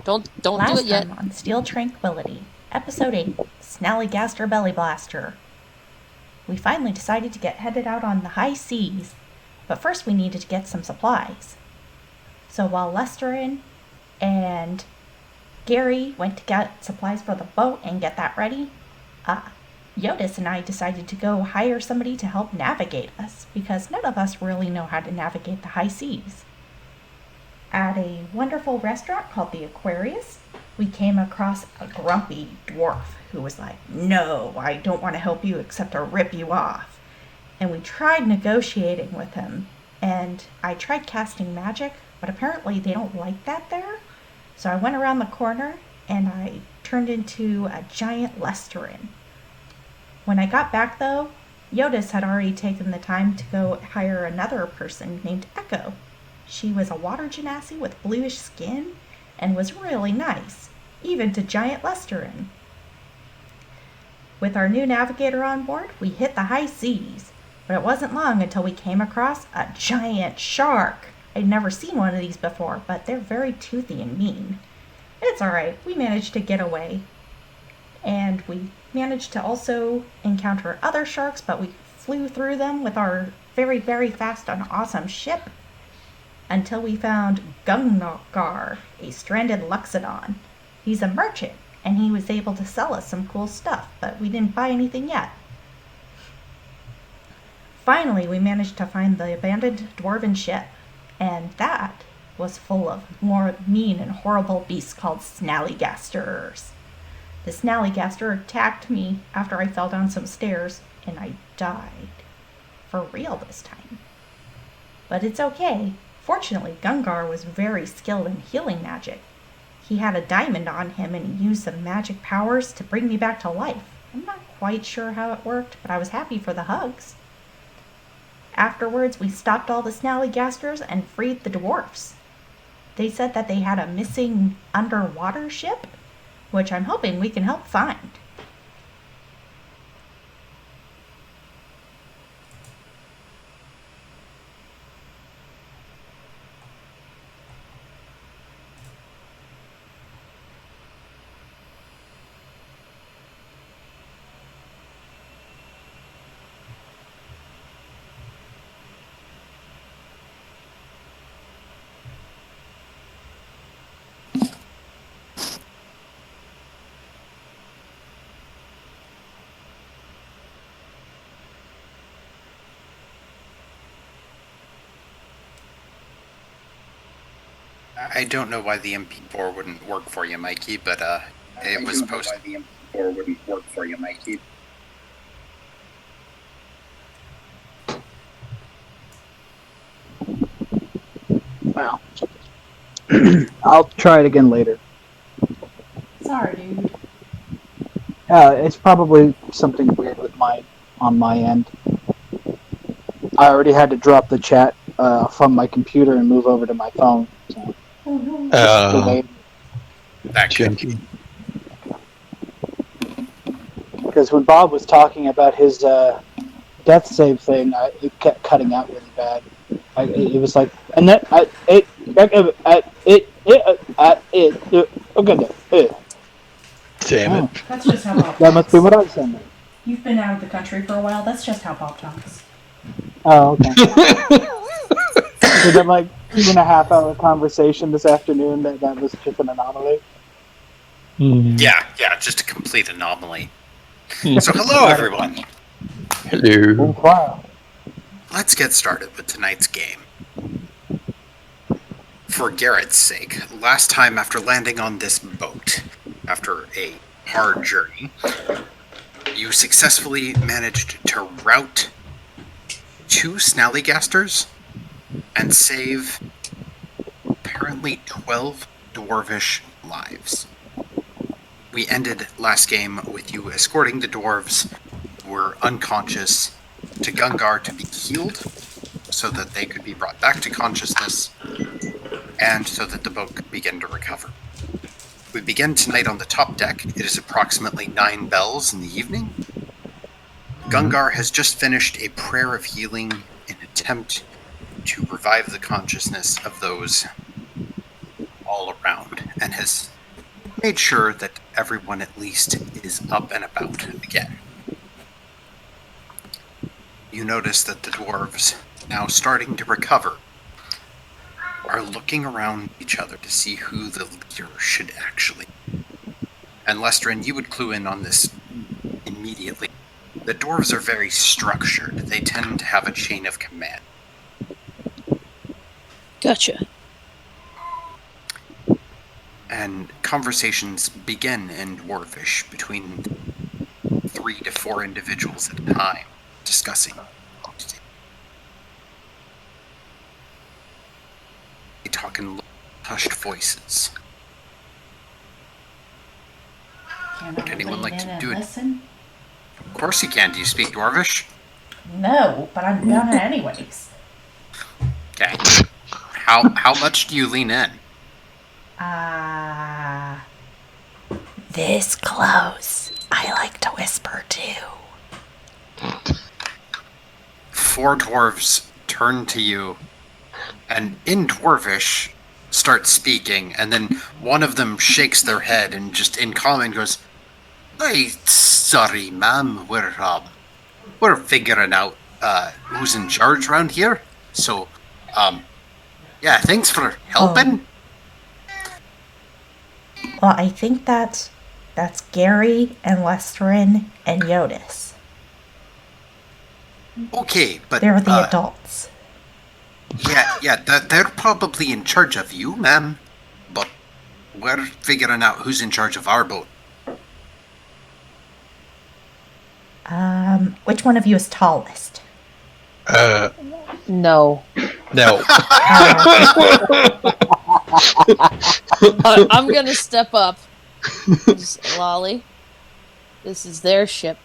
don't do Last it yet. time on Steel Tranquility, Episode 8, Snallygaster Belly Blaster. We finally decided to get headed out on the high seas, but first we needed to get some supplies. So while Lesterin and Gary went to get supplies for the boat and get that ready, Jyotis and I decided to go hire somebody to help navigate us, because none of us really know how to navigate the high seas. At a wonderful restaurant called the Aquarius, we came across a grumpy dwarf who was like, "No, I don't want to help you except to rip you off." And we tried negotiating with him, and I tried casting magic, but apparently they don't like that there. So I went around the corner and I turned into a giant Lesterin. When I got back though, Jyotis had already taken the time to go hire another person named Echo. She was a water genasi with bluish skin and was really nice, even to giant Lesterin. With our new navigator on board, we hit the high seas, but it wasn't long until we came across a giant shark. I'd never seen one of these before, but they're very toothy and mean. It's alright, we managed to get away. And we managed to also encounter other sharks, but we flew through them with our very, very fast and awesome ship until we found Gungar, a stranded Luxodon. He's a merchant, and he was able to sell us some cool stuff, but we didn't buy anything yet. Finally, we managed to find the abandoned dwarven ship, and that was full of more mean and horrible beasts called Snallygasters. The Snallygaster attacked me after I fell down some stairs, and I died. For real this time. But it's okay. Fortunately, Gungar was very skilled in healing magic. He had a diamond on him and he used some magic powers to bring me back to life. I'm not quite sure how it worked, but I was happy for the hugs. Afterwards, we stopped all the Snallygasters and freed the dwarfs. They said that they had a missing underwater ship, which I'm hoping we can help find. I don't know why the MP4 wouldn't work for you, Mikey, but it was posted. I don't know why the MP4 wouldn't work for you, Mikey. Well, I'll try it again later. Sorry, dude. It's probably something weird with on my end. I already had to drop the chat from my computer and move over to my phone. So. That could. Because when Bob was talking about his death save thing, it kept cutting out really bad. It was like, and then Damn it. That's just how Bob talks. That must be what I was saying. You've been out of the country for a while, that's just how Bob talks. Oh, okay. So that like 2.5 hour conversation this afternoon, that was just an anomaly. Yeah, just a complete anomaly. So hello, everyone. Hello. Wow. Let's get started with tonight's game. For Garret's sake, last time after landing on this boat, after a hard journey, you successfully managed to rout 2 Snallygasters and save apparently 12 dwarvish lives. We ended last game with you escorting the dwarves who were unconscious to Gungar to be healed so that they could be brought back to consciousness and so that the boat could begin to recover. We begin tonight on the top deck. It is approximately 9 bells in the evening. Gungar has just finished a prayer of healing in an attempt to revive the consciousness of those all around, and has made sure that everyone at least is up and about again. You notice that the dwarves, now starting to recover, are looking around each other to see who the leader should actually be. And Lestrin, you would clue in on this immediately. The dwarves are very structured. They tend to have a chain of command. Gotcha. And conversations begin in Dwarvish between 3 to 4 individuals at a time, discussing. They talk in hushed voices. Would anyone like to do it? Listen? Of course you can. Do you speak Dwarvish? No, but I'm gonna anyways. Okay. How much do you lean in? This close. I like to whisper too. 4 dwarves turn to you and in Dwarvish start speaking, and then one of them shakes their head and just in common goes, "Hey, sorry, ma'am, we're figuring out who's in charge around here. So, yeah, thanks for helping." Well, I think that's Gary and Lestrin and Jyotis. Okay, but They're the adults. Yeah, they're probably in charge of you, ma'am. But we're figuring out who's in charge of our boat. Which one of you is tallest? No. No. I'm gonna step up. Just, Lolly, this is their ship.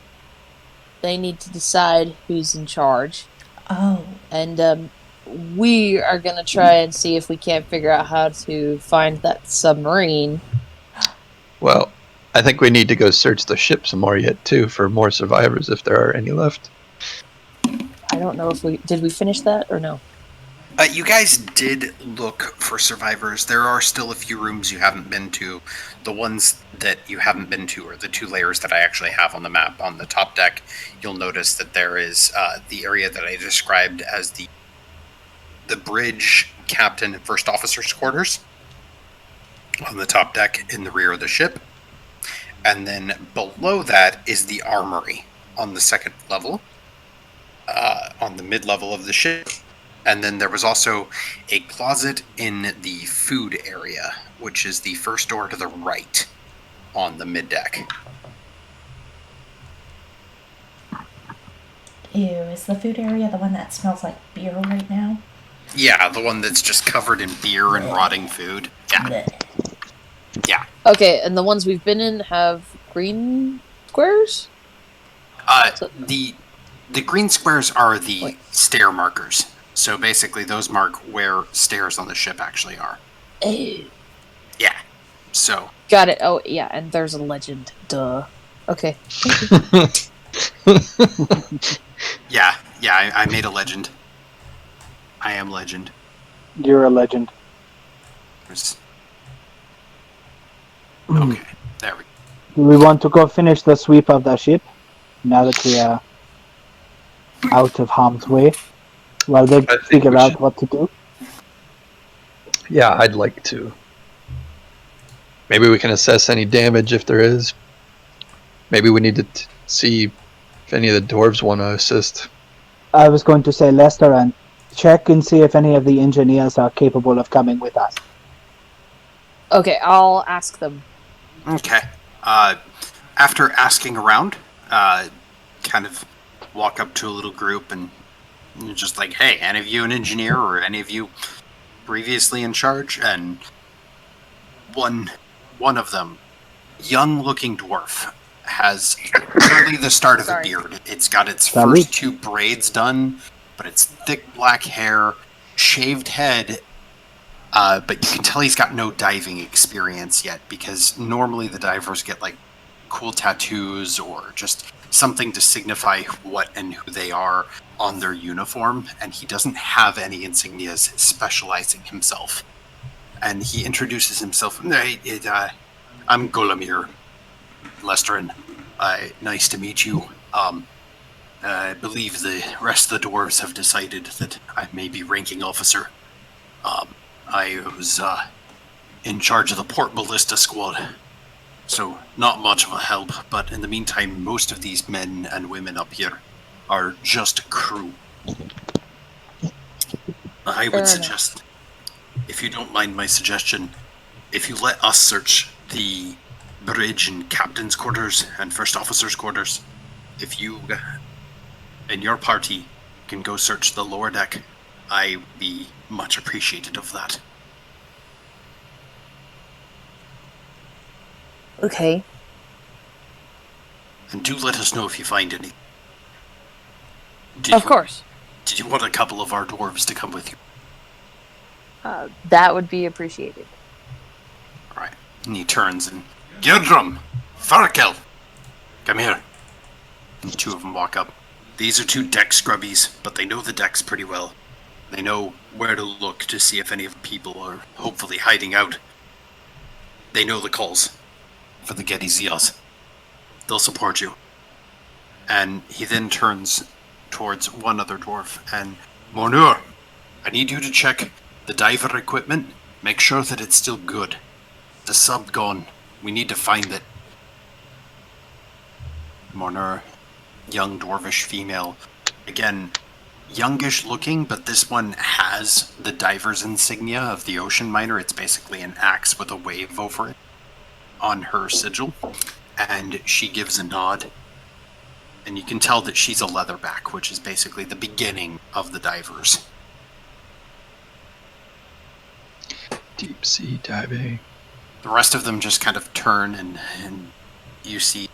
They need to decide who's in charge. Oh. And we are gonna try and see if we can't figure out how to find that submarine. Well, I think we need to go search the ship some more yet, too, for more survivors if there are any left. I don't know if did we finish that or no? You guys did look for survivors. There are still a few rooms you haven't been to. The ones that you haven't been to are the 2 layers that I actually have on the map. On the top deck, you'll notice that there is the area that I described as the bridge, captain, and first officer's quarters on the top deck in the rear of the ship. And then below that is the armory on the 2nd level, on the mid-level of the ship. And then there was also a closet in the food area, which is the first door to the right on the mid-deck. Ew, is the food area the one that smells like beer right now? Yeah, the one that's just covered in beer and rotting food. Yeah. Blech. Yeah. Okay, and the ones we've been in have green squares? The green squares are the stair markers. So basically those mark where stairs on the ship actually are. Ew. Yeah. So. Got it. Oh, yeah, and there's a legend. Duh. Okay. Yeah, I made a legend. I am legend. You're a legend. Okay, there we go. Do we want to go finish the sweep of the ship now that we are out of harm's way while they figure out what to do? Yeah, I'd like to. Maybe we can assess any damage if there is. Maybe we need to see if any of the dwarves want to assist. I was going to say, Lester, and check and see if any of the engineers are capable of coming with us. Okay, I'll ask them. Okay. After asking around, kind of walk up to a little group and just like, hey, any of you an engineer or any of you previously in charge? And one of them, young-looking dwarf, has clearly the start of a beard. It's got its first 2 braids done, but it's thick black hair, shaved head, but you can tell he's got no diving experience yet, because normally the divers get like cool tattoos or just something to signify what and who they are on their uniform, and he doesn't have any insignias specializing himself. And he introduces himself. I'm Golemir Lesterin. Nice to meet you. I believe the rest of the dwarves have decided that I may be ranking officer. I was in charge of the Port Ballista squad, so not much of a help, but in the meantime, most of these men and women up here are just crew. I would suggest, if you don't mind my suggestion, if you let us search the bridge and captain's quarters and first officer's quarters, if you and your party can go search the lower deck, I would be much appreciated of that. Okay. And do let us know if you find any. Of course. Did you want a couple of our dwarves to come with you? That would be appreciated. Alright. And he turns and... Gildrum! Farkel! Come here. And the two of them walk up. These are two deck scrubbies, but they know the decks pretty well. They know where to look to see if any of the people are hopefully hiding out. They know the calls for the Getty Zeals. They'll support you. And he then turns towards one other dwarf and... Monur, I need you to check the diver equipment. Make sure that it's still good. The sub gone. We need to find it. Monur, young dwarvish female. Again, youngish looking, but this one has the diver's insignia of the ocean miner. It's basically an axe with a wave over it on her sigil. And she gives a nod. And you can tell that she's a leatherback, which is basically the beginning of the divers. Deep sea diving. The rest of them just kind of turn, and you see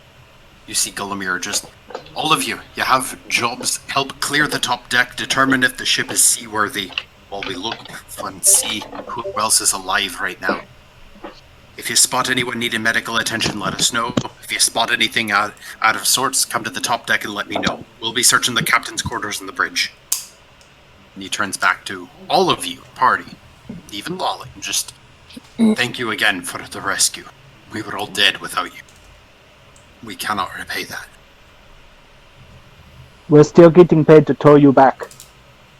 Golemir just... All of you have jobs. Help clear the top deck, determine if the ship is seaworthy, while we look and see who else is alive right now. If you spot anyone needing medical attention, let us know. If you spot anything out of sorts, come to the top deck and let me know. We'll be searching the captain's quarters and the bridge. And he turns back to all of you, party, even Lolly. Just thank you again for the rescue. We were all dead without you. We cannot repay that. We're still getting paid to tow you back.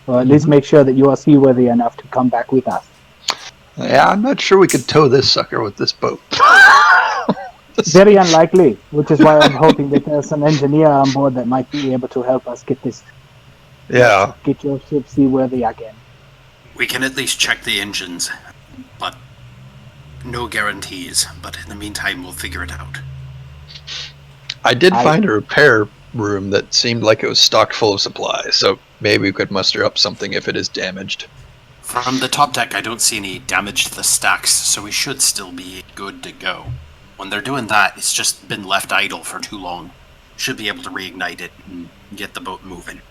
Or at least make sure that you are seaworthy enough to come back with us. Yeah, I'm not sure we could tow this sucker with this boat. Very unlikely, which is why I'm hoping that there's an engineer on board that might be able to help us get this. Yeah. Get your ship seaworthy again. We can at least check the engines, but no guarantees. But in the meantime, we'll figure it out. I did find a repair room that seemed like it was stocked full of supplies, so maybe we could muster up something if it is damaged. From the top deck, I don't see any damage to the stacks, so we should still be good to go. When they're doing that, it's just been left idle for too long. Should be able to reignite it and get the boat moving.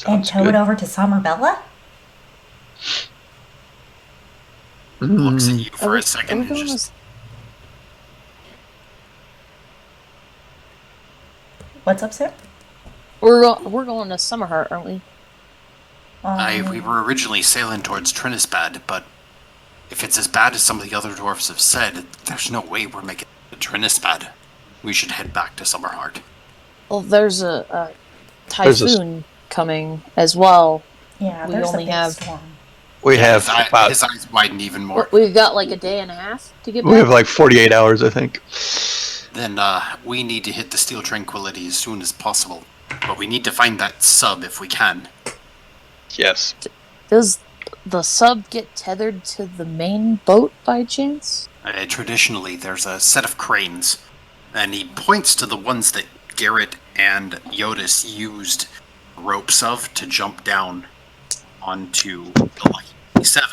And tow it over to Somerbella? Looks at you for a second and just... What's up, sir? We're going to Summerheart, aren't we? We were originally sailing towards Trinisbad, but if it's as bad as some of the other dwarves have said, there's no way we're making it to Trinisbad. We should head back to Summerheart. Well, there's a typhoon coming as well. Yeah, We there's only a big have- storm. We have His eyes widen even more. We've got like a day and a half to get back. We have like 48 hours, I think. Then we need to hit the Steel Tranquility as soon as possible. But we need to find that sub if we can. Yes. Does the sub get tethered to the main boat by chance? Traditionally, there's a set of cranes, and he points to the ones that Garret and Jyotis used ropes of to jump down onto the Lucky 7.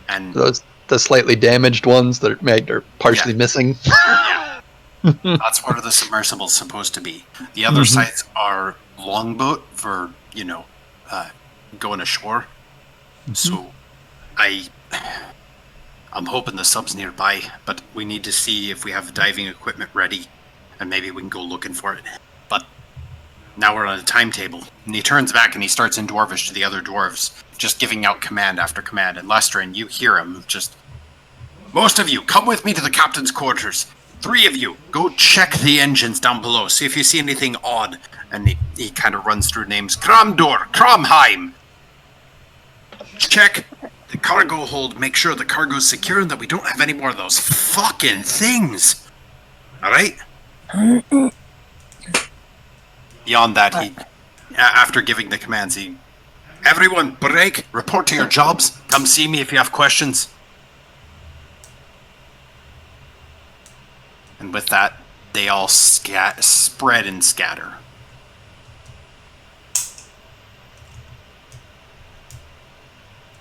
And Those the slightly damaged ones that are partially missing. that's where the submersible's supposed to be. The other sites are longboat for, going ashore. So I'm hoping the sub's nearby, but we need to see if we have diving equipment ready, and maybe we can go looking for it. But now we're on a timetable. And he turns back and he starts in Dwarvish to the other dwarves, just giving out command after command. And Lester, and you hear him just, Most of you, come with me to the captain's quarters. 3 of you, go check the engines down below. See if you see anything odd. And he kind of runs through names. Kramdor, Kramheim. Check the cargo hold. Make sure the cargo's secure and that we don't have any more of those fucking things. Alright? Beyond that, after giving the commands, everyone, break, report to your jobs. Come see me if you have questions. And with that, they all spread and scatter.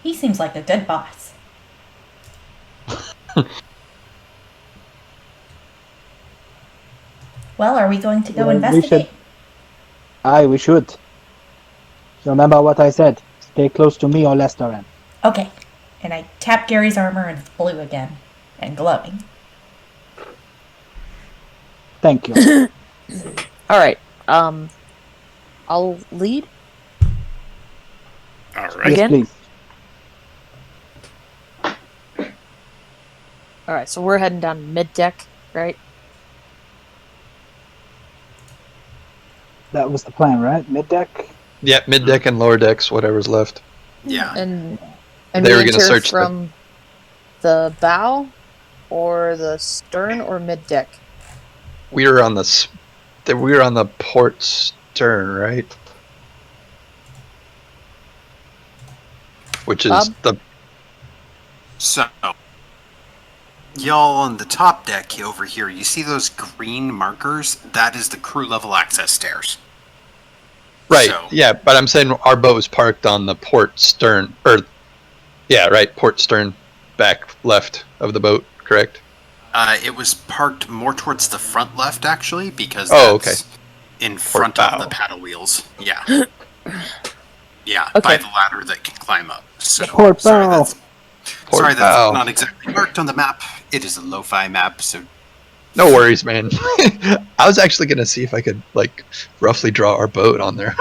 He seems like a good boss. Well, are we going to go investigate? We should. Remember what I said. Stay close to me or Lesteran. Okay. And I tap Gary's armor and it's blue again. And glowing. Thank you. Alright. I'll lead. Alright. Yes, Again? please. Alright, so we're heading down mid-deck, right? That was the plan, right? Mid-deck? Yeah, mid deck and lower decks, whatever's left. Yeah. And They we were gonna enter search from the bow or the stern or mid-deck? We were on the port stern, right? Which is Bob? the So, y'all on the top deck over here, you see those green markers? That is the crew level access stairs. right. So- Yeah, but I'm saying our boat was parked on the port stern, port stern, back left of the boat, correct? It was parked more towards the front left, actually, because Oh, that's in front bow. of the paddle wheels. Yeah. Yeah, Okay. by the ladder that can climb up. So, Port sorry, bow. Port that's bow. not exactly marked on the map. It is a lo-fi map, so No worries, man. I was actually gonna see if I could roughly draw our boat on there.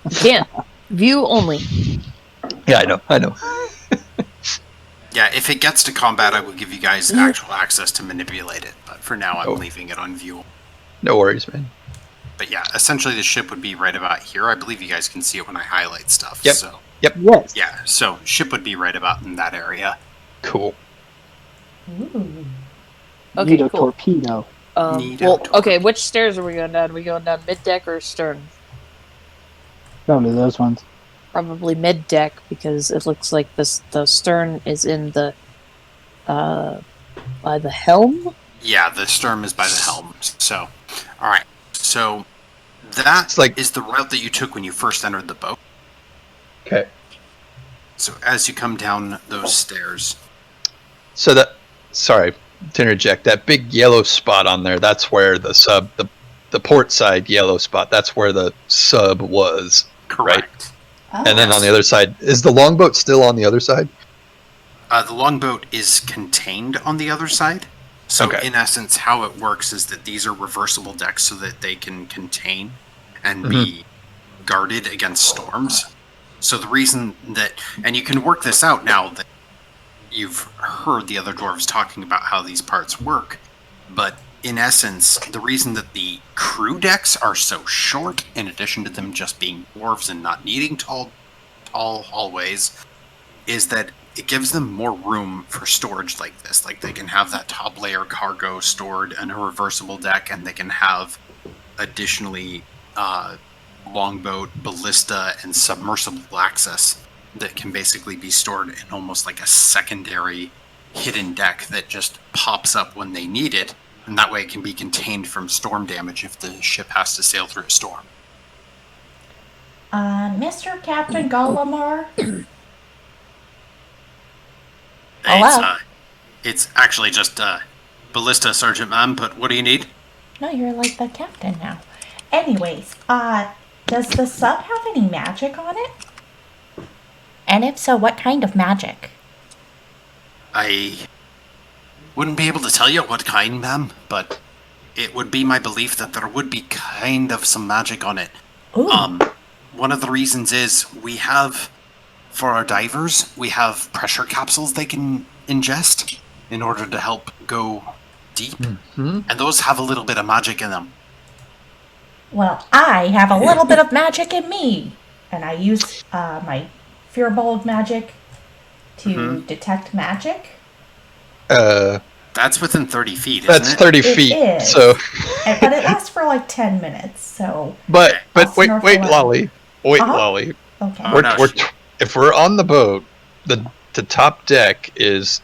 You can't. View only. Yeah, I know. yeah, if it gets to combat, I will give you guys actual access to manipulate it. But for now, I'm Oh. leaving it on view. No worries, man. But yeah, essentially the ship would be right about here. I believe you guys can see it when I highlight stuff. Yep. So Yes. yeah, so ship would be right about in that area. Cool. Ooh. Okay, Need a cool. torpedo. Okay, which stairs are we going down? Are we going down mid-deck or stern? Probably those ones. Probably mid-deck, because it looks like the stern is in the by the helm. Yeah, the stern is by the helm. So, all right. So that It's is the route that you took when you first entered the boat. Okay. So as you come down those stairs, So sorry to interject, that big yellow spot on there, that's where the sub, the port side yellow spot, that's where the sub was. correct. Oh. And then on the other side, is the longboat still on the other side? The longboat is contained on the other side. So Okay. in essence, how it works is that these are reversible decks so that they can contain and be guarded against storms. So the reason that, and you can work this out now that you've heard the other dwarves talking about how these parts work, but in essence, the reason that the crew decks are so short, in addition to them just being dwarves and not needing tall hallways, is that it gives them more room for storage like this. Like they can have that top layer cargo stored in a reversible deck, and they can have additionally longboat, ballista, and submersible access that can basically be stored in almost like a secondary hidden deck that just pops up when they need it, and that way it can be contained from storm damage if the ship has to sail through a storm. Mr. Captain Gollamar? Hello? It's actually just ballista, Sergeant Ma'am, but what do you need? No, you're like the captain now. Anyways, does the sub have any magic on it? And if so, what kind of magic? I wouldn't be able to tell you what kind, ma'am, but it would be my belief that there would be kind of some magic on it. Ooh. One of the reasons is we have For our divers, we have pressure capsules they can ingest in order to help go deep. Mm-hmm. And those have a little bit of magic in them. Well, I have a little bit of magic in me. And I use my Firbolg magic to detect magic. That's within 30 feet, isn't That's it? 30 It feet. is. So, But it lasts for like 10 minutes, so... but I'll wait, snorkel out. Lolly. Wait, Uh-huh. Lolly. Okay. Oh, no, If we're on the boat, the top deck is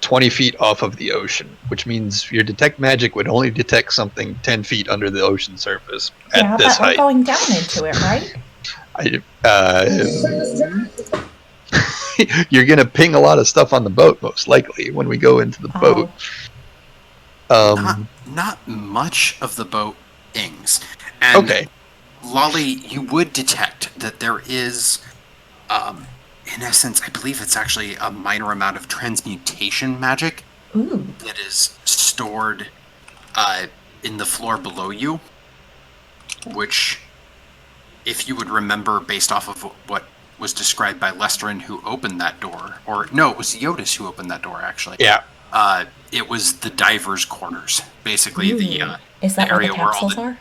20 feet off of the ocean, which means your detect magic would only detect something 10 feet under the ocean surface Yeah, at this but we're height. going down into it, right? You're going to ping a lot of stuff on the boat, most likely, when we go into the boat. Not much of the boat ings. And Okay. Lolly, you would detect that there is, in essence, I believe it's actually a minor amount of transmutation magic Ooh. that is stored in the floor below you, which, if you would remember based off of what was described by Lesterin who opened that door, or no, it was Jyotis who opened that door, actually. Yeah. It was the divers' quarters, basically. Ooh. Is that the where area the capsules are?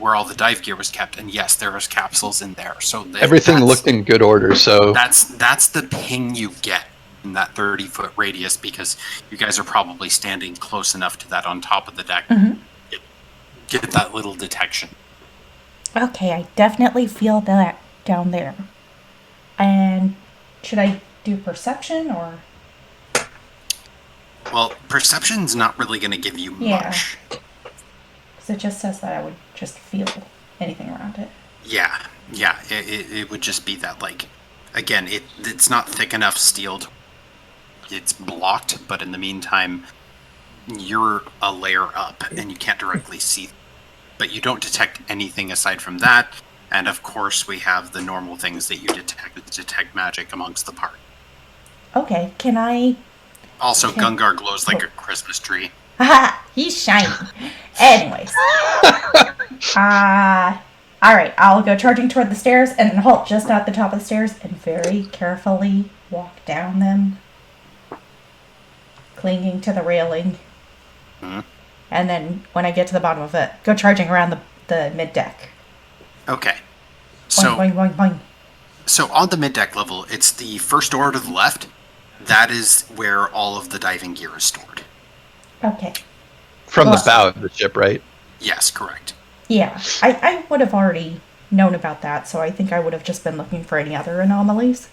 where all the dive gear was kept, and yes, there was capsules in there. So Everything looked in good order, so... That's the ping you get in that 30-foot radius, because you guys are probably standing close enough to that on top of the deck. Mm-hmm. Get that little detection. Okay, I definitely feel that down there. And should I do perception or... Well, perception's not really going to give you much. Because it just says that I would just feel anything around it. Yeah. It would just be that, like, again, it's not thick enough steel. It's blocked, but in the meantime, you're a layer up and you can't directly see. But you don't detect anything aside from that. And of course, we have the normal things that you detect magic amongst the party. Okay, can I... Also, Gungar glows like a Christmas tree. Haha, he's shiny. Anyways. Alright, I'll go charging toward the stairs and then halt just at the top of the stairs and very carefully walk down them. Clinging to the railing. Mm-hmm. And then when I get to the bottom of it, go charging around the mid-deck. Okay. Boing, boing, boing, boing. So on the mid-deck level, it's the first door to the left. That is where all of the diving gear is stored. Okay. From the bow of the ship, right? Yes, correct. Yeah, I would have already known about that, so I think I would have just been looking for any other anomalies.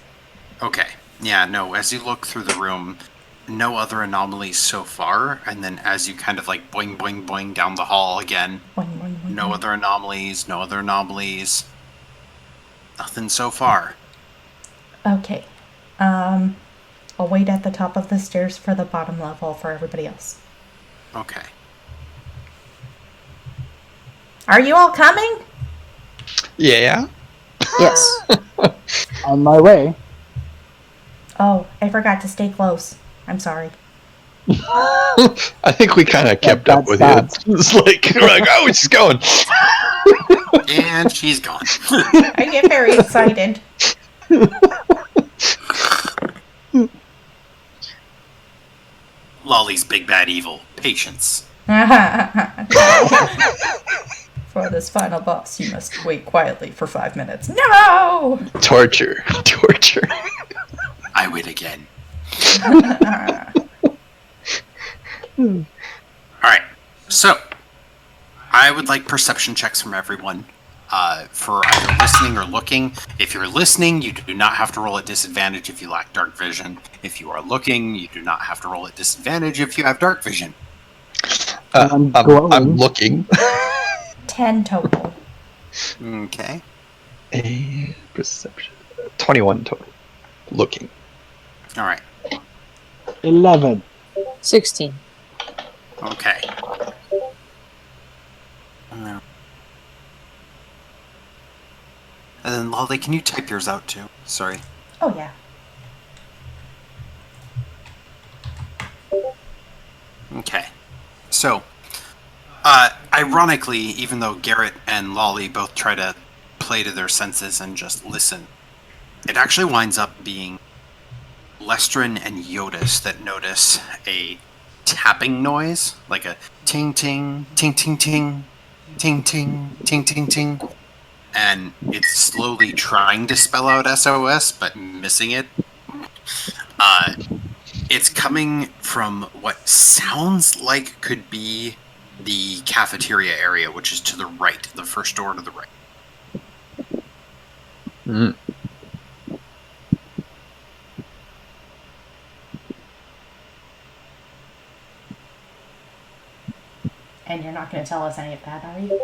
Okay. Yeah, no, as you look through the room, no other anomalies so far, and then as you kind of like boing, boing, boing down the hall again, Boing, boing, boing, no boing. other anomalies, no other anomalies. Nothing so far. Okay. I'll wait at the top of the stairs for the bottom level for everybody else. Okay. Are you all coming? Yeah. Yes. On my way. Oh, I forgot to stay close. I'm sorry. I think we kind of kept up with that's you. It's like, we're like, oh, she's going. And she's gone. I get very excited. Lolly's big bad evil. Patience. For this final boss, you must wait quietly for 5 minutes. No! Torture. I win again. Alright, so I would like perception checks from everyone for either listening or looking. If you're listening, you do not have to roll at disadvantage if you lack dark vision. If you are looking, you do not have to roll at disadvantage if you have dark vision. I'm I'm looking. 10 total. Okay. A perception. 21 total. Looking. Alright, 11. 16. okay. And then, Lolly, can you type yours out too? Sorry. Oh, yeah. Okay. So, ironically, even though Garret and Lolly both try to play to their senses and just listen, it actually winds up being Lestrin and Jyotis that notice a tapping noise, like a ting ting ting ting ting ting ting ting ting ting, and it's slowly trying to spell out SOS but missing it. It's coming from what sounds like could be the cafeteria area, which is to the right, the first door to the right. Mm. And you're not going to tell us any of that, are you?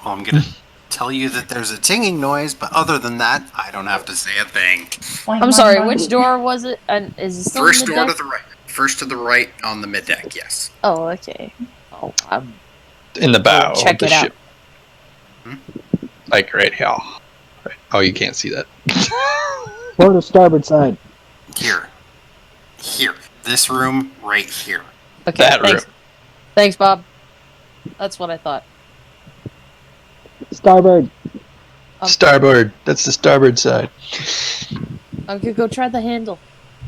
Well, I'm going to tell you that there's a tinging noise, but other than that, I don't have to say a thing. I'm sorry, which door was it? And is it still First in the door deck? to the right. First to the right on the mid-deck, yes. Oh, okay. Oh, I'm In the bow check of the it out. ship. Like right here. Right. Oh, you can't see that. Or the starboard side. Here. This room right here. okay. That Thanks. room. Thanks, Bob. That's what I thought. Starboard. Starboard. That's the starboard side. I'm gonna go try the handle.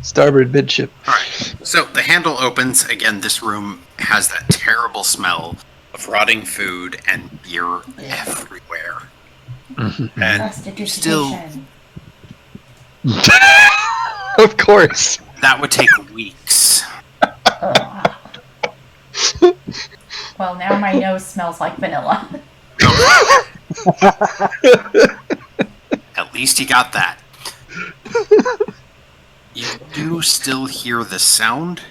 Starboard midship. Alright, so the handle opens. Again, this room has that terrible smell of rotting food and beer everywhere. Mm-hmm. And still, Of course. that would take weeks. Well, now my nose smells like vanilla. At least you got that. You do still hear the sound.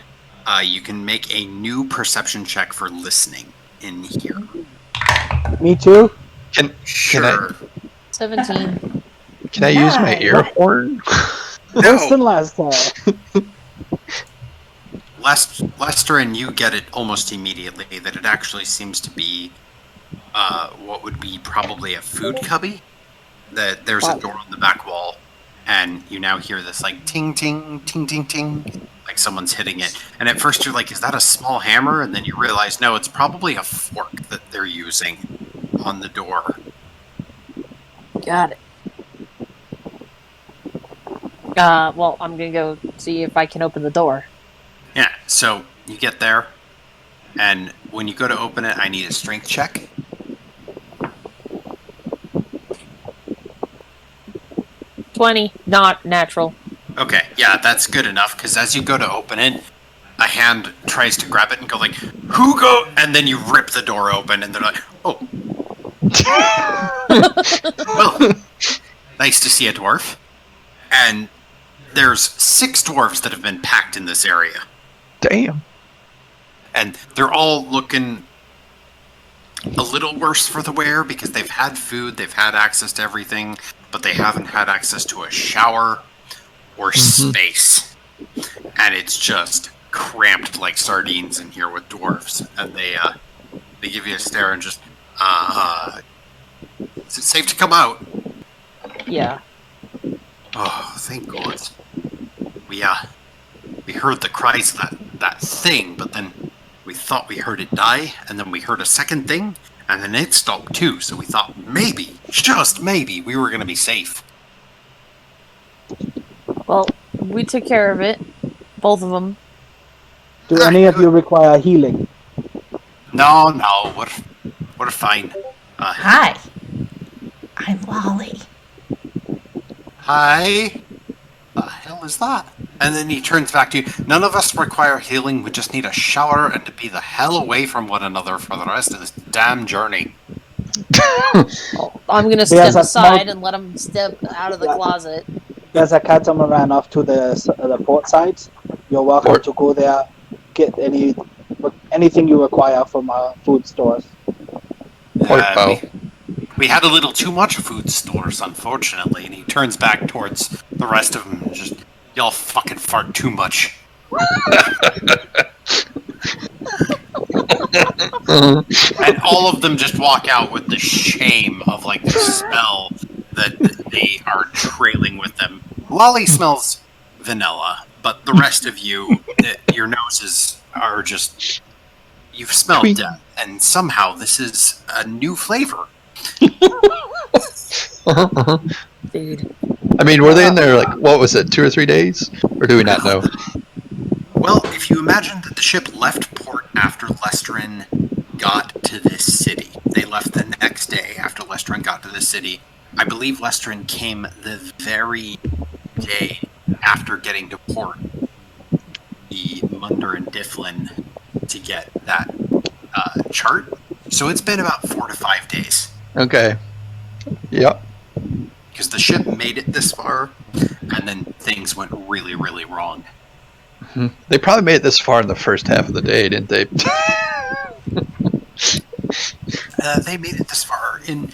You can make a new perception check for listening in here. Me too. Sure. 17. Can I use my air horn? Worse than last time. Lester and you get it almost immediately that it actually seems to be what would be probably a food cubby. That there's a door on the back wall, and you now hear this like ting ting ting ting ting, like someone's hitting it. And at first you're like, is that a small hammer? And then you realize, no, it's probably a fork that they're using on the door. Got it. Well, I'm gonna go see if I can open the door. Yeah, so you get there, and when you go to open it, I need a strength check. 20, not natural. Okay, yeah, that's good enough, because as you go to open it, a hand tries to grab it and go like, who go? And then you rip the door open, and they're like, oh. Well, nice to see a dwarf. And there's 6 dwarves that have been packed in this area. Damn. And they're all looking a little worse for the wear because they've had food, they've had access to everything, but they haven't had access to a shower or space. And it's just cramped like sardines in here with dwarves. And they give you a stare and just, is it safe to come out? Yeah. Oh, thank God. We heard the cries of that thing, but then we thought we heard it die, and then we heard a second thing, and then it stopped too, so we thought maybe, just maybe, we were going to be safe. Well, we took care of it. Both of them. Do any of you require healing? No, we're fine. Hi. I'm Lolly. Hi? The hell is that? And then he turns back to you. None of us require healing. We just need a shower and to be the hell away from one another for the rest of this damn journey. I'm gonna step aside and let him step out of the closet. There's a catamaran off to the port sides. You're welcome to go there. Get anything you require from our food stores. We had a little too much food stores, unfortunately, and he turns back towards the rest of them and just, y'all fucking fart too much. And all of them just walk out with the shame of, like, the smell that they are trailing with them. Lolly smells vanilla, but the rest of you, your noses are just, you've smelled death. and somehow this is a new flavor. Dude. I mean, were they in there, like, what was it, 2 or 3 days? Or do we not know? Well, if you imagine that the ship left port after Lestrin got to this city, they left the next day after Lestrin got to this city. I believe Lestrin came the very day after getting to port, the Munder and Difflin, to get that chart. So it's been about 4 to 5 days. Okay. Yep. Because the ship made it this far, and then things went really, really wrong. They probably made it this far in the first half of the day, didn't they? They made it this far in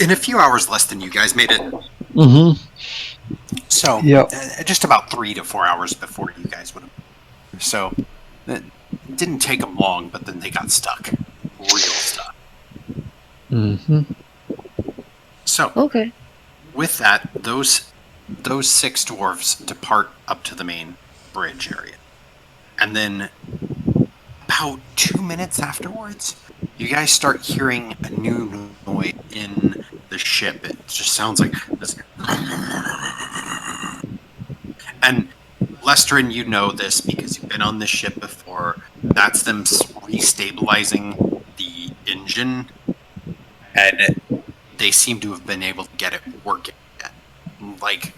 a few hours less than you guys made it. Mm-hmm. So, Yep. Just about 3 to 4 hours before you guys would have. So, it didn't take them long, but then they got stuck. Real stuck. Mm-hmm. So, Okay. with that, those 6 dwarves depart up to the main bridge area. And then, about 2 minutes afterwards, you guys start hearing a new noise in the ship. It just sounds like this. And Lestrin, you know this because you've been on this ship before. That's them restabilizing the engine, and they seem to have been able to get it working again. Like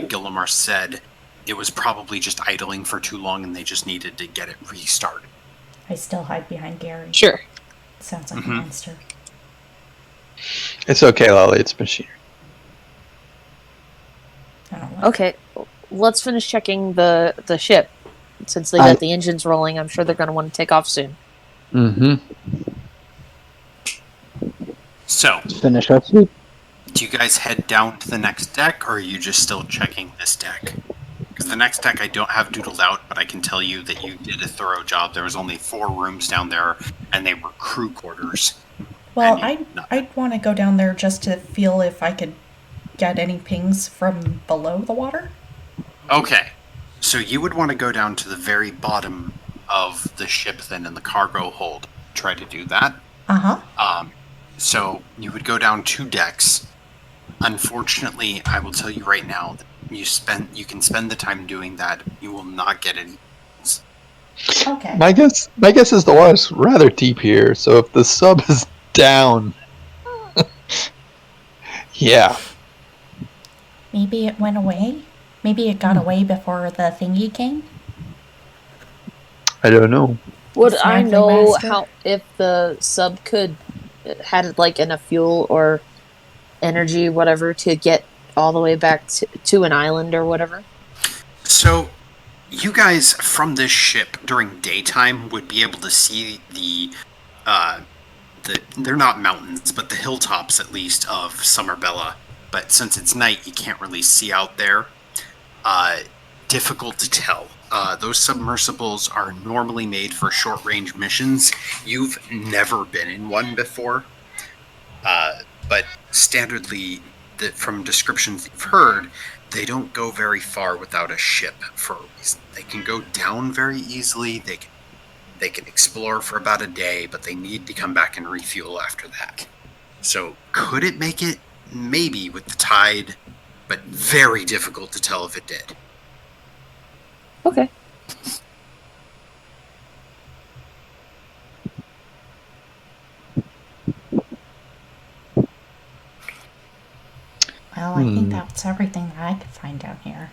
Gillimar said, it was probably just idling for too long, and they just needed to get it restarted. I still hide behind Gary. Sure. Sounds like a monster. It's okay, Lolly. It's machinery. I don't like Okay. Let's finish checking the ship. Since they got the engines rolling, I'm sure they're going to want to take off soon. Mm-hmm. So, Finish our sweep. do you guys head down to the next deck, or are you just still checking this deck? Because the next deck I don't have doodled out, but I can tell you that you did a thorough job. There was only 4 rooms down there, and they were crew quarters. Well, And I'd want to go down there just to feel if I could get any pings from below the water. Okay, so you would want to go down to the very bottom of the ship then in the cargo hold. Try to do that. Uh-huh. So you would go down 2 decks. Unfortunately, I will tell you right now that you can spend the time doing that. You will not get any. Okay. My guess is the water's rather deep here, so if the sub is down, yeah. Maybe it went away? Maybe it got away before the thingy came? I don't know. Would I Snaggly know master? how if the sub had like enough fuel or energy, whatever, to get all the way back to an island or whatever? So, you guys from this ship during daytime would be able to see they're not mountains, but the hilltops at least of Summerbella. But since it's night, you can't really see out there. Difficult to tell. Those submersibles are normally made for short-range missions. You've never been in one before. But standardly, from descriptions you've heard, they don't go very far without a ship for a reason. They can go down very easily. They can explore for about a day, but they need to come back and refuel after that. So could it make it? Maybe with the tide, but very difficult to tell if it did. Okay. Well, I think that's everything that I could find down here.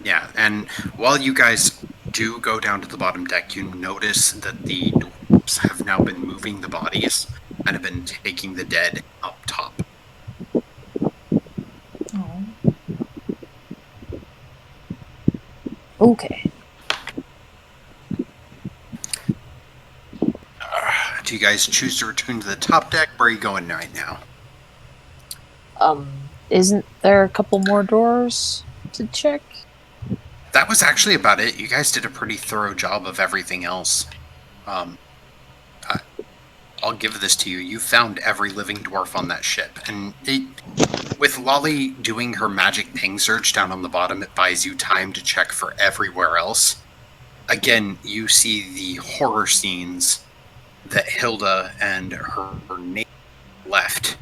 Yeah, and while you guys do go down to the bottom deck, you notice that the dwarves have now been moving the bodies and have been taking the dead up top. Oh. Okay. Do you guys choose to return to the top deck? Where are you going right now? Isn't there a couple more doors to check? That was actually about it. You guys did a pretty thorough job of everything else. I'll give this to you. You found every living dwarf on that ship. And with Lolly doing her magic ping search down on the bottom, it buys you time to check for everywhere else. Again, you see the horror scenes that Hilda and her neighbor left.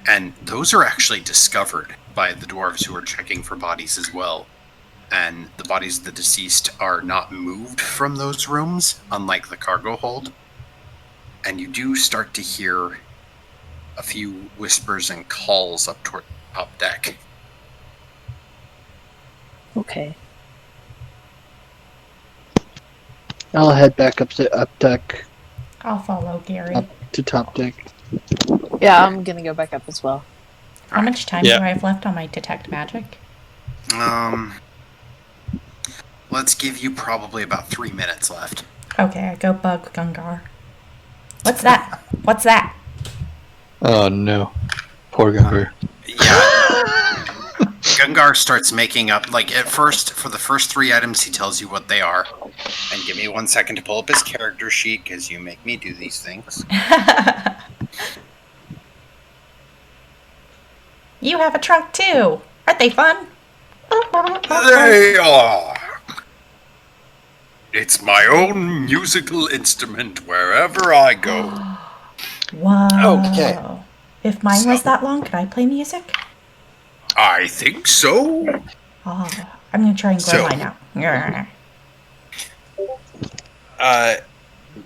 And those are actually discovered by the dwarves who are checking for bodies as well. And the bodies of the deceased are not moved from those rooms, unlike the cargo hold. And you do start to hear a few whispers and calls up toward the top deck. Okay. I'll head back up deck, I'll follow Gary. up to top deck. Yeah, I'm gonna go back up as well. How much time do I have left on my detect magic? Let's give you probably about 3 minutes left. Okay, I go bug Gungar. What's that? What's that? Oh no. Poor Gungar. Yeah. Gungar starts making up, like, at first, for the first 3 items, he tells you what they are. And give me 1 second to pull up his character sheet, because you make me do these things. You have a trunk too. Aren't they fun? They are! It's my own musical instrument wherever I go. Wow. Okay. If mine was that long, could I play music? I think so. Oh, I'm gonna try and grow So- mine out. Yeah.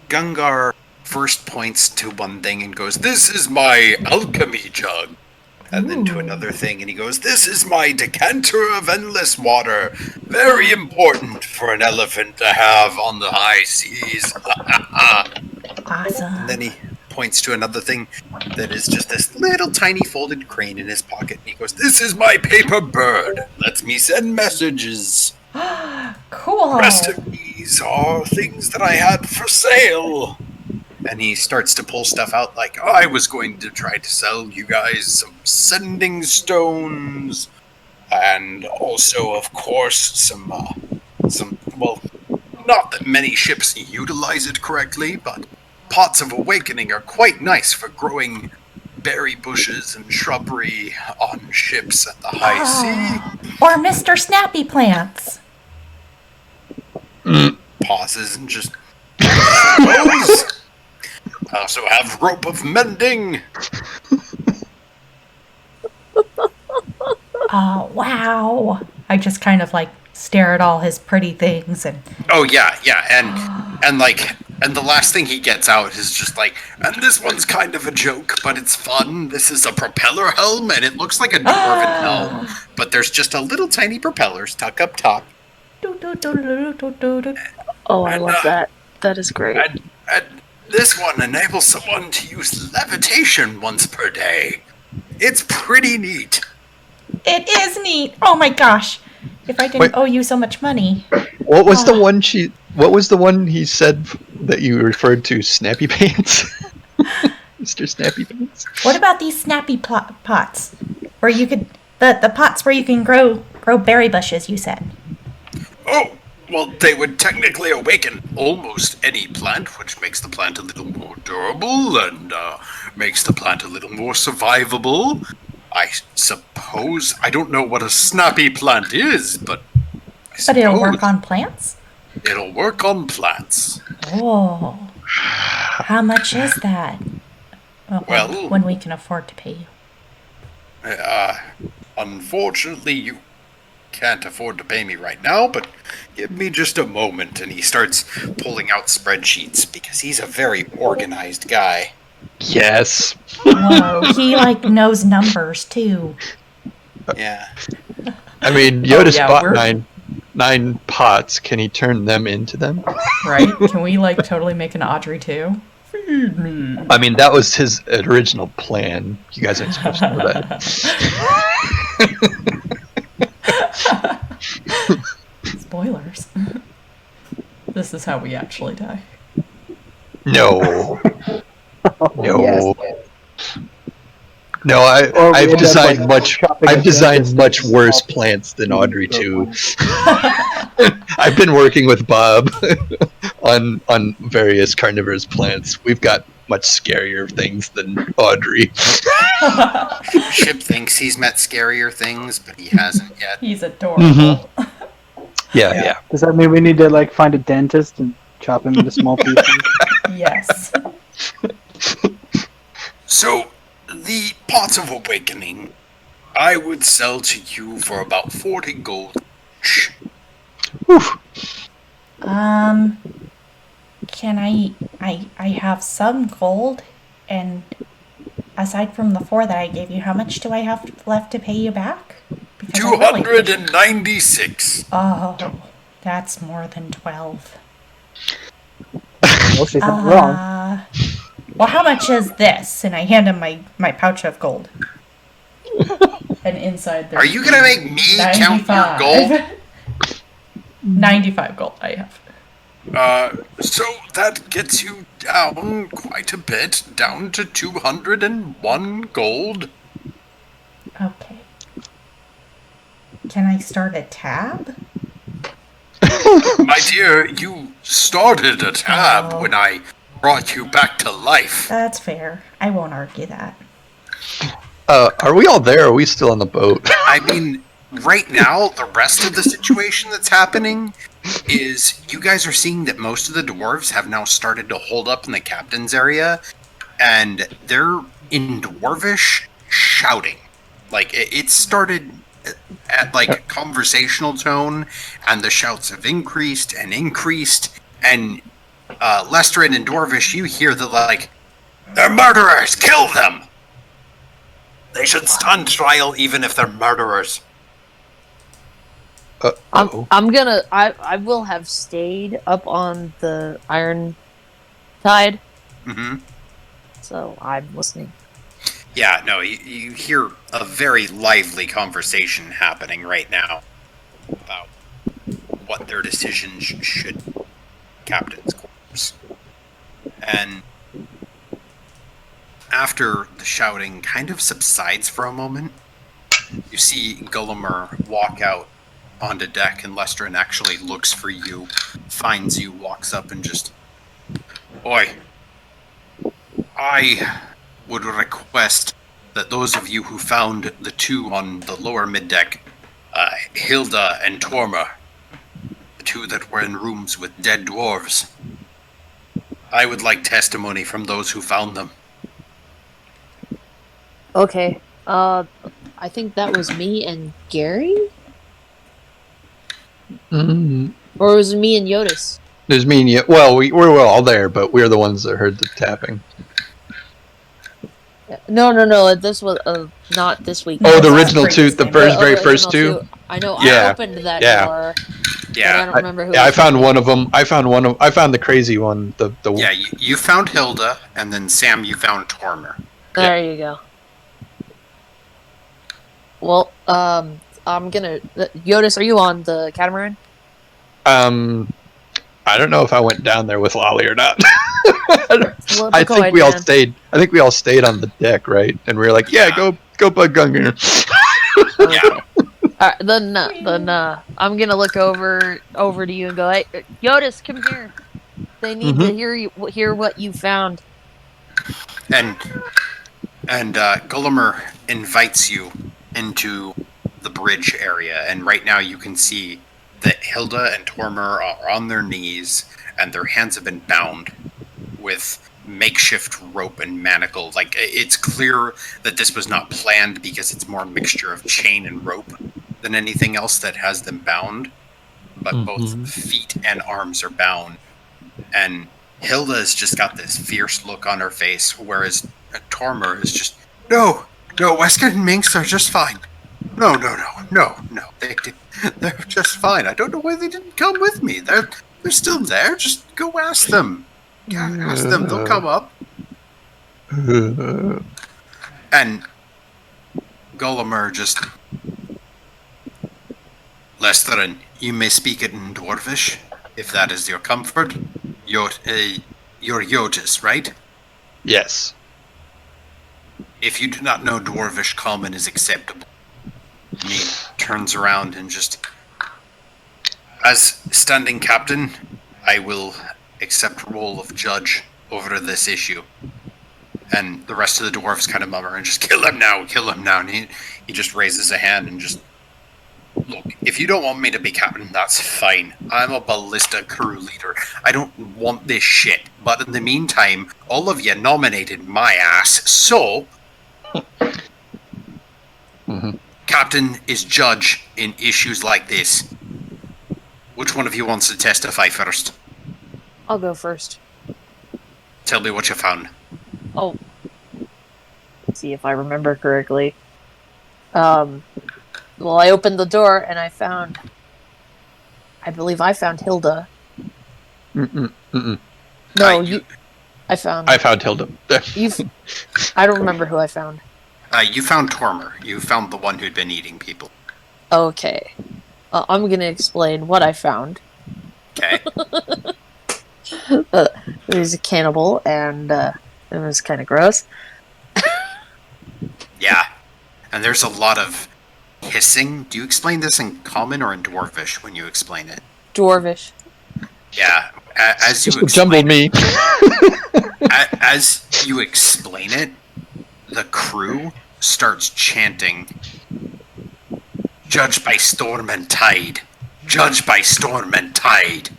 Gungar first points to one thing and goes, "This is my alchemy jug." And then to Ooh. another thing, and he goes, "This is my decanter of endless water. Very important for an elephant to have on the high seas." Awesome. And then he points to another thing that is just this little tiny folded crane in his pocket. And he goes, "This is my paper bird. Lets me send messages. Cool. The rest of these are things that I had for sale." And he starts to pull stuff out like, "I was going to try to sell you guys some sending stones. And also, of course, some, well, not that many ships utilize it correctly, but pots of awakening are quite nice for growing berry bushes and shrubbery on ships at the high sea." Or Mr. Snappy Plants. Pauses and just goes. I also have rope of mending. Oh, wow. I just kind of like stare at all his pretty things and Oh yeah, and the last thing he gets out is just like, "And this one's kind of a joke, but it's fun. This is a propeller helm, and it looks like a dwarven helm, but there's just a little tiny propeller stuck up top. Oh, I love that. That is great. And this one enables someone to use levitation once per day. It's pretty neat." it is neat. Oh my gosh. If I didn't Wait. owe you so much money. What was the one what was the one he said that you referred to? Snappy Pants? Mr. Snappy Pants? What about these snappy pots? Where you could the pots where you can grow berry bushes, you said. Oh, well, they would technically awaken almost any plant, which makes the plant a little more durable and makes the plant a little more survivable. I suppose. I don't know what a snappy plant is, but But it'll work on plants? It'll work on plants. Oh. How much is that? Well- when we can afford to pay you. Unfortunately, you can't afford to pay me right now, but give me just a moment. And he starts pulling out spreadsheets because he's a very organized guy. Yes. Whoa, he like knows numbers too. Yeah. I mean, Jyotis yeah, bought we're- nine pots. Can he turn them into them? Right? Can we like totally make an Audrey too? Feed me. I mean, that was his original plan. You guys aren't supposed to know that. Spoilers. This is how we actually die. No. No. Yes. No, Or we I've end up, designed like, much. chopping I've a designed dentist much and worse small plants than pieces Audrey of too. one. I've been working with Bob on various carnivorous plants. We've got much scarier things than Audrey. Ship thinks he's met scarier things, but he hasn't yet. He's adorable. Yeah. Does that mean we need to like find a dentist and chop him into small pieces? Yes. So, the Pots of Awakening, I would sell to you for about 40 gold each. Oof. Can I have some gold, and aside from the 4 that I gave you, how much do I have left to pay you back? Because I really appreciate- 296. Oh, that's more than 12. Well, she's not wrong. Well, how much is this? And I hand him my pouch of gold. And inside there. Are you gonna make me count your gold? 95 gold I have. So that gets you down quite a bit, down to 201 gold. Okay. Can I start a tab? My dear, you started a tab Oh. when I brought you back to life. That's fair. I won't argue that. Are we all there? Or are we still on the boat? I mean, right now, the rest of the situation that's happening is you guys are seeing that most of the dwarves have now started to hold up in the captain's area, and they're in dwarvish shouting. Like, it started at, like, a conversational tone, and the shouts have increased, and Lestrin and dwarvish, you hear the, like, they're murderers! Kill them! They should stand trial even if they're murderers. I will have stayed up on the iron tide, Mm-hmm. so I'm listening. Yeah, no, you hear a very lively conversation happening right now about what their decisions should be. Captain's Corps. And after the shouting kind of subsides for a moment, you see Gullimer walk out onto deck, and Lestrin actually looks for you, finds you, walks up and just... Oi. I would request that those of you who found the two on the lower mid-deck, Hilda and Torma, the two that were in rooms with dead dwarves, I would like testimony from those who found them. Okay. I think that was me and Gary? Mm, Or was it me and Jyotis? there's me and you. Well, we were all there, but we're the ones that heard the tapping. No. This was not this week. Oh, the That's original two, previous the game. very The first original two. I know. Yeah, I opened that yeah. door. But I Yeah, don't remember who. Yeah, I was found in one it. of them. I found the crazy one. The yeah, you found Hilda, and then Sam, you found Tormer. There you go. Well, I'm gonna. Jyotis, are you on the catamaran? I don't know if I went down there with Lolly or not. Flip a I think coin, we all man. stayed. I think we all stayed on the deck, right? And we were like, "Yeah, go, Bug Gunner." Okay. Alright, then I'm gonna look over to you and go, "Hey, Jyotis, come here. They need to hear what you found." And Gullimer invites you into the bridge area, and right now you can see that Hilda and Tormer are on their knees, and their hands have been bound with makeshift rope and manacle. Like, it's clear that this was not planned because it's more a mixture of chain and rope than anything else that has them bound. But both feet and arms are bound. And Hilda has just got this fierce look on her face, whereas Tormer is just, no, Wesker and Minx are just fine. No. They're just fine. I don't know why they didn't come with me. They're still there. Just go ask them. Yeah, ask them. They'll come up. And Gullimer just... Lestrin, you may speak it in Dwarvish, if that is your comfort. You're Jyotis, right? Yes. If you do not know Dwarvish, common is acceptable. And he turns around and just... As standing captain, I will accept role of judge over this issue. And the rest of the dwarves kind of murmur and just, kill him now. And he just raises a hand and just Look, if you don't want me to be captain, that's fine. I'm a ballista crew leader. I don't want this shit. But in the meantime, all of you nominated my ass, so... Captain is judge in issues like this. Which one of you wants to testify first? I'll go first. Tell me what you found. Oh. Let's see if I remember correctly. Well, I opened the door and I believe I found Hilda. No, I found Hilda. I don't remember who I found. You found Tormer. You found the one who'd been eating people. Okay. I'm gonna explain what I found. Okay. He was a cannibal, and it was kind of gross. Yeah. And there's a lot of hissing. Do you explain this in Common or in Dwarvish when you explain it? Dwarvish. Yeah. As you jumble me. As you explain it, the crew starts chanting, "Judged by storm and tide, judged by storm and tide,"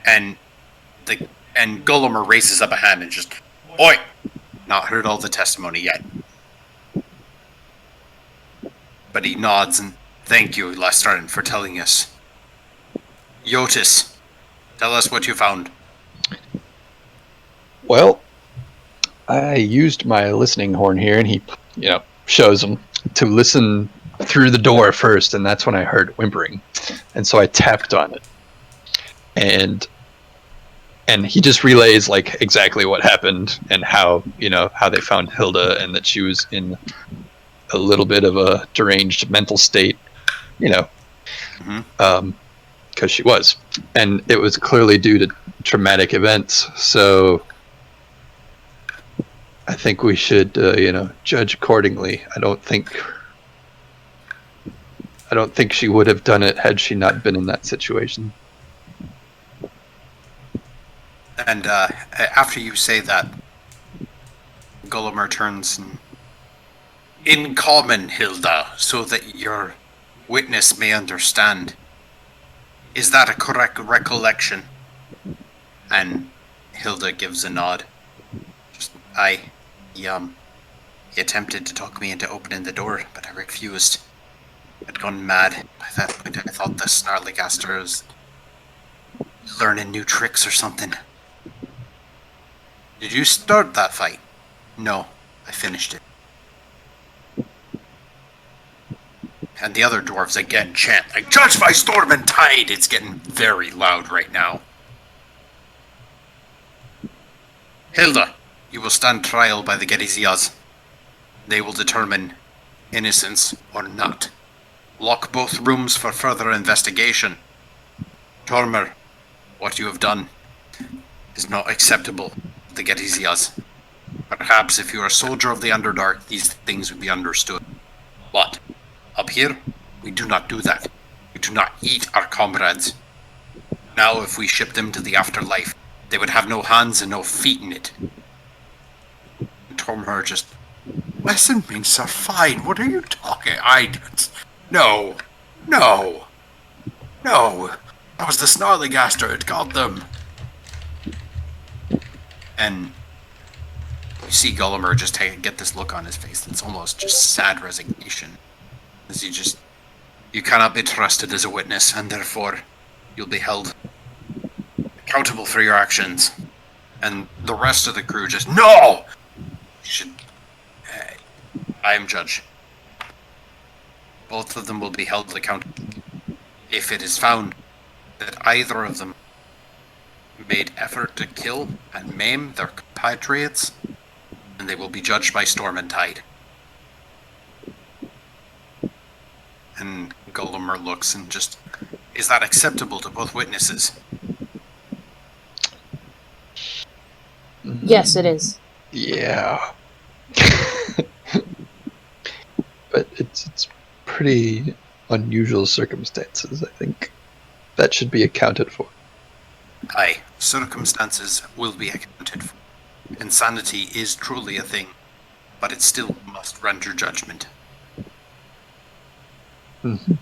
and Gullimer raises up a hand and just, "Oi, not heard all the testimony yet." But he nods and, "Thank you, Lestern, for telling us." Jyotis, tell us what you found. Well, I used my listening horn here, and he, shows him to listen through the door first, and that's when I heard whimpering, and so I tapped on it, and he just relays like exactly what happened and how they found Hilda and that she was in a little bit of a deranged mental state, because she was, and it was clearly due to traumatic events. So I think we should, judge accordingly. I don't think she would have done it had she not been in that situation. And after you say that, Gullimer turns and, "In common, Hilda, so that your witness may understand. Is that a correct recollection?" And Hilda gives a nod. Just, he attempted to talk me into opening the door, but I refused. I'd gone mad. By that point, I thought the Snarlygaster was learning new tricks or something. Did you start that fight? No, I finished it. And the other dwarves again chant, like, "Judged by storm and tide!" It's getting very loud right now. Hilda, you will stand trial by the Gedizias. They will determine innocence or not. Lock both rooms for further investigation. Tormer, what you have done is not acceptable. The Gedizias. Perhaps if you are a soldier of the Underdark, these things would be understood. But up here, we do not do that. We do not eat our comrades. Now, if we ship them to the afterlife, they would have no hands and no feet in it. And Tormer just, "Lesson means are fine. What are you talking? No. That was the Snarlygaster. It got them." And you see Gullimer just get this look on his face that's almost just sad resignation. As you cannot be trusted as a witness, and therefore you'll be held accountable for your actions. And the rest of the crew just, "No! I am judge. Both of them will be held accountable. If it is found that either of them made effort to kill and maim their compatriots, and they will be judged by storm and tide." And Gullimer looks and just, "Is that acceptable to both witnesses?" Yes, it is. Yeah. But it's pretty unusual circumstances, I think. That should be accounted for. Aye, circumstances will be accounted for. Insanity is truly a thing, but it still must render judgment. Mm-hmm.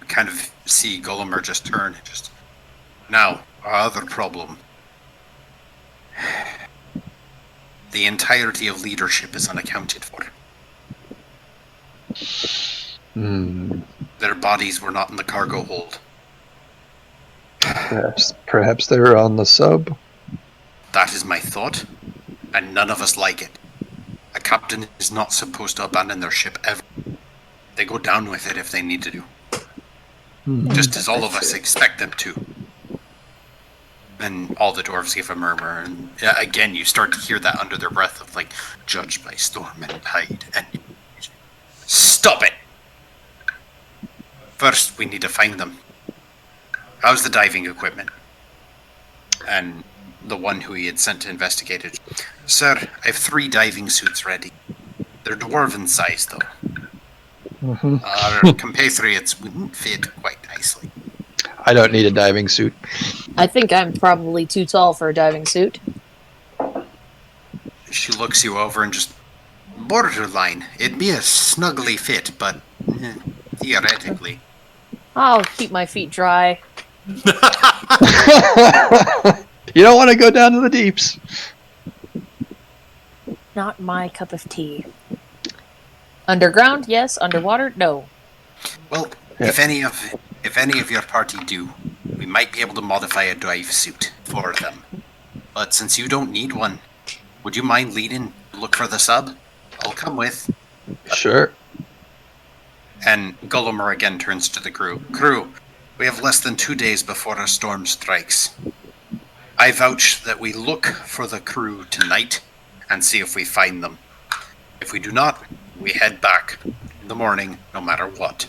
kind of see Gullimer just turn and just... Now, our other problem. The entirety of leadership is unaccounted for. Their bodies were not in the cargo hold. Perhaps they were on the sub. That is my thought, and none of us like it. A captain is not supposed to abandon their ship ever. They go down with it if they need to do. Just as all of us expect them to. And all the dwarves give a murmur, and again you start to hear that under their breath of like, judged by storm and tide, and... Stop it! First, we need to find them. How's the diving equipment? And the one who he had sent to investigate it. Sir, I have 3 diving suits ready. They're dwarven size, though. Our compatriots wouldn't fit quite nicely. I don't need a diving suit. I think I'm probably too tall for a diving suit. She looks you over and just... Borderline. It'd be a snuggly fit, but... theoretically. I'll keep my feet dry. You don't want to go down to the deeps. Not my cup of tea. Underground, yes. Underwater, no. Well, if any of your party do, we might be able to modify a dive suit for them. But since you don't need one, would you mind leading to look for the sub? I'll come with. Sure. And Gullimer again turns to the crew. Crew, we have less than 2 days before a storm strikes. I vouch that we look for the crew tonight and see if we find them. If we do not, we head back in the morning, no matter what.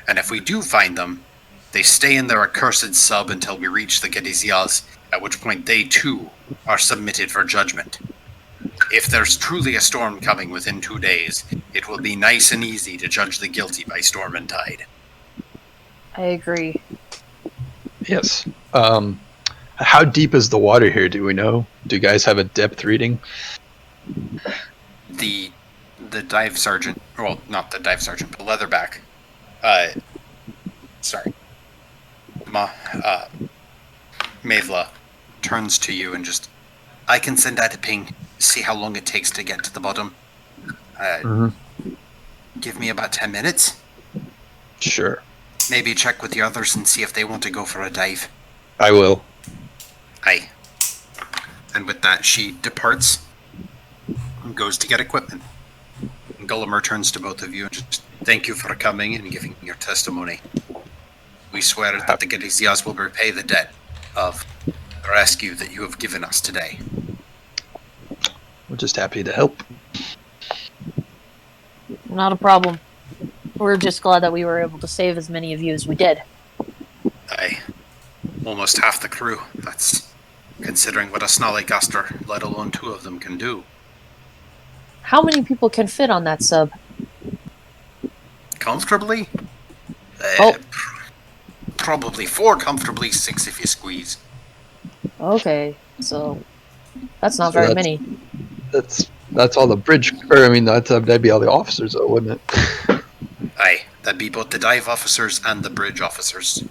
And if we do find them, they stay in their accursed sub until we reach the Gedizias, at which point they too are submitted for judgment. If there's truly a storm coming within 2 days, it will be nice and easy to judge the guilty by storm and tide. I agree. Yes. How deep is the water here, do we know? Do you guys have a depth reading? The dive sergeant, well, not the dive sergeant, but Leatherback, Mavla turns to you and just, I can send out a ping, see how long it takes to get to the bottom. Give me about 10 minutes. Sure. Maybe check with the others and see if they want to go for a dive. I will. Aye. And with that, she departs and goes to get equipment. And Gullimer turns to both of you and just, thank you for coming and giving your testimony. We swear that the Gedizias will repay the debt of the rescue that you have given us today. We're just happy to help. Not a problem. We're just glad that we were able to save as many of you as we did. Aye. Almost half the crew. That's considering what a Snollygaster, let alone 2 of them, can do. How many people can fit on that sub? Comfortably? Probably 4 comfortably, 6 if you squeeze. Okay, so that's not very many. That's all the bridge, or I mean, that'd be all the officers, though, wouldn't it? Aye, that'd be both the dive officers and the bridge officers.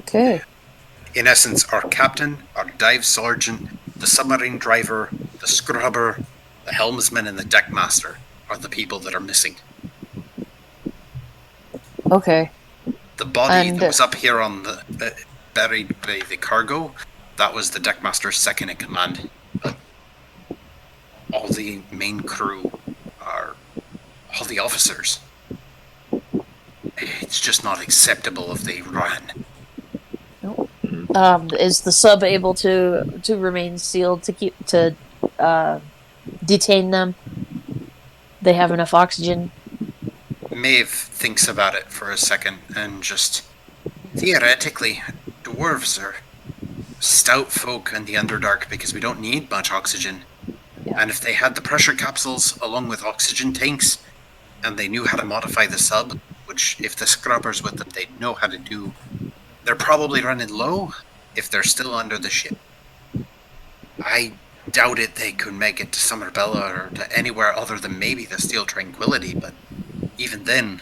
Okay. In essence, our captain, our dive sergeant, the submarine driver, the scrubber, the helmsman, and the deckmaster are the people that are missing. Okay. The body that was up here on the buried by the cargo, that was the deckmaster's second in command. But all the main crew are all the officers. It's just not acceptable if they ran. Is the sub able to remain sealed to detain them? They have enough oxygen? Maeve thinks about it for a second and just... Theoretically, dwarves are stout folk in the Underdark because we don't need much oxygen. Yeah. And if they had the pressure capsules along with oxygen tanks, and they knew how to modify the sub, which if the scrubbers with them, they'd know how to do, they're probably running low if they're still under the ship. I doubt it they could make it to Summerbella or to anywhere other than maybe the Steel Tranquility, but even then,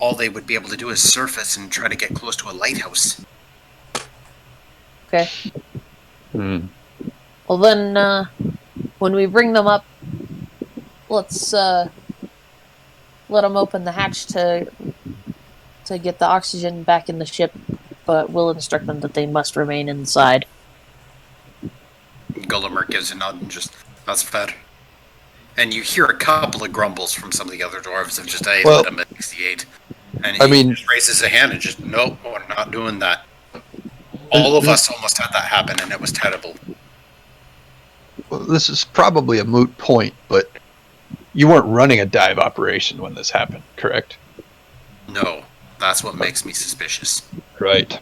all they would be able to do is surface and try to get close to a lighthouse. Okay. Well then, when we bring them up, let's let them open the hatch to get the oxygen back in the ship, but we'll instruct them that they must remain inside. Gullimer gives a nod and just, that's fair. And you hear a couple of grumbles from some of the other dwarves of just, hey, let him at 68. And he just raises a hand and just, nope, we're not doing that. All of us almost had that happen, and it was terrible. Well, this is probably a moot point, but you weren't running a dive operation when this happened, correct? No, that's what makes me suspicious. Right.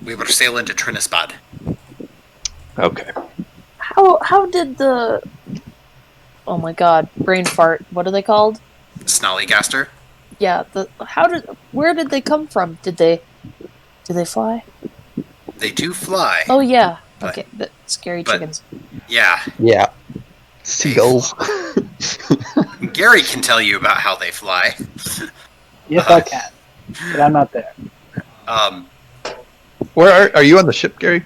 We were sailing to Trinisbad. Okay. How did the... Oh my god, brain fart. What are they called? Snallygaster? Yeah, where did they come from? Do they fly? They do fly. Oh yeah. But, okay, the scary chickens. Yeah. Yeah. Seagulls. Gary can tell you about how they fly. Yes, I can. But I'm not there. Where are you on the ship, Gary?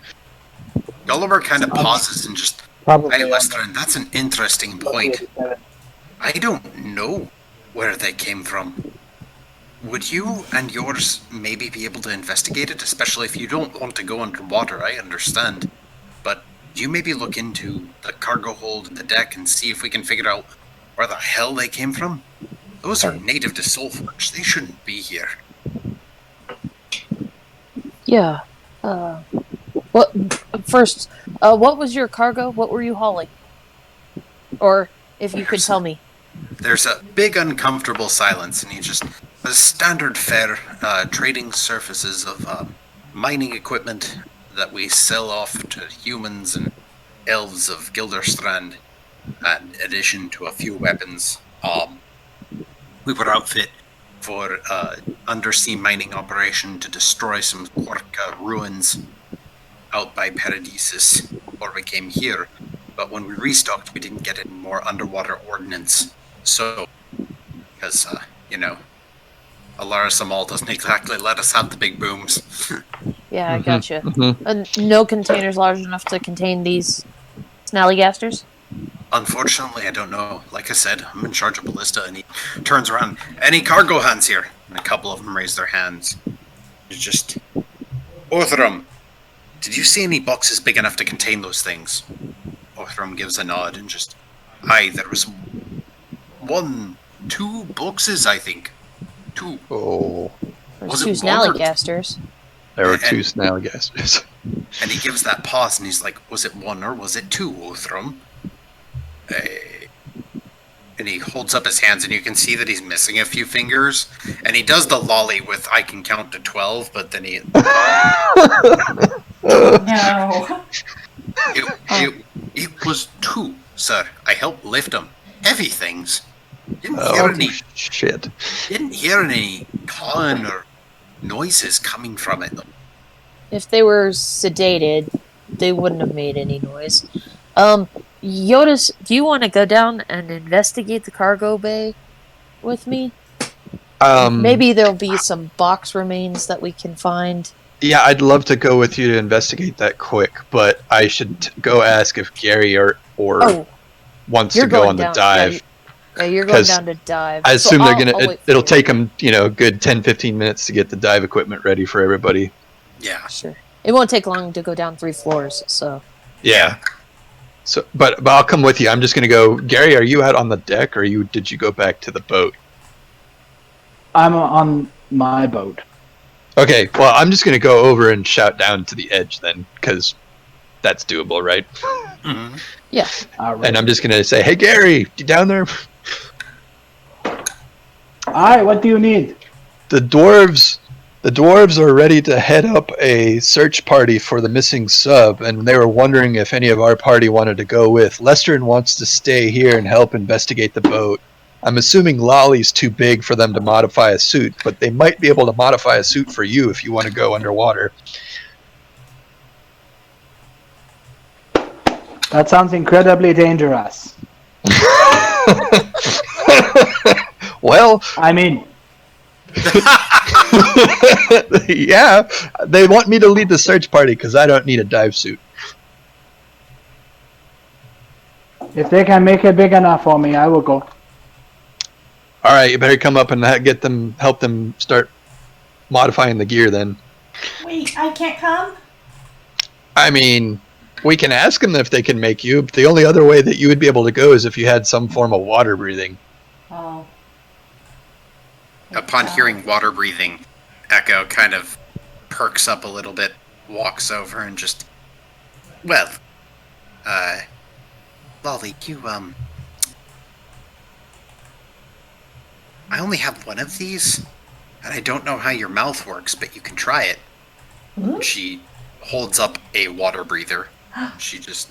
Gulliver kind of pauses and just... Probably. Hey, Lester, that's an interesting point. I don't know where they came from. Would you and yours maybe be able to investigate it, especially if you don't want to go underwater? I understand. But do you maybe look into the cargo hold and the deck and see if we can figure out where the hell they came from? Those are native to Soulforge. They shouldn't be here. Yeah. What was your cargo? What were you hauling? Or if you could tell me. There's a big uncomfortable silence, and he just... The standard fare, trading surfaces of mining equipment that we sell off to humans and elves of Gilderstrand, in addition to a few weapons. We were outfit for undersea mining operation to destroy some Quarka ruins out by Paradisus before we came here. But when we restocked, we didn't get any more underwater ordnance. So, because, Alaris Amal doesn't exactly let us have the big booms. Yeah, I gotcha. And no containers large enough to contain these snallygasters? Unfortunately, I don't know. Like I said, I'm in charge of Ballista, and he turns around. Any cargo hands here? And a couple of them raise their hands. It's just... Orthram, did you see any boxes big enough to contain those things? Orthram gives a nod and just... Aye, there was... 2 boxes, I think. 2. Oh. There's 2 snallygasters. There were 2 snallygasters. And he gives that pause, and he's like, was it 1 or was it 2, Othram? And he holds up his hands, and you can see that he's missing a few fingers. And he does the lolly with, I can count to 12, but then he... No. It was 2, sir. I helped lift them. Heavy things. Shit. Didn't hear any clawing or noises coming from it. If they were sedated, they wouldn't have made any noise. Jyotis, do you want to go down and investigate the cargo bay with me? Maybe there'll be some box remains that we can find. Yeah, I'd love to go with you to investigate that quick, but I should go ask if Gary or wants to go on the dive. Yeah, you're going down to dive. I assume it'll take them, a good 10-15 minutes to get the dive equipment ready for everybody. Yeah. Sure. It won't take long to go down 3 floors, so. Yeah. So, but I'll come with you. I'm just going to go. Gary, are you out on the deck, or did you go back to the boat? I'm on my boat. Okay, well, I'm just going to go over and shout down to the edge then, because that's doable, right? Mm-hmm. Yeah. Right. And I'm just going to say, hey, Gary, you down there? Aye, what do you need? The dwarves are ready to head up a search party for the missing sub, and they were wondering if any of our party wanted to go with. Lester wants to stay here and help investigate the boat. I'm assuming Lolly's too big for them to modify a suit, but they might be able to modify a suit for you if you want to go underwater. That sounds incredibly dangerous. Well, I mean... Yeah, they want me to lead the search party because I don't need a dive suit. If they can make it big enough for me, I will go. All right, you better come up and help them start modifying the gear then. Wait, I can't come? I mean, we can ask them if they can make you, but the only other way that you would be able to go is if you had some form of water breathing. Oh. Upon hearing water breathing, Echo kind of perks up a little bit, walks over and just... Well, Lolly, I only have one of these, and I don't know how your mouth works, but you can try it. Ooh. She holds up a water breather. She just...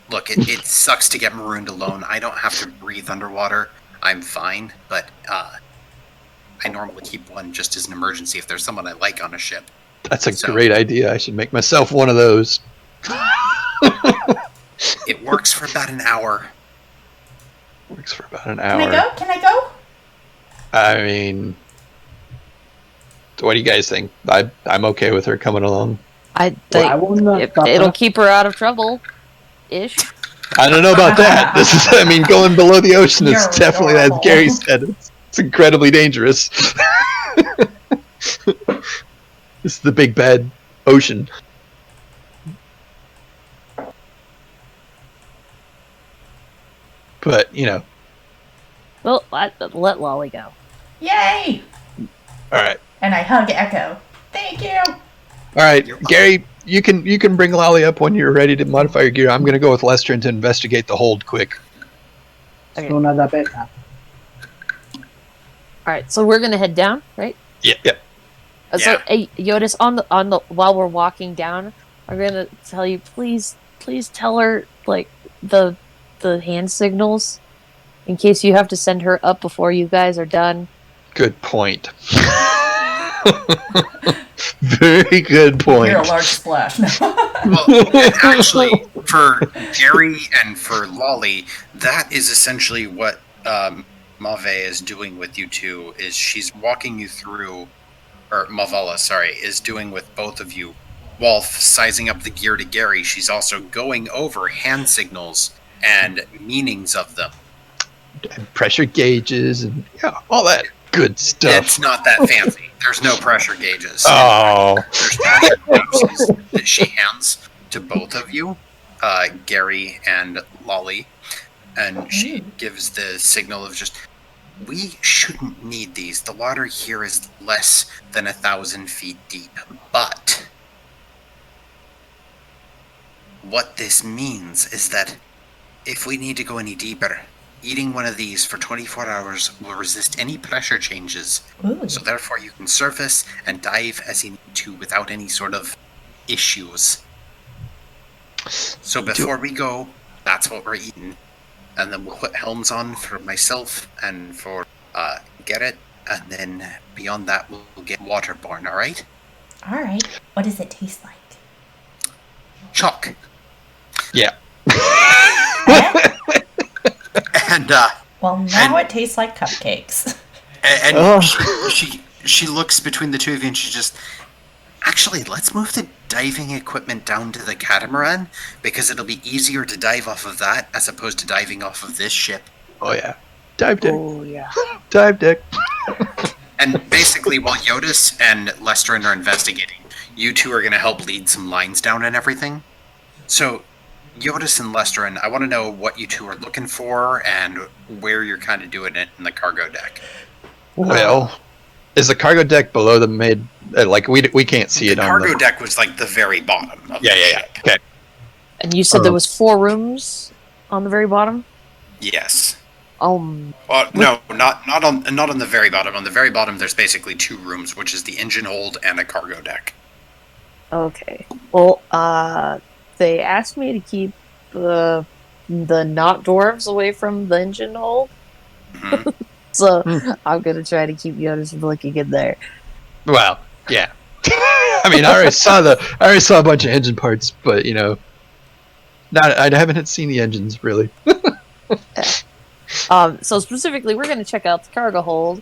Look, it sucks to get marooned alone. I don't have to breathe underwater. I'm fine, but, I normally keep one just as an emergency if there's someone I like on a ship. That's a great idea. I should make myself one of those. It works for about an hour. Works for about an hour. Can I go? I mean, what do you guys think? I'm okay with her coming along. I think I will not stop it'll her. keep her out of trouble, ish. I don't know about that. This is, I mean, going below the ocean is You're definitely, as adorable. Gary said, it's incredibly dangerous. This is the big bad ocean. But, you know. Well, let Lolly go. Yay! Alright. And I hug Echo. Thank you! Alright, You're welcome. Gary, you can bring Lolly up when you're ready to modify your gear. I'm going to go with Lestrin to investigate the hold quick. Okay. Sooner the better. All right, so we're gonna head down, right? Yeah. So, Yeah. hey, Jyotis, on the while we're walking down, I'm gonna tell you, please tell her like the hand signals, in case you have to send her up before you guys are done. Good point. Very good point. You're a large splash. Well, and actually, for Gary and for Lolly, that is essentially what Mave is doing with you two, is she's walking you through, or Mavala, sorry, is doing with both of you. While sizing up the gear to Gary, she's also going over hand signals and meanings of them. And pressure gauges and all that good stuff. It's not that fancy. There's no pressure gauges. Oh. There's pressure doses that she hands to both of you, Gary and Lolly, and she gives the signal of just, we shouldn't need these. The water here is less than 1,000 feet deep, but what this means is that if we need to go any deeper, eating one of these for 24 hours will resist any pressure changes. Ooh. So therefore you can surface and dive as you need to without any sort of issues. So before we go, that's what we're eating. And then we'll put helms on for myself and for Garret, and then beyond that we'll get waterborne, alright? Alright. What does it taste like? Chalk. Yeah. Eh? And Well, now it tastes like cupcakes. and Oh. she looks between the two of you and she just, actually, let's move the diving equipment down to the catamaran, because it'll be easier to dive off of that as opposed to diving off of this ship. Oh yeah. Dive deck. Oh yeah. Dive deck. And basically, while Jyotis and Lestrin are investigating, you two are going to help lead some lines down and everything. So, Jyotis and Lestrin, I want to know what you two are looking for and where you're kind of doing it in the cargo deck. Well, is the cargo deck below the mid? Like we can't see The it on cargo the. deck was like the very bottom of the ship. Okay. And you said there was 4 rooms on the very bottom. Yes. Oh, No, not on the very bottom. On the very bottom, there's basically 2 rooms, which is the engine hold and a cargo deck. okay. Well, they asked me to keep the not dwarves away from the engine hold, Mhm. so I'm gonna try to keep Jyotis from looking in there. Well, yeah. I mean, I already saw a bunch of engine parts, but you know, I haven't seen the engines really. So specifically, we're gonna check out the cargo hold,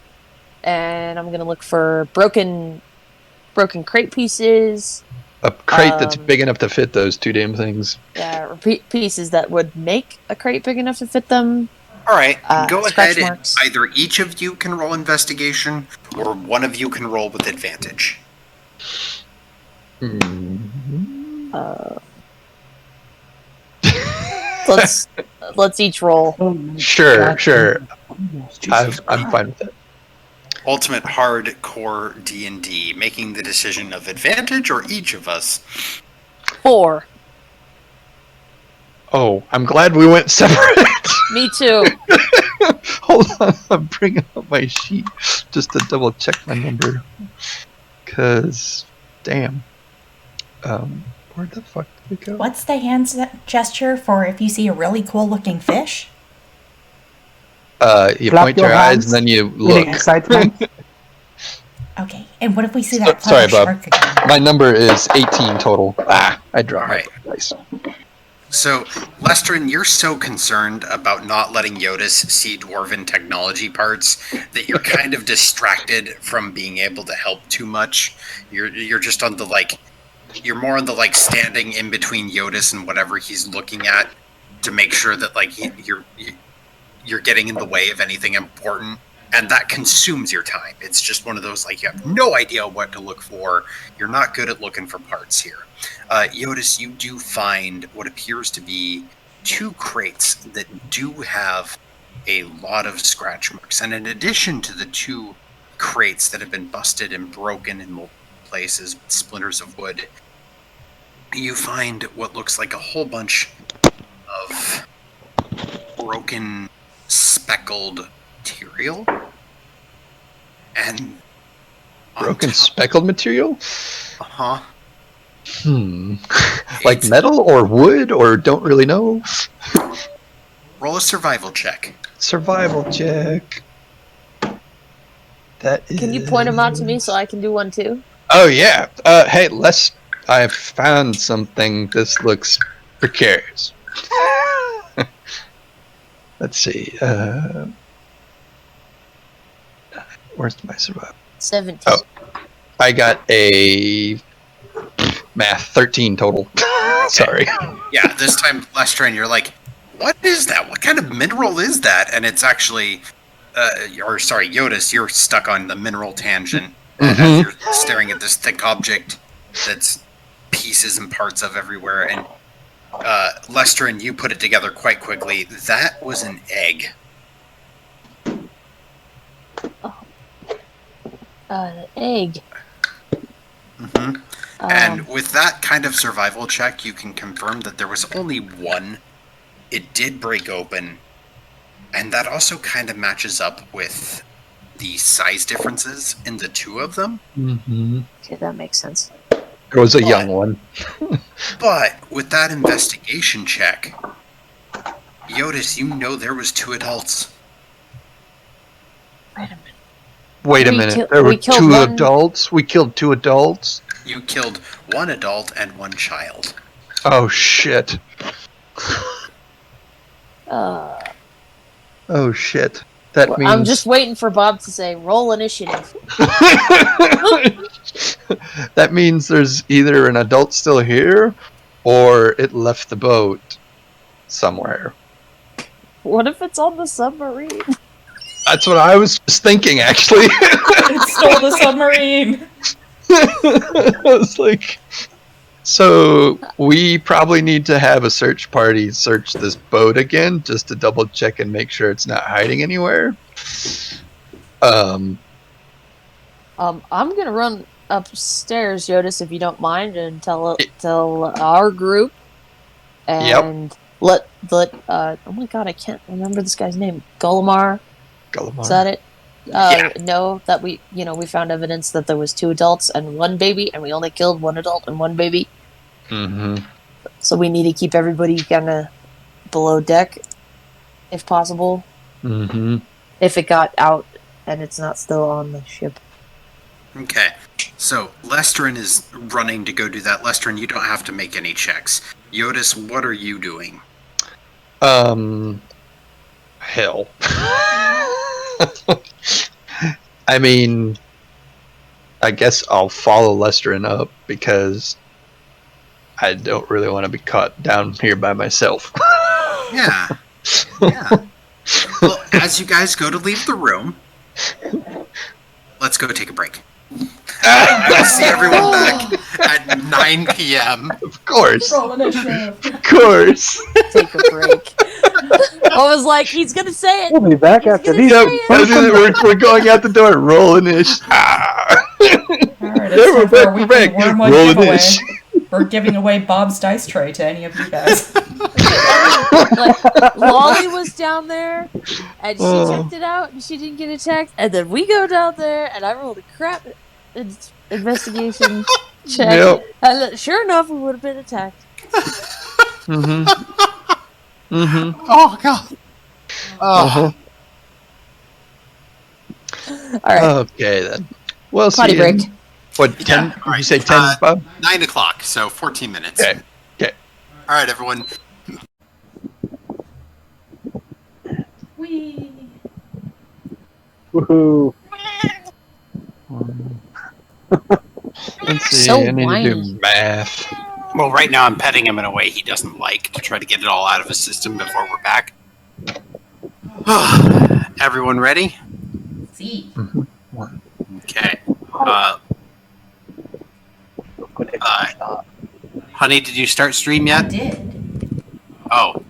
and I'm gonna look for broken crate pieces. A crate that's big enough to fit those two damn things. Yeah, or pieces that would make a crate big enough to fit them. All right, go scratch ahead. marks. And either each of you can roll investigation, or one of you can roll with advantage. Let's each roll. Sure. I'm fine with that. Ultimate hardcore D&D, making the decision of advantage or each of us. 4. Oh, I'm glad we went separate. Me too. Hold on, I'm bringing up my sheet just to double check my number. Cause, damn. Where the fuck did it go? What's the hand gesture for if you see a really cool looking fish? You Flap point your your eyes hands and then you In look. excitement. Okay, and what if we see that Sorry, flutter Bob. shark again? My number is 18 total. I dropped Alright. my dice. So, Lestrin, you're so concerned about not letting Jyotis see dwarven technology parts that you're kind of distracted from being able to help too much. You're just on the you're more on the standing in between Jyotis and whatever he's looking at to make sure that you're getting in the way of anything important, and that consumes your time. It's just one of those you have no idea what to look for. You're not good at looking for parts here. Jyotis, you do find what appears to be 2 crates that do have a lot of scratch marks, and in addition to the 2 crates that have been busted and broken in multiple places with splinters of wood, you find what looks like a whole bunch of broken speckled material and Broken speckled material? Uh-huh. Like metal or wood or don't really know? Roll a survival check. Survival check. That is... Can you point them out to me so I can do one too? Oh, yeah. Hey, I found something. This looks precarious. Let's see. Where's my survival? 17. Oh, I got a math 13 total. Sorry. Yeah, this time, Lestrin, you're like, what is that? What kind of mineral is that? And it's actually, Jyotis, you're stuck on the mineral tangent as you're staring at this thick object that's pieces and parts of everywhere. And Lestrin, you put it together quite quickly. That was an egg. An egg. Mm-hmm. And with that kind of survival check, you can confirm that there was only one. It did break open, and that also kind of matches up with the size differences in the 2 of them. Mm-hmm. Okay, that makes sense. It was a young one. But with that investigation check, Jyotis, you know there was 2 adults. Wait a minute. Wait a minute. There were 2 adults? We killed 2 adults? You killed 1 adult and 1 child. Oh, shit. Oh, shit. That means... I'm just waiting for Bob to say, roll initiative. That means there's either an adult still here, or it left the boat somewhere. What if it's on the submarine? That's what I was just thinking, actually. It stole the submarine. I was like... So, we probably need to have a search party search this boat again, just to double check and make sure it's not hiding anywhere. I'm gonna run upstairs, Jyotis, if you don't mind, and tell our group, and let oh my god, I can't remember this guy's name. Gullimar. Is that it? Know that we found evidence that there was 2 adults and 1 baby, and we only killed 1 adult and 1 baby. Mm-hmm. So we need to keep everybody kind of below deck, if possible. Mm-hmm. If it got out and it's not still on the ship. Okay, so Lestrin is running to go do that. Lestrin, you don't have to make any checks. Jyotis, what are you doing? Hell. I mean, I guess I'll follow Lestrin up because I don't really want to be caught down here by myself. Yeah. Yeah. Well, as you guys go to leave the room, let's go take a break. I will see everyone back at 9 p.m. Of course. Roll initiative. Of course. Take a break. I was like, he's gonna say it. We'll be back after gonna these. say Yep, we're going out the door. Rolling ish. Alright, Yeah, it's we're time for a back, we're weekly back. Wormwood Rolling giveaway. ish. We're giving away Bob's dice tray to any of you guys. Like, Lolly was down there, and she Oh. checked it out, and she didn't get attacked. And then we go down there, and I rolled a crap investigation check. Yep. And sure enough, we would have been attacked. Mm-hmm. Mm-hmm. Oh, God. Oh. Uh-huh. All right, Okay, then. Well, potty see break. you. What, 10? Yeah, Did all right. you say 10, Bob? 9 o'clock, so 14 minutes. Okay. Okay. All right, everyone. Whee! Woohoo! Let's see. So I need to whiny. do math. Well, right now I'm petting him in a way he doesn't like to try to get it all out of his system before we're back. Everyone ready? See. Okay. Good stop. Honey, did you start stream I yet? did. Oh.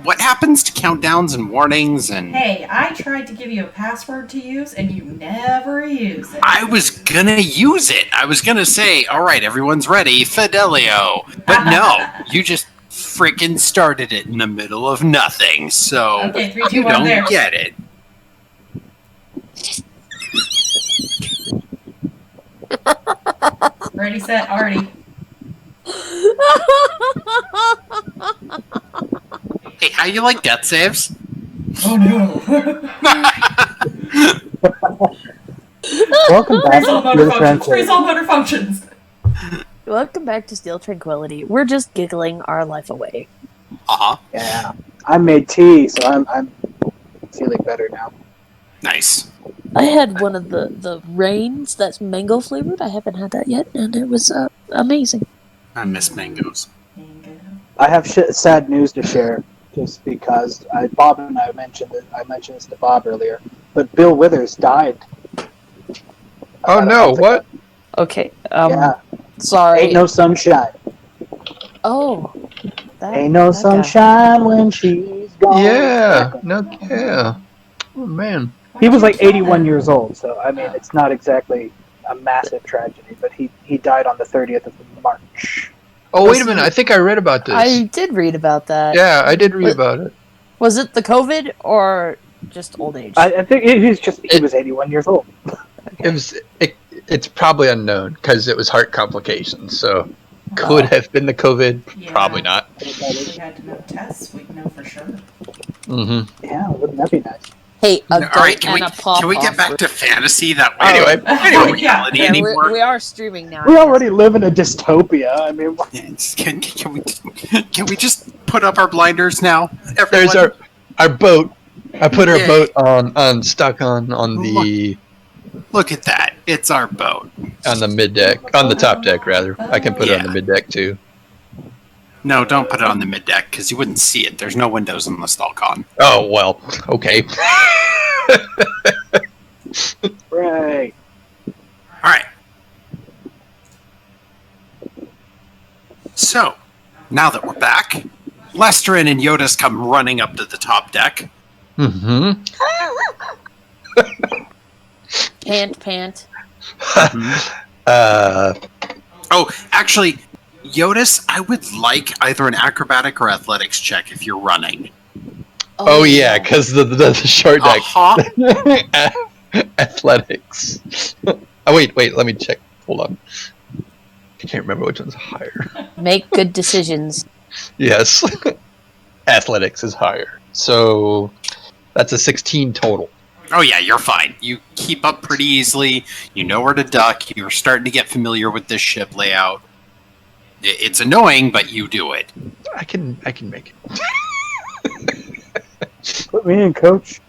What happens to countdowns and warnings and... Hey, I tried to give you a password to use, and you never use it. I was gonna use it. I was gonna say, all right, everyone's ready, Fidelio. But no, you just freaking started it in the middle of nothing, so Okay, 3, 2, you 1, don't there. get it. Ready, set, already. Hey, how you like death saves? Oh no. Welcome back Freeze all to motor Steel functions. Tranquily. Freeze all motor functions. Welcome back to Steel Tranquility. We're just giggling our life away. Uh-huh. Yeah, I made tea, so I'm feeling better now. Nice. I had one of the rains that's mango flavored. I haven't had that yet, and it was amazing. I miss mangoes. Bingo. I have sad news to share, just because Bob and I mentioned it. I mentioned this to Bob earlier, but Bill Withers died. Oh, About a no. month ago. What? Okay, Yeah, sorry. ain't no sunshine. Oh, that, Ain't no that guy. sunshine when she's gone. Yeah. No, yeah. Oh, man. He was like 81 years old, so I mean, it's not exactly a massive tragedy, but he died on the 30th of March. Oh, wait a minute. I think I read about this. I did read about that. Yeah, I did read What- about it. Was it the COVID or just old age? I think he was 81 years old. It's probably unknown because it was heart complications. So could have been the COVID. Yeah. Probably not. If we had to know tests, we'd know for sure. Mm-hmm. Yeah, wouldn't that be nice? Hey, a All right, goat and a pop can we get back to fantasy that way? Anyway, Anyway, Yeah. reality Yeah, anymore. we are streaming now. We already live in a dystopia. I mean, Can we just put up our blinders now? there's Everyone? our boat. I put our Yay. boat on stuck on the Look at that. It's our boat. mid deck, on the top deck rather. I can put it on the Yeah. mid deck too. No, don't put it on the mid deck because you wouldn't see it. There's no windows in the Stalcon. Oh well, okay. right. All right. So, now that we're back, Lestrin and Jyotis come running up to the top deck. Mm-hmm. Pant. Oh, actually, Jyotis, I would like either an acrobatic or athletics check if you're running. Oh yeah, because the short deck. Uh-huh. Athletics. Oh wait, let me check. Hold on. I can't remember which one's higher. Make good decisions. Yes. Athletics is higher. So that's a 16 total. Oh yeah, you're fine. You keep up pretty easily. You know where to duck. You're starting to get familiar with this ship layout. It's annoying, but you do it. I can make it. Put me in, coach.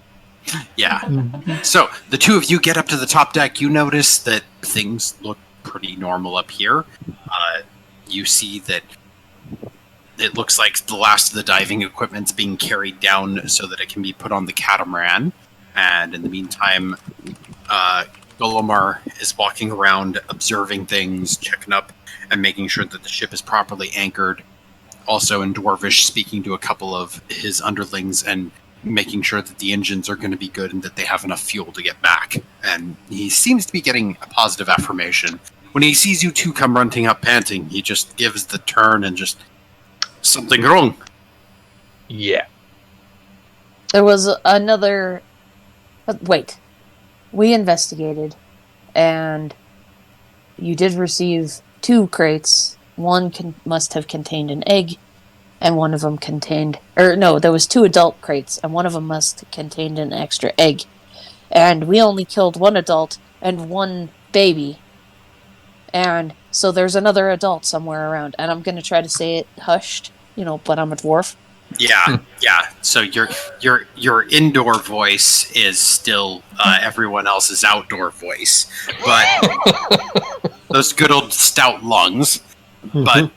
Yeah. So the two of you get up to the top deck. You notice that things look pretty normal up here. You see that it looks like the last of the diving equipment's being carried down so that it can be put on the catamaran. And in the meantime, Golomar is walking around, observing things, checking up, and making sure that the ship is properly anchored. Also in Dwarvish, speaking to a couple of his underlings and making sure that the engines are going to be good and that they have enough fuel to get back. And he seems to be getting a positive affirmation. When he sees you two come running up panting, he just gives the turn and just, something wrong. Yeah. There was another... Wait. We investigated, and you did receive 2 crates. One must have contained an egg, and one of them contained... there was 2 adult crates, and one of them must have contained an extra egg. And we only killed 1 adult and 1 baby. And so there's another adult somewhere around, and I'm going to try to say it hushed, but I'm a dwarf. Yeah. So your indoor voice is still everyone else's outdoor voice, but those good old stout lungs. But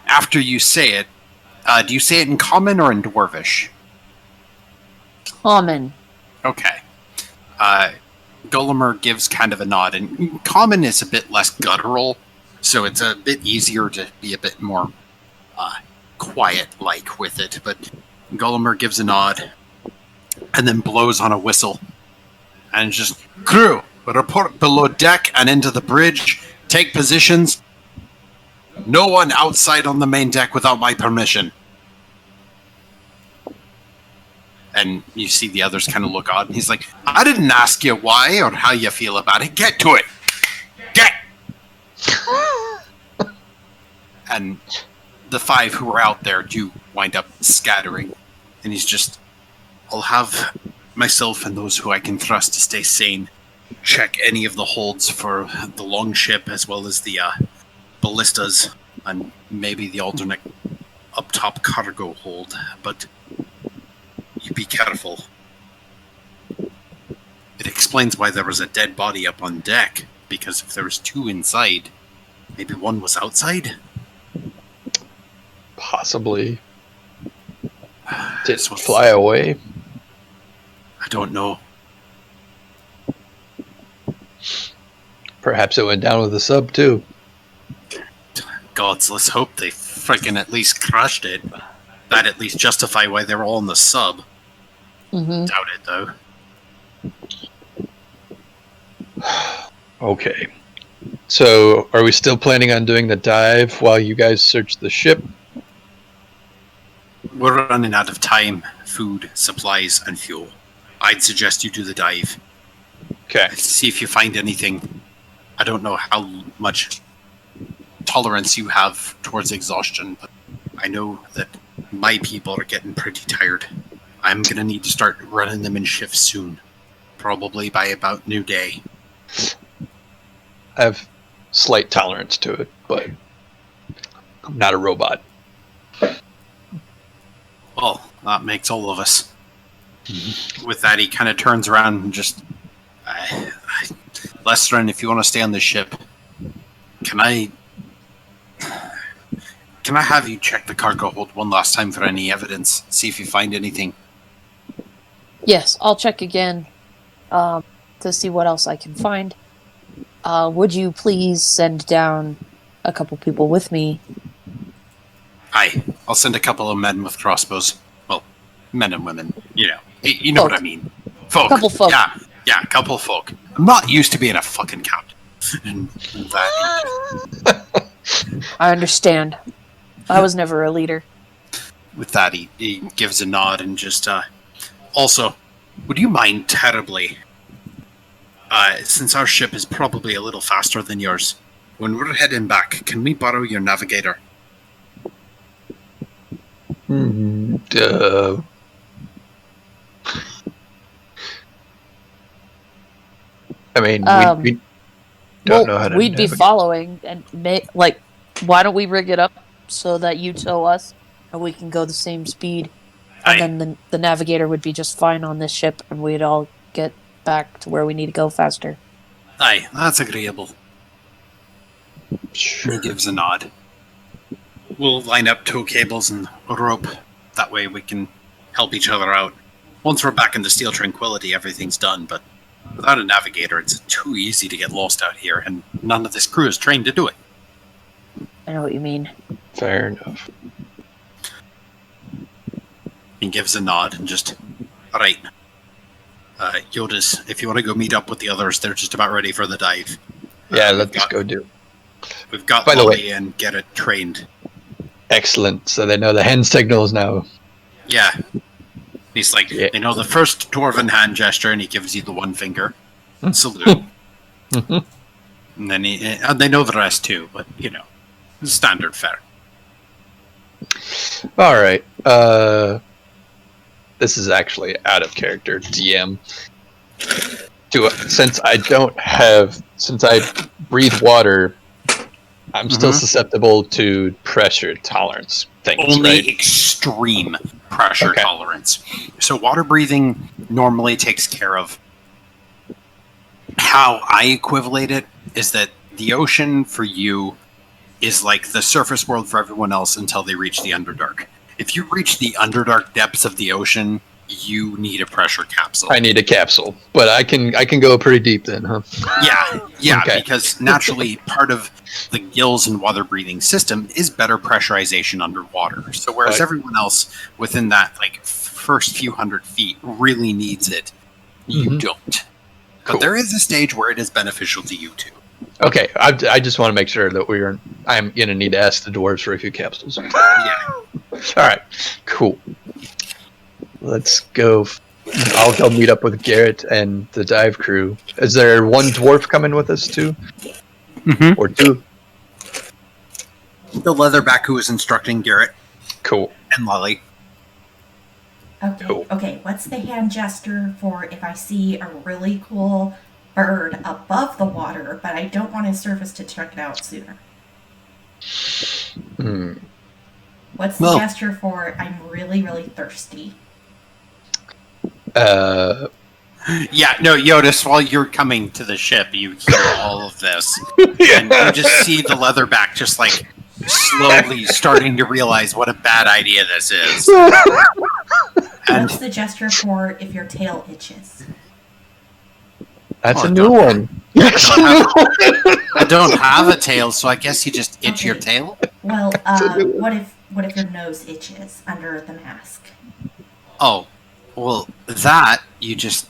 after you say it, do you say it in common or in dwarvish? Common. Okay. Golomar gives kind of a nod, and common is a bit less guttural, so it's a bit easier to be a bit more quiet-like with it, but Golomar gives a nod and then blows on a whistle and just, crew, report below deck and into the bridge, take positions, no one outside on the main deck without my permission. And you see the others kind of look odd, and he's like, I didn't ask you why or how you feel about it, get to it, get! And the 5 who were out there do wind up scattering, and he's just, I'll have myself and those who I can trust to stay sane check any of the holds for the longship as well as the ballistas and maybe the alternate up top cargo hold, but you be careful. It explains why there was a dead body up on deck, because if there was 2 inside, maybe 1 was outside? Possibly. Did it fly away? I don't know. Perhaps it went down with the sub, too. Gods, let's hope they frickin' at least crushed it. That'd at least justify why they were all in the sub. Mm-hmm. Doubt it, though. Okay. So, are we still planning on doing the dive while you guys search the ship? We're running out of time, food, supplies, and fuel. I'd suggest you do the dive. Okay. See if you find anything. I don't know how much tolerance you have towards exhaustion, but I know that my people are getting pretty tired. I'm going to need to start running them in shifts soon. Probably by about new day. I have slight tolerance to it, but I'm not a robot. Well, that makes all of us. With that, he kind of turns around and just... Lestrin, if you want to stay on the ship, can I have you check the cargo hold one last time for any evidence? See if you find anything. Yes, I'll check again to see what else I can find. Would you please send down a couple people with me? Aye, I'll send a couple of men with crossbows. Well, men and women, you know Folk. what I mean. Folk. Couple folk. Yeah, couple folk. I'm not used to being a fucking captain. And that, I understand. I was never a leader. with that, he gives a nod and just, also, would you mind terribly, since our ship is probably a little faster than yours, when we're heading back, can we borrow your navigator? I mean, we don't know how to We'd be navigate. following, and why don't we rig it up so that you tow us, and we can go the same speed And then the navigator would be just fine on this ship, and we'd all get back to where we need to go faster. Aye, that's agreeable. Sure. He gives a nod. We'll line up tow cables and rope. That way we can help each other out. Once we're back in the Steel Tranquility, everything's done, but without a navigator, it's too easy to get lost out here, and none of this crew is trained to do it. I know what you mean. Fair enough. He gives a nod and just, alright. Jyotis, if you want to go meet up with the others, they're just about ready for the dive. Yeah, let's go do. We've got By the Lolly way- and Garret trained. Excellent. So they know the hand signals now. Yeah. He's like, Yeah. they know the first dwarven hand gesture, and he gives you the one finger. Salute. Mhm. And then they know the rest too, but, standard fare. All right. This is actually out of character, DM. Since I breathe water, I'm still susceptible to pressure tolerance things, Only right? extreme pressure Okay. tolerance. So water breathing normally takes care of. How I equivalate it is that the ocean for you is like the surface world for everyone else until they reach the Underdark. If you reach the Underdark depths of the ocean, you need a pressure capsule. I need a capsule, but I can go pretty deep then, huh? Yeah, Okay. because naturally part of the gills and water breathing system is better pressurization underwater. So whereas Right. everyone else within that first few 100 feet really needs it, you Mhm. don't. Cool. But there is a stage where it is beneficial to you too. Okay, I just want to make sure that I'm gonna need to ask the dwarves for a few capsules. Yeah. All right, cool. Let's go. I'll go meet up with Garret and the dive crew. Is there one dwarf coming with us too, Mm-hmm. or two? The leatherback who is instructing Garret Cool. and Lolly. Okay, Cool. okay, what's the hand gesture for if I see a really cool bird above the water, but I don't want to surface to check it out sooner? Hmm. What's the Well- gesture for I'm really, really thirsty? Yeah, no, Jyotis, while you're coming to the ship, you hear all of this. And you just see the leatherback just slowly starting to realize what a bad idea this is. And What's the gesture for if your tail itches? That's Oh, a new one. I don't have a tail, so I guess you just itch your Okay. tail? Well, what if your nose itches under the mask? Oh, well, that you just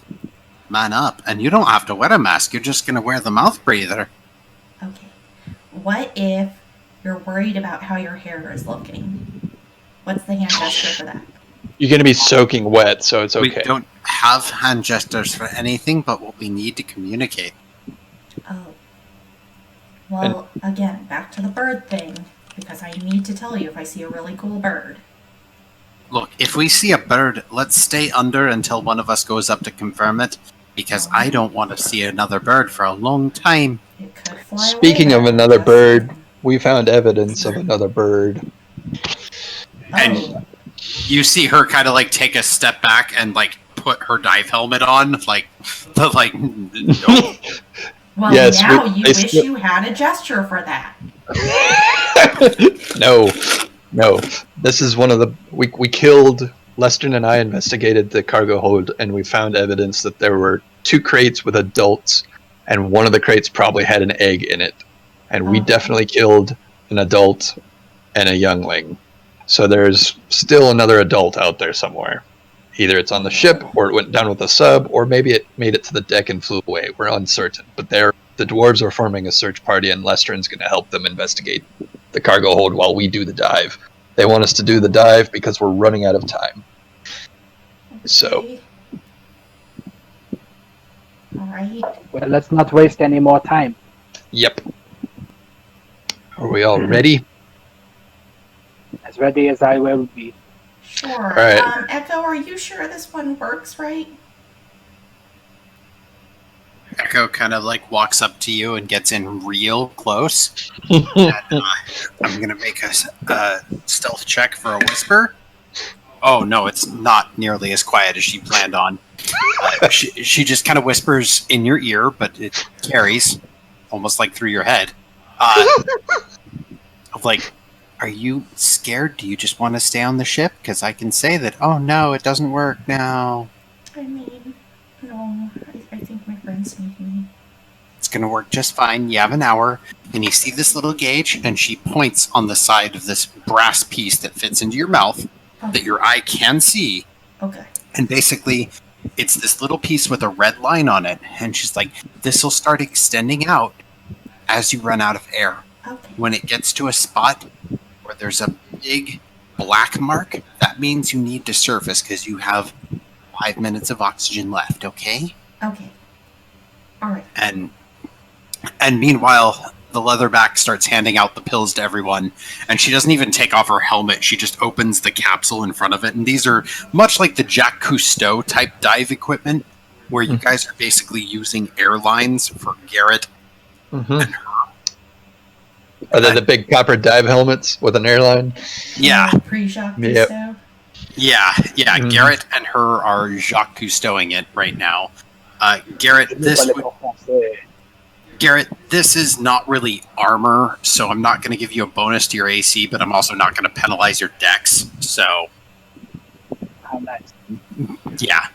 man up, and you don't have to wear a mask. You're just going to wear the mouth breather. Okay. What if you're worried about how your hair is looking? What's the hand gesture for that? You're gonna be soaking wet, so it's We okay. don't have hand gestures for anything but what we need to communicate. Oh. Well, again, back to the bird thing, because I need to tell you if I see a really cool bird. Look, if we see a bird, let's stay under until one of us goes up to confirm it, because I don't want to see another bird for a long time. It could fly Speaking away. of another Just bird, saying. we found evidence of another bird. And Oh, you see her kind of take a step back and put her dive helmet on, no. well, Yes, now we- you they wish still- you had a gesture for that. No. This is one of the we killed. Lestern and I investigated the cargo hold, and we found evidence that there were 2 crates with adults, and one of the crates probably had an egg in it. And we Oh. definitely killed an adult and a youngling. So there's still another adult out there somewhere. Either it's on the ship, or it went down with the sub, or maybe it made it to the deck and flew away. We're uncertain. But the dwarves are forming a search party, and Lestern's going to help them investigate the cargo hold while we do the dive. They want us to do the dive because we're running out of time. So, Okay. All right. Well, let's not waste any more time. yep. Are we all ready? As ready as I will be. Sure. All right. Echo, are you sure this one works right? Echo kind of walks up to you and gets in real close. And, I'm going to make a stealth check for a whisper. Oh no, it's not nearly as quiet as she planned on. She just kind of whispers in your ear, but it carries almost like through your head. Of like, are you scared? Do you just want to stay on the ship? Because I can say that. Oh no, it doesn't work now. I mean, no, I think my friends need me. It's gonna work just fine. You have an hour, and you see this little gauge, and she points on the side of this brass piece that fits into your mouth that your eye can see. Okay. And basically, it's this little piece with a red line on it, and she's like, "This will start extending out as you run out of air. Okay. When it gets to a spot where there's a big black mark, that means you need to surface because you have 5 minutes of oxygen left. Okay?" Okay. All right. And meanwhile, the leatherback starts handing out the pills to everyone, and she doesn't even take off her helmet. She just opens the capsule in front of it, and these are much like the Jacques Cousteau type dive equipment, where you guys are basically using airlines for Garret and her. Are they the big copper dive helmets with an airline? Yeah. Pre-shock Yep. Cousteau. Yeah. Garret and her are Jacques Cousteauing it right now. Garret, this is not really armor, so I'm not going to give you a bonus to your AC, but I'm also not going to penalize your dex. So, How nice. yeah.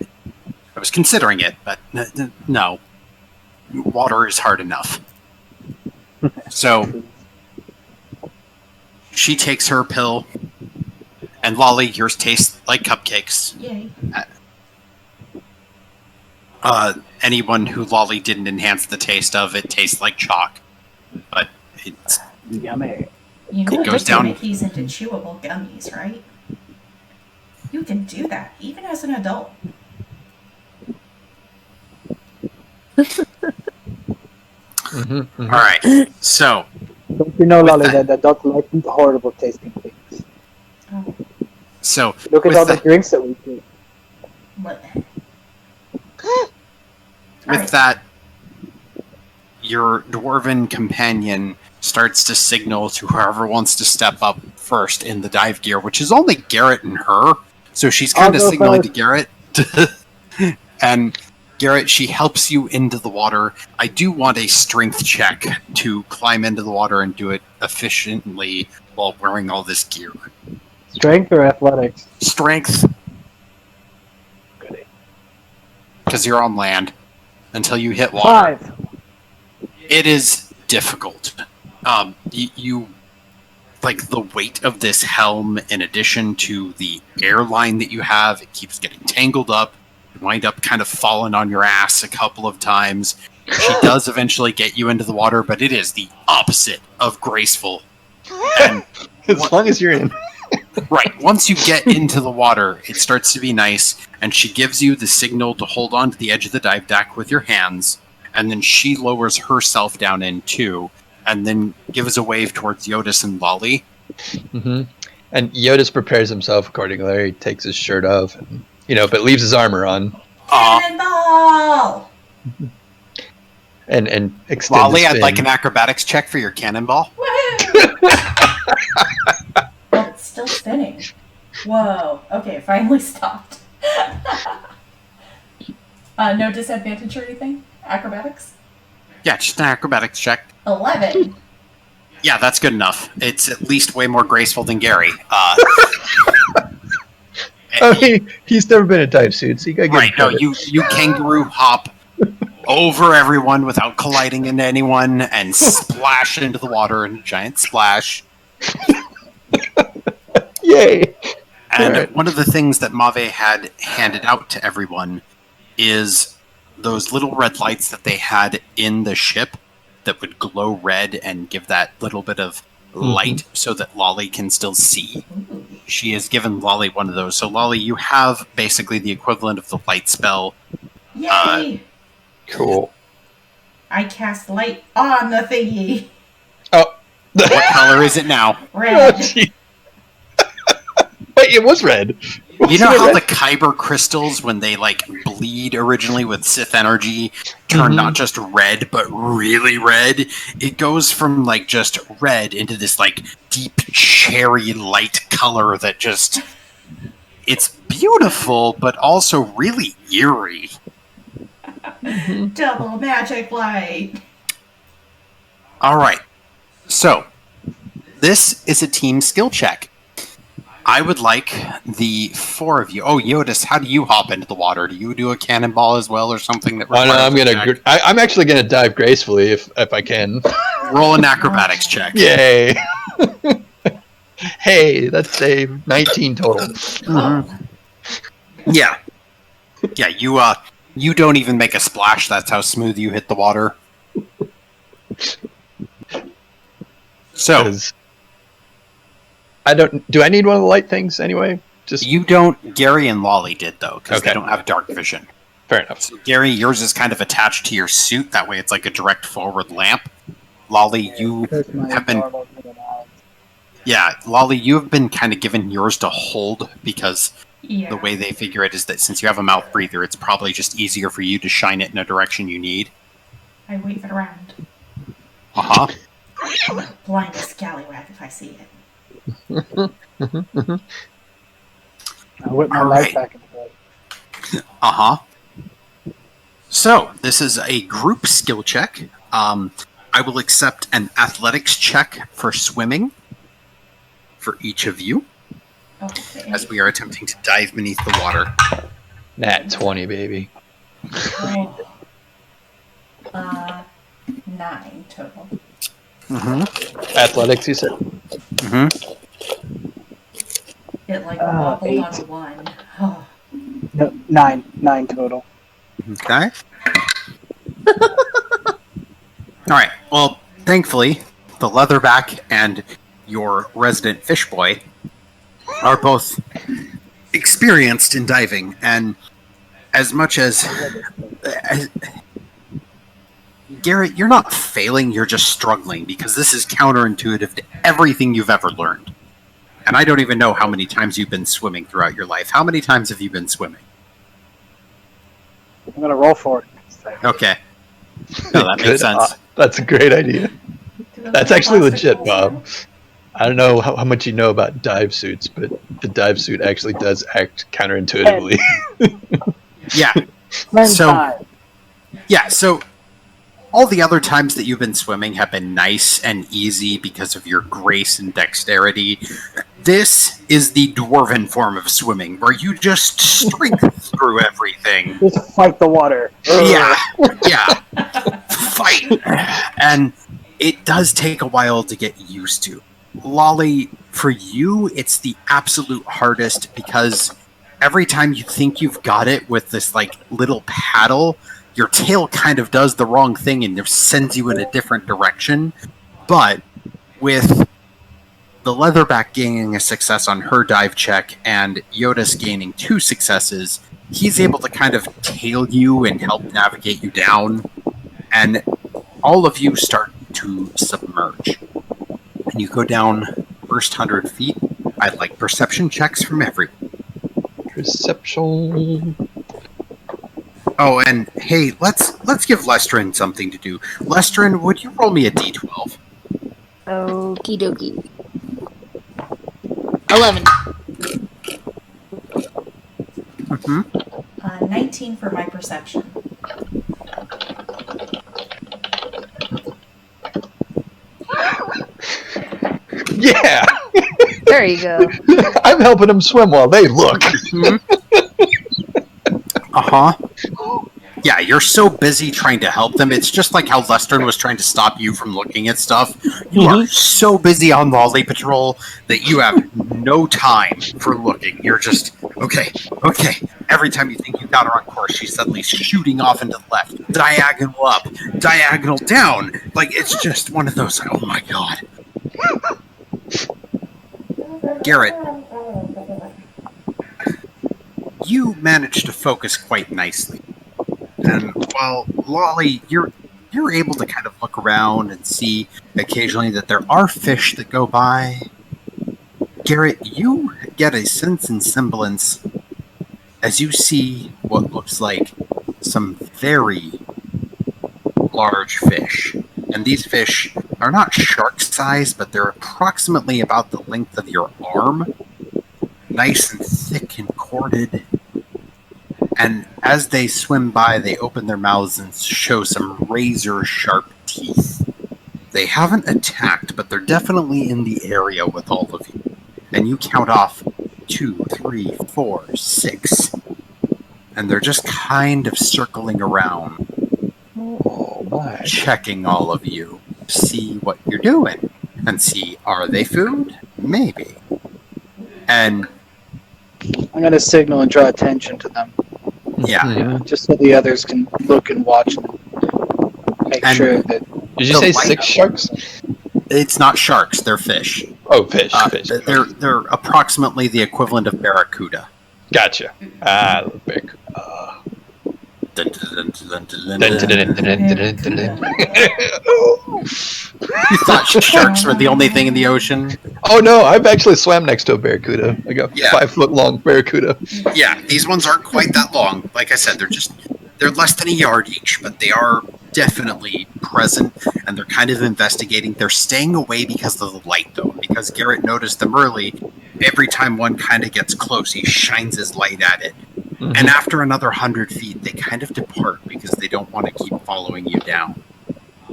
I was considering it, but no. Water is hard enough. So, she takes her pill, and Lolly, yours tastes like cupcakes. Yay. Anyone who Lolly didn't enhance the taste of, it tastes like chalk. But it's Yummy. You know, It we goes can down- make these into chewable gummies, right? You can do that, even as an adult. alright. So, Don't you know, With Lolly, that- that don't like horrible tasting things. Oh, so Look at with all the that- drinks that we drink. what? with that, your dwarven companion starts to signal to whoever wants to step up first in the dive gear, which is only Garret and her. So she's kind of I'll go signaling to first. Garret. And Garret, she helps you into the water. I do want a strength check to climb into the water and do it efficiently while wearing all this gear. Strength or athletics? Strength, Goody. because you're on land, until you hit water. 5. It is difficult. You like the weight of this helm, in addition to the airline that you have, it keeps getting tangled up. You wind up kind of falling on your ass a couple of times. She does eventually get you into the water, but it is the opposite of graceful. And As long as you're in. right, once you get into the water, it starts to be nice, and she gives you the signal to hold on to the edge of the dive deck with your hands, and then she lowers herself down in too, and then gives a wave towards Jyotis and Lolly. And Jyotis prepares himself accordingly. He takes his shirt off, and, but leaves his armor on, Cannonball! and extends Lolly, his I'd fin. like an acrobatics check for your cannonball. Woohoo! Oh, it's still spinning. Whoa. Okay, it finally stopped. No disadvantage or anything? Acrobatics? Yeah, just an acrobatics check. 11. Yeah, that's good enough. It's at least way more graceful than Gary. I mean, he's never been in dive suits. So you gotta give Right, him no, credit. you kangaroo hop over everyone without colliding into anyone and splash into the water in a giant splash. Yay! And Right. one of the things that Mave had handed out to everyone is those little red lights that they had in the ship that would glow red and give that little bit of light so that Lolly can still see. She has given Lolly one of those. So Lolly, you have basically the equivalent of the light spell. Yay! Cool. I cast light on the thingy. Oh. What color is it now? Red. Gee. Wait, it was red. You know Wasn't it how red? the Kyber crystals, when they bleed originally with Sith energy, turn not just red but really red? It goes from just red into this deep cherry light color that just it's beautiful, but also really eerie. Double magic light. All right. So, this is a team skill check. I would like the 4 of you. Oh, Jyotis, how do you hop into the water? Do you do a cannonball as well, or something that? Oh no, I'm actually gonna dive gracefully if I can. Roll an acrobatics check. Yay! Hey, that's a 19 total. Mm-hmm. Yeah. You don't even make a splash. That's how smooth you hit the water. So, do I need one of the light things anyway? Just you don't. Gary and Lolly did though, because Okay. they don't have dark vision. fair enough. So Gary, yours is kind of attached to your suit. That way, it's like a direct forward lamp. Lolly, you Because my have been. normal human eyes. Yeah, Lolly, you have been kind of given yours to hold because Yeah. the way they figure it is that since you have a mouth breather, it's probably just easier for you to shine it in a direction you need. I wave it around. Uh huh. Blind a scallywag if I see it. I whip my All life right. back into bed. Uh huh. So this is a group skill check. I will accept an athletics check for swimming for each of you Okay. as we are attempting to dive beneath the water. Nat 20, baby. Oh. 9 total. Mm-hmm. Athletics, you said? Mm-hmm. It wobbled 8. on a 1. Oh. No, 9 total. Okay. All right. Well, thankfully, the leatherback and your resident fish boy are both experienced in diving, and as much as Garret, you're not failing, you're just struggling because this is counterintuitive to everything you've ever learned. And I don't even know how many times you've been swimming throughout your life. How many times have you been swimming? I'm gonna roll for it. Okay. No, that makes sense. That's a great idea. That's actually legit, Bob. I don't know how much you know about dive suits, but the dive suit actually does act counterintuitively. Yeah. So, yeah, so all the other times that you've been swimming have been nice and easy because of your grace and dexterity. This is the dwarven form of swimming, where you just strength through everything. Just fight the water. Yeah, fight. And it does take a while to get used to. Lolly, for you, it's the absolute hardest because every time you think you've got it with this little paddle, your tail kind of does the wrong thing and sends you in a different direction. But with the leatherback gaining a success on her dive check and Jyotis gaining 2 successes, he's able to kind of tail you and help navigate you down. And all of you start to submerge. And you go down the first 100 feet. I'd like perception checks from everyone. Perception. Oh, and hey, let's give Lestrin something to do. Lestrin, would you roll me a d12? Okie dokie. 11. Mm-hmm. 19 for my perception. Yeah! There you go. I'm helping them swim while they look. Uh-huh. Yeah, you're so busy trying to help them. It's just like how Lestrin was trying to stop you from looking at stuff. You are so busy on Lolly Patrol that you have no time for looking. You're just, okay. Every time you think you got her on course, she's suddenly shooting off into the left. Diagonal up. Diagonal down. It's just one of those, oh my god. Garret, you managed to focus quite nicely. And while Lolly, you're able to kind of look around and see occasionally that there are fish that go by. Garret, you get a sense and semblance as you see what looks like some very large fish. And these fish are not shark size, but they're approximately about the length of your arm. Nice and thick and corded. And as they swim by, they open their mouths and show some razor-sharp teeth. They haven't attacked, but they're definitely in the area with all of you. And you count off 2, 3, 4, 6. And they're just kind of circling around, Oh my. checking all of you, see what you're doing, and see, are they food? Maybe. And I'm going to signal and draw attention to them, yeah, just so the others can look and watch and make And- sure that. Did you The say light- 6 sharks? it's not sharks, they're fish. Oh, fish. Fish. They're approximately the equivalent of barracuda. Gotcha. Ah, the big. Dun, dun, dun, dun, dun, Dun, dun, dun, dun. dun, dun, dun, dun, dun. You thought sharks were the only thing in the ocean? Oh no, I've actually swam next to a barracuda. Like a Yeah. 5-foot long barracuda. Yeah, these ones aren't quite that long. Like I said, they're less than a yard each, but they are definitely present, and they're kind of investigating. They're staying away because of the light, though, because Garret noticed them early. Every time one kind of gets close, he shines his light at it. Mhm. And after another 100 feet, they kind of depart because they don't want to keep following you down.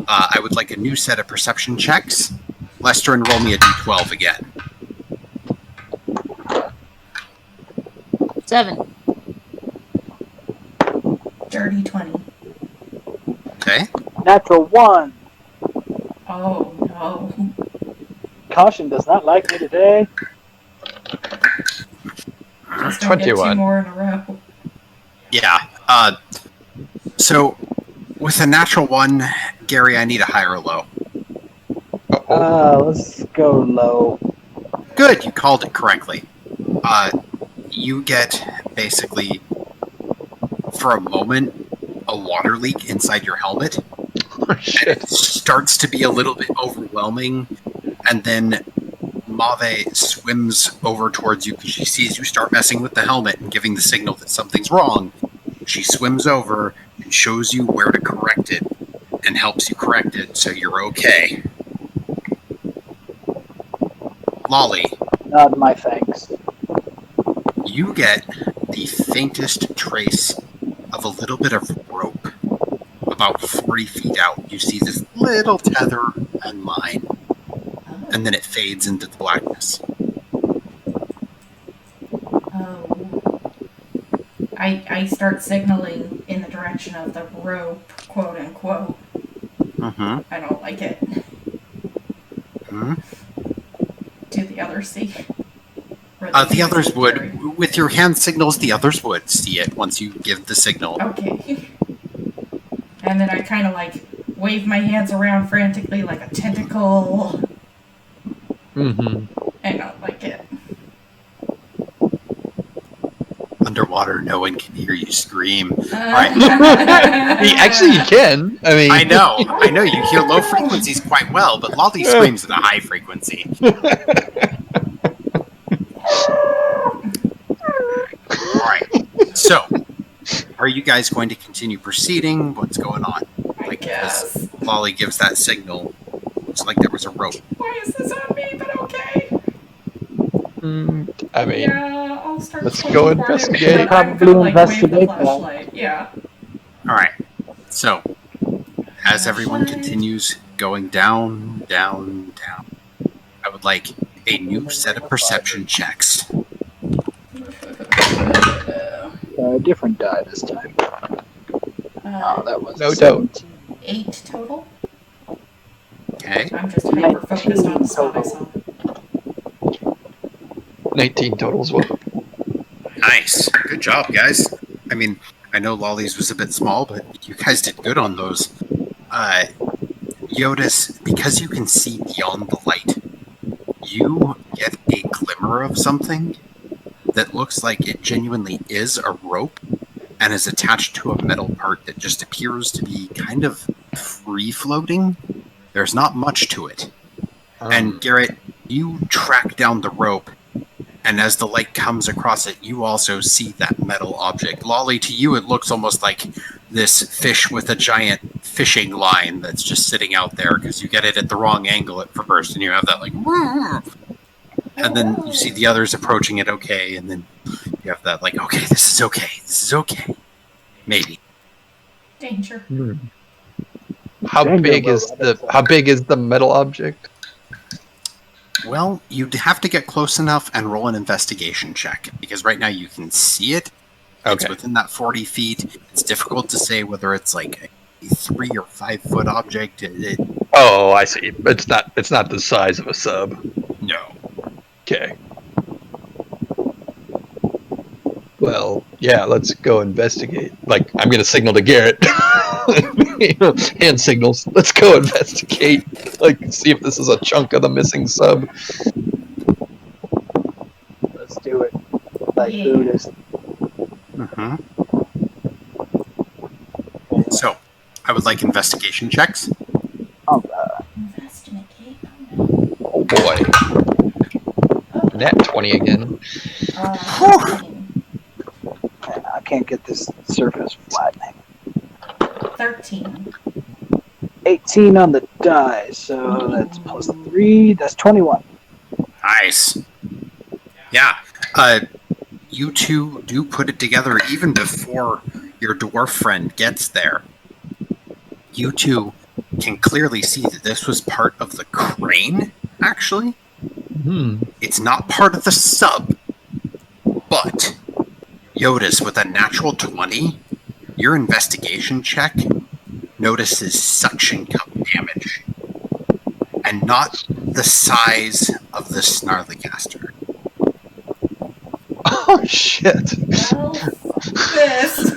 I would like a new set of perception checks. Lester, and roll me a d12 again. 7. Dirty 20. Okay. Natural 1. Oh no. Caution does not like me today. Just don't get 21. 2 more in a row. Yeah. So, with a natural 1, Gary, I need a high or low. Uh-oh. Let's go low. Good, you called it correctly. You get, basically, for a moment, a water leak inside your helmet. Oh, And shit. it starts to be a little bit overwhelming, and then Mave swims over towards you because she sees you start messing with the helmet and giving the signal that something's wrong. She swims over and shows you where to correct it and helps you correct it so you're okay. Lolly, Not my thanks. you get the faintest trace of a little bit of rope. About 40 feet out, you see this little tether and line, and then it fades into the blackness. Oh. I start signaling in the direction of the rope, quote unquote. Mm-hmm. I don't like it. Hmm. Do the others see? Or The think others it's scary? would, with your hand signals, the others would see it once you give the signal. Okay. And then I kind of like wave my hands around frantically like a tentacle. Mm-hmm. I don't like it. Underwater, no one can hear you scream. Actually, you can. I mean, I know, you hear low frequencies quite well, but Lolly screams at a high frequency. Alright, so, are you guys going to continue proceeding? What's going on? I guess. Lolly gives that signal. Looks like there was a rope. Why is this on me? But okay. I mean, Yeah, I'll start. let's swimming go toward it, investigate. but I'm Probably gonna, like, wave the investigate that. flashlight. Yeah. Alright, so, as everyone Flashlight. continues going down, down, down, I would like a new set of perception checks. Different die this time. Oh, that was No doubt. 8 total. Okay? I'm just hyper focused on the spot I saw. 19 total as well. Nice. Good job, guys. I mean, I know Lolly's was a bit small, but you guys did good on those. Jyotis, because you can see beyond the light, you get a glimmer of something that looks like it genuinely is a rope and is attached to a metal part that just appears to be kind of free-floating. There's not much to it. And Garret, you track down the rope, and as the light comes across it, you also see that metal object. Lolly, to you, it looks almost like this fish with a giant fishing line that's just sitting out there, because you get it at the wrong angle at first, and you have that like... And then you see the others approaching it okay, and then you have that like, okay, this is okay. Maybe. Danger. How Danger, big is the metal object? Well, you'd have to get close enough and roll an investigation check, because right now you can see it. It's Okay. within that 40 feet. It's difficult to say whether it's like a 3 or 5 foot object. Oh, I see. It's not the size of a sub. No. Okay. Well, yeah, let's go investigate. Like, I'm gonna signal to Garret. Hand signals. Let's go investigate. Like, see if this is a chunk of the missing sub. Let's do it. Like Yeah. Buddhist. Mm-hmm. So, I would like investigation checks. Oh, Investigate. Oh boy. Nat 20 again. I can't get this surface flattening. 13. 18 on the die, so that's plus 3. That's 21. Nice. Yeah. You two do put it together even before your dwarf friend gets there. You two can clearly see that this was part of the crane, actually. It's not part of the sub, but Jyotis, with a natural 20, your investigation check notices suction cup damage, and not the size of the Snarlygaster. Oh shit! Well, this.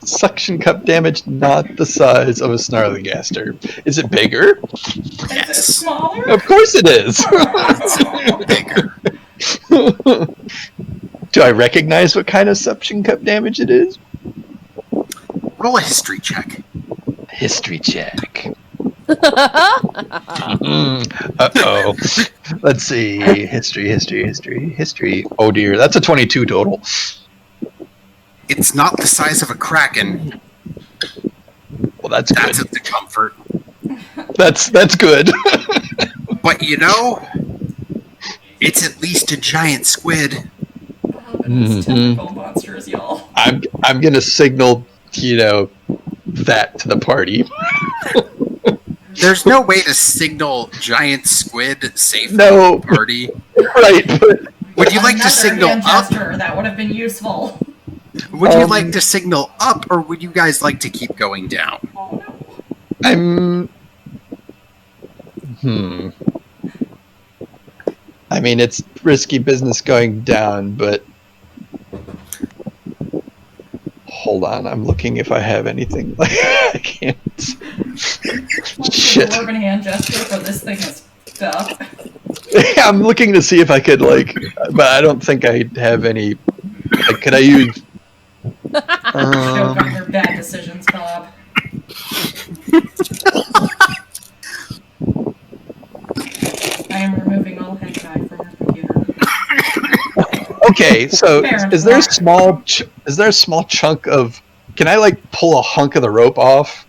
Suction cup damage, not the size of a Snarlygaster. Is it bigger? Is it Yes, smaller? Of course it is. it's bigger. Do I recognize what kind of suction cup damage it is? Roll a history check. History check. Uh-oh. Let's see. History. Oh dear, that's a 22 total. It's not the size of a kraken. Well, that's That's good. a comfort. That's good. But you know, it's at least a giant squid. Bob and his tentacle monsters, y'all. I'm gonna signal, that to the party. There's no way to signal giant squid safely No. to the party. Right, but Would you like to Another signal hand up? gesture, that would have been useful. Would you like to signal up, or would you guys like to keep going down? Oh no. I'm. I mean, it's risky business going down, but hold on, I'm looking if I have anything. I can't. Shit. Dwarven hand gesture for this thing is stuck. I'm looking to see if I could but I don't think I have any. Could I use? Choke on your bad decisions, Bob. I am removing all hentai from your computer. Okay, so Fair is there a enough. small chunk of? Can I pull a hunk of the rope off?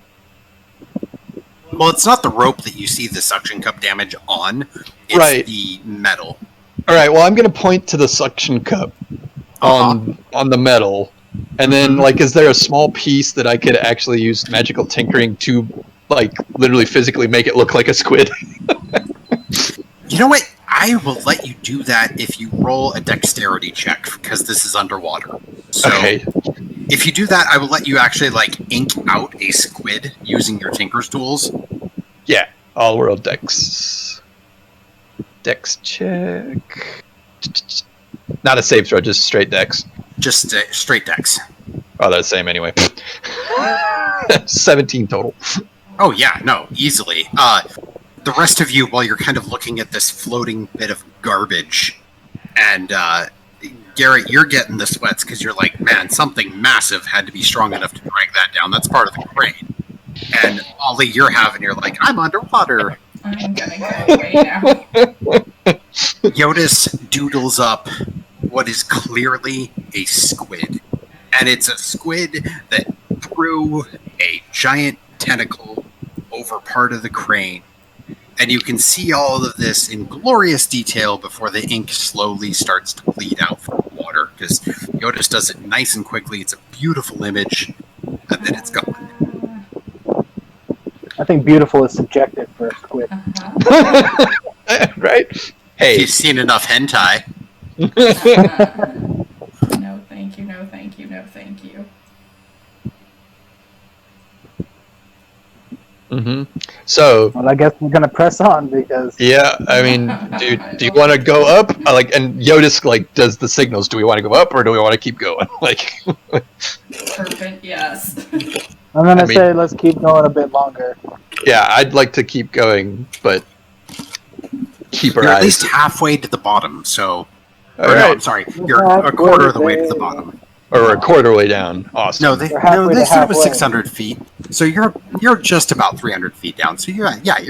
Well, it's not the rope that you see the suction cup damage on. It's Right. the metal. All right. Well, I'm gonna point to the suction cup on the metal, and then is there a small piece that I could actually use magical tinkering to literally physically make it look like a squid? You know what? I will let you do that if you roll a dexterity check, because this is underwater. So Okay. if you do that, I will let you actually ink out a squid using your tinker's tools. Yeah. All world dex. Dex check. Not a save throw, just straight dex. Just straight dex. Oh, that's the same anyway. 17 total. Oh yeah, no, easily. The rest of you, while you're kind of looking at this floating bit of garbage, and Garret, you're getting the sweats because you're like, man, something massive had to be strong enough to drag that down. That's part of the crane. And Ollie, you're like, I'm underwater. I'm gonna go away now. Jyotis doodles up what is clearly a squid. And it's a squid that threw a giant tentacle over part of the crane And you can see all of this in glorious detail before the ink slowly starts to bleed out from the water, because Jyotis does it nice and quickly. It's a beautiful image, and then it's gone. I think beautiful is subjective for a squid. Right? If Hey. you've seen enough hentai. No, thank you. No, thank you. No, thank you. So, Well, I guess we're gonna press on because yeah, I mean, do you want to go up? And Jyotis does the signals. Do we want to go up or do we want to keep going? Perfect. Yes. I'm gonna I mean- say let's keep going a bit longer. Yeah, I'd like to keep going, but keep our You're at eyes. least halfway to the bottom, so... All or no, right. I'm sorry. You're a quarter of the way to the bottom. Or a quarter way down. Awesome. No, We're halfway they to said it was halfway. 600 feet. So you're just about 300 feet down. So you're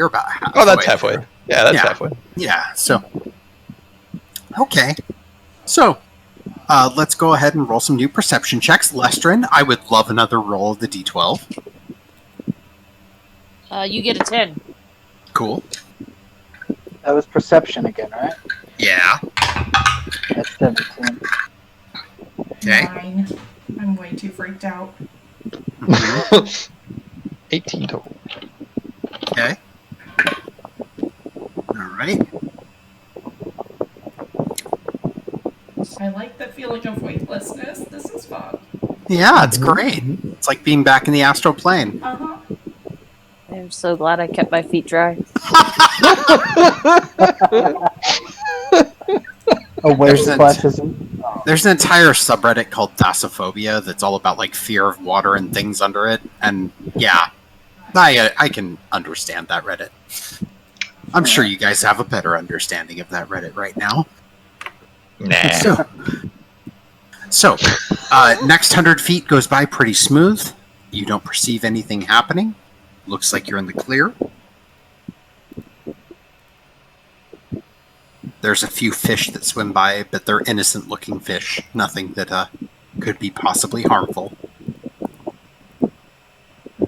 about halfway. Oh, that's halfway. Yeah, that's Yeah. halfway. Yeah, so... Okay. So, let's go ahead and roll some new perception checks. Lestrin, I would love another roll of the D12. You get a 10. Cool. That was perception again, right? Yeah. That's 17. Okay. 9. I'm way too freaked out. 18 total. Okay. Alright. I like the feeling of weightlessness. This is fun. Yeah, it's great. It's like being back in the astral plane. Uh-huh. I'm so glad I kept my feet dry. Oh, where's the There's classism? There's an entire subreddit called Thalassophobia that's all about fear of water and things under it. And yeah, I can understand that Reddit. I'm sure you guys have a better understanding of that Reddit right now. Nah. So, next 100 feet goes by pretty smooth. You don't perceive anything happening. Looks like you're in the clear. There's a few fish that swim by, but they're innocent-looking fish. Nothing that could be possibly harmful.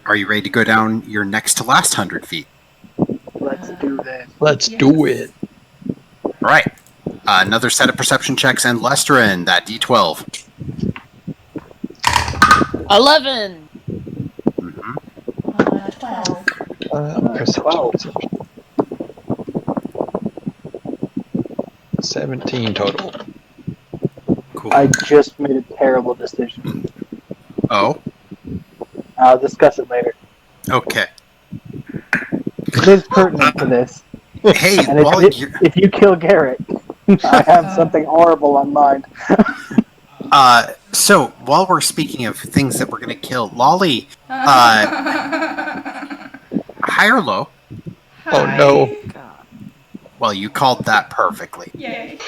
Are you ready to go down your next to last 100 feet? Let's do this. Let's do it. All right. Another set of perception checks, and Lestrin, that D12. 11! Mhm. 12. Perception. 12. 17 total. Cool. I just made a terrible decision. Oh, I'll discuss it later. okay. It is pertinent to this. Hey, And while you're, if you kill Garret, I have something horrible on mind. so while we're speaking of things that we're gonna kill, Lolly, high or low? Oh no. Well, you called that perfectly. Yay.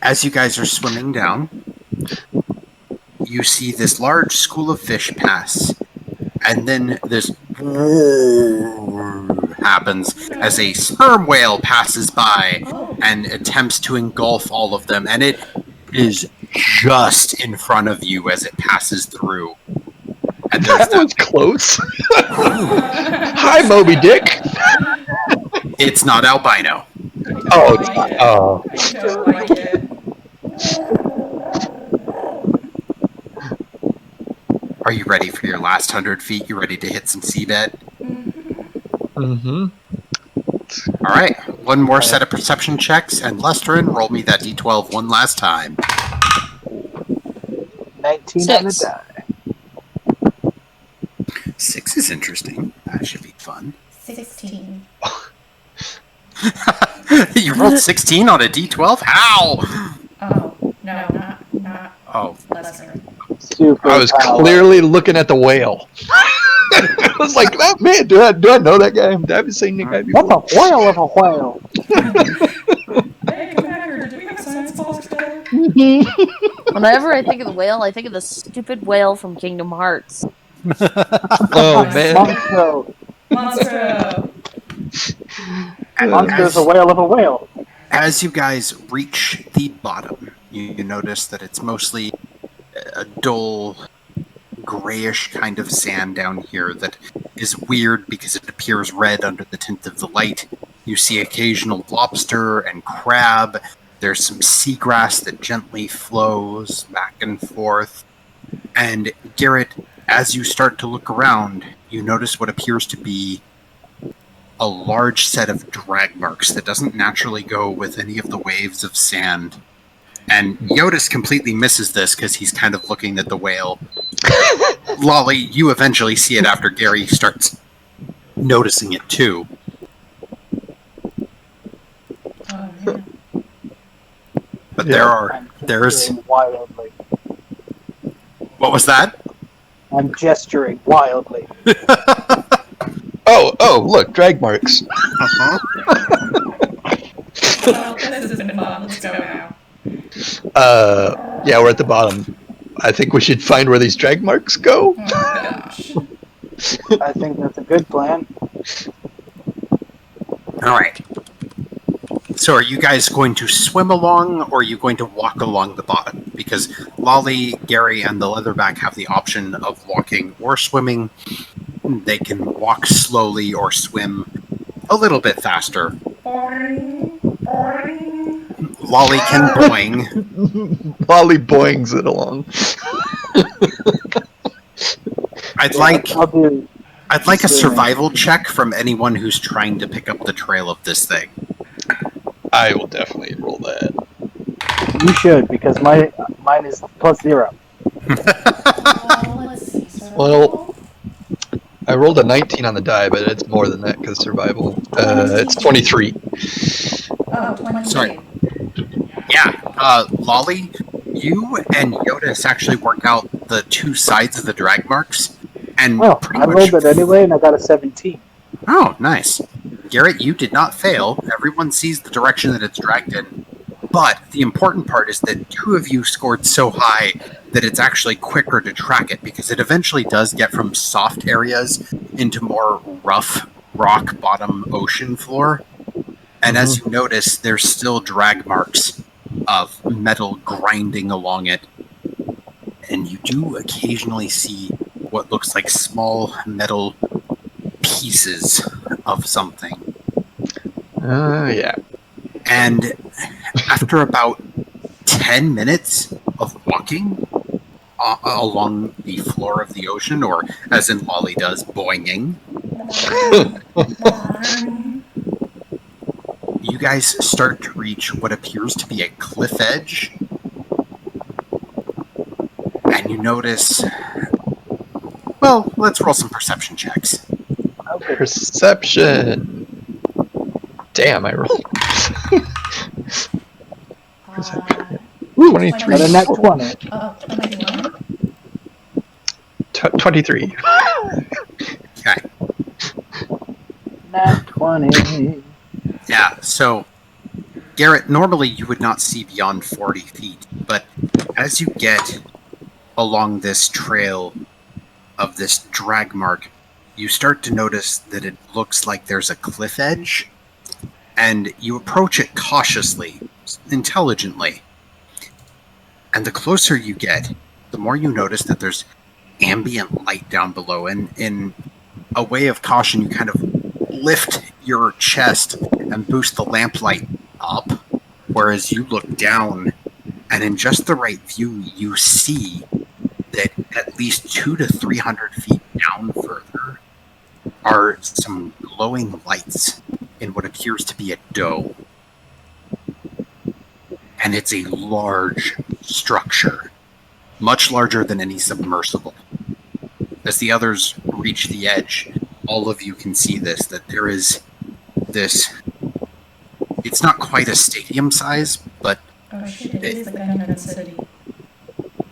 As you guys are swimming down, you see this large school of fish pass, and then this happens as a sperm whale passes by and attempts to engulf all of them, and it is just in front of you as it passes through. And there's That was close. Hi, Moby Dick. it's not albino. Oh, I like it. oh. I don't like it. Are you ready for your last 100 feet? You ready to hit some seabed? Mm-hmm. All right, one more set of perception checks, and Lestrin, roll me that D12 one last time. 19 on the 6. die. 6 is interesting. That should be fun. 16. You rolled 16 on a D12? How? Oh, no, not Oh, Lester. Super I was power. clearly looking at the whale. I was like, oh, man, do I know that guy? Have you seen the guy before? What's a whale of a whale? Hey, come back here. Did we have science balls together? Whenever I think of the whale, I think of the stupid whale from Kingdom Hearts. Oh, man. Monstro. Monstro. Monster's a whale of a whale. as you guys reach the bottom, you notice that it's mostly a dull grayish kind of sand down here that is weird because it appears red under the tint of the light. You see occasional lobster and crab. There's some seagrass that gently flows back and forth. And Garret, as you start to look around, you notice what appears to be a large set of drag marks that doesn't naturally go with any of the waves of sand. And Jyotis completely misses this because he's kind of looking at the whale. Lolly, you eventually see it after Gary starts noticing it too. Oh, yeah. But Yeah. there's... Wildly. What was that? I'm gesturing wildly. Oh, look, drag marks. Uh-huh. Well, this has been fun. Let's go now. Yeah, we're at the bottom. I think we should find where these drag marks go. Oh gosh. I think that's a good plan. Alright. So are you guys going to swim along, or are you going to walk along the bottom? Because Lolly, Gary, and the Leatherback have the option of walking or swimming. They can walk slowly or swim a little bit faster. Lolly can boing. Lolly boings it along. I'd like a swimming. survival check from anyone who's trying to pick up the trail of this thing. I will definitely roll that. You should, because mine is +0. Let's see. Survival? Well, I rolled a 19 on the die, but it's more than that because survival. It's 23. Oh, 22. Sorry. Yeah, Lolly, you and Jyotis actually work out the two sides of the drag marks, and Well, pretty I much... rolled it anyway, and I got a 17. Oh, nice. Garret, you did not fail. Everyone sees the direction that it's dragged in. But the important part is that two of you scored so high that it's actually quicker to track it, because it eventually does get from soft areas into more rough rock bottom ocean floor. And as you notice, there's still drag marks of metal grinding along it. And you do occasionally see what looks like small metal pieces of something. Yeah. And after about 10 minutes of walking along the floor of the ocean, or as in Lolly does, boinging, you guys start to reach what appears to be a cliff edge. And you notice... Well, let's roll some perception checks. Okay. Perception. Damn, I rolled. Perception. 23. Got a nat 20. 21. 23. Okay. Nat 20. Yeah, so, Garret, normally you would not see beyond 40 feet, but as you get along this trail of this drag mark, you start to notice that it looks like there's a cliff edge, and you approach it cautiously, intelligently. And the closer you get, the more you notice that there's ambient light down below, and in a way of caution, you kind of lift your chest and boost the lamplight up, whereas you look down, and in just the right view, you see that at least 200 to 300 feet down further are some glowing lights in what appears to be a dome. And it's a large structure, much larger than any submersible. As the others reach the edge, all of you can see this, that there is this... It's not quite a stadium size, but Oh shit, it is the Gunman City.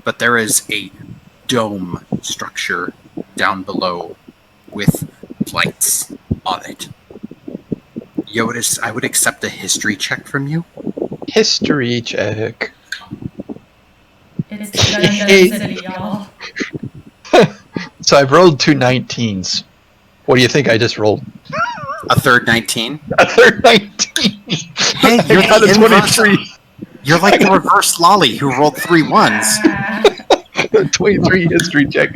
but there is a dome structure down below with lights on it. Jyotis, I would accept a history check from you. History check. It is the Gunman City, y'all. So I've rolled two 19s. What do you think I just rolled? A third 19. A third 19. Hey, you're I got the a inverse. 23. You're like the reverse Lolly who rolled 3 1s. 23 history check.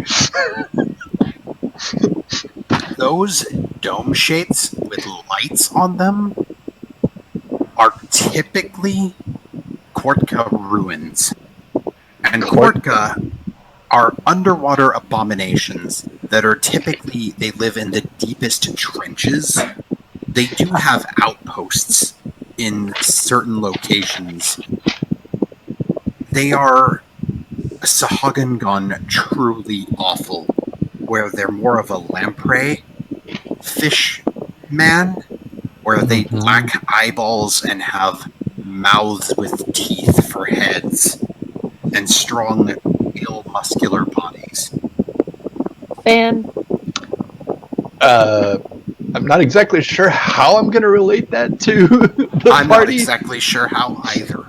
Those dome shapes with lights on them are typically Kortka ruins. And Kortka are underwater abominations that are typically, they live in the deepest trenches. They do have outposts in certain locations. They are Sahagan gone truly awful, where they're more of a lamprey fish man, where they lack eyeballs and have mouths with teeth for heads, and strong, ill, muscular bodies. Fan. I'm not exactly sure how I'm going to relate that to the I'm party. not exactly sure how either.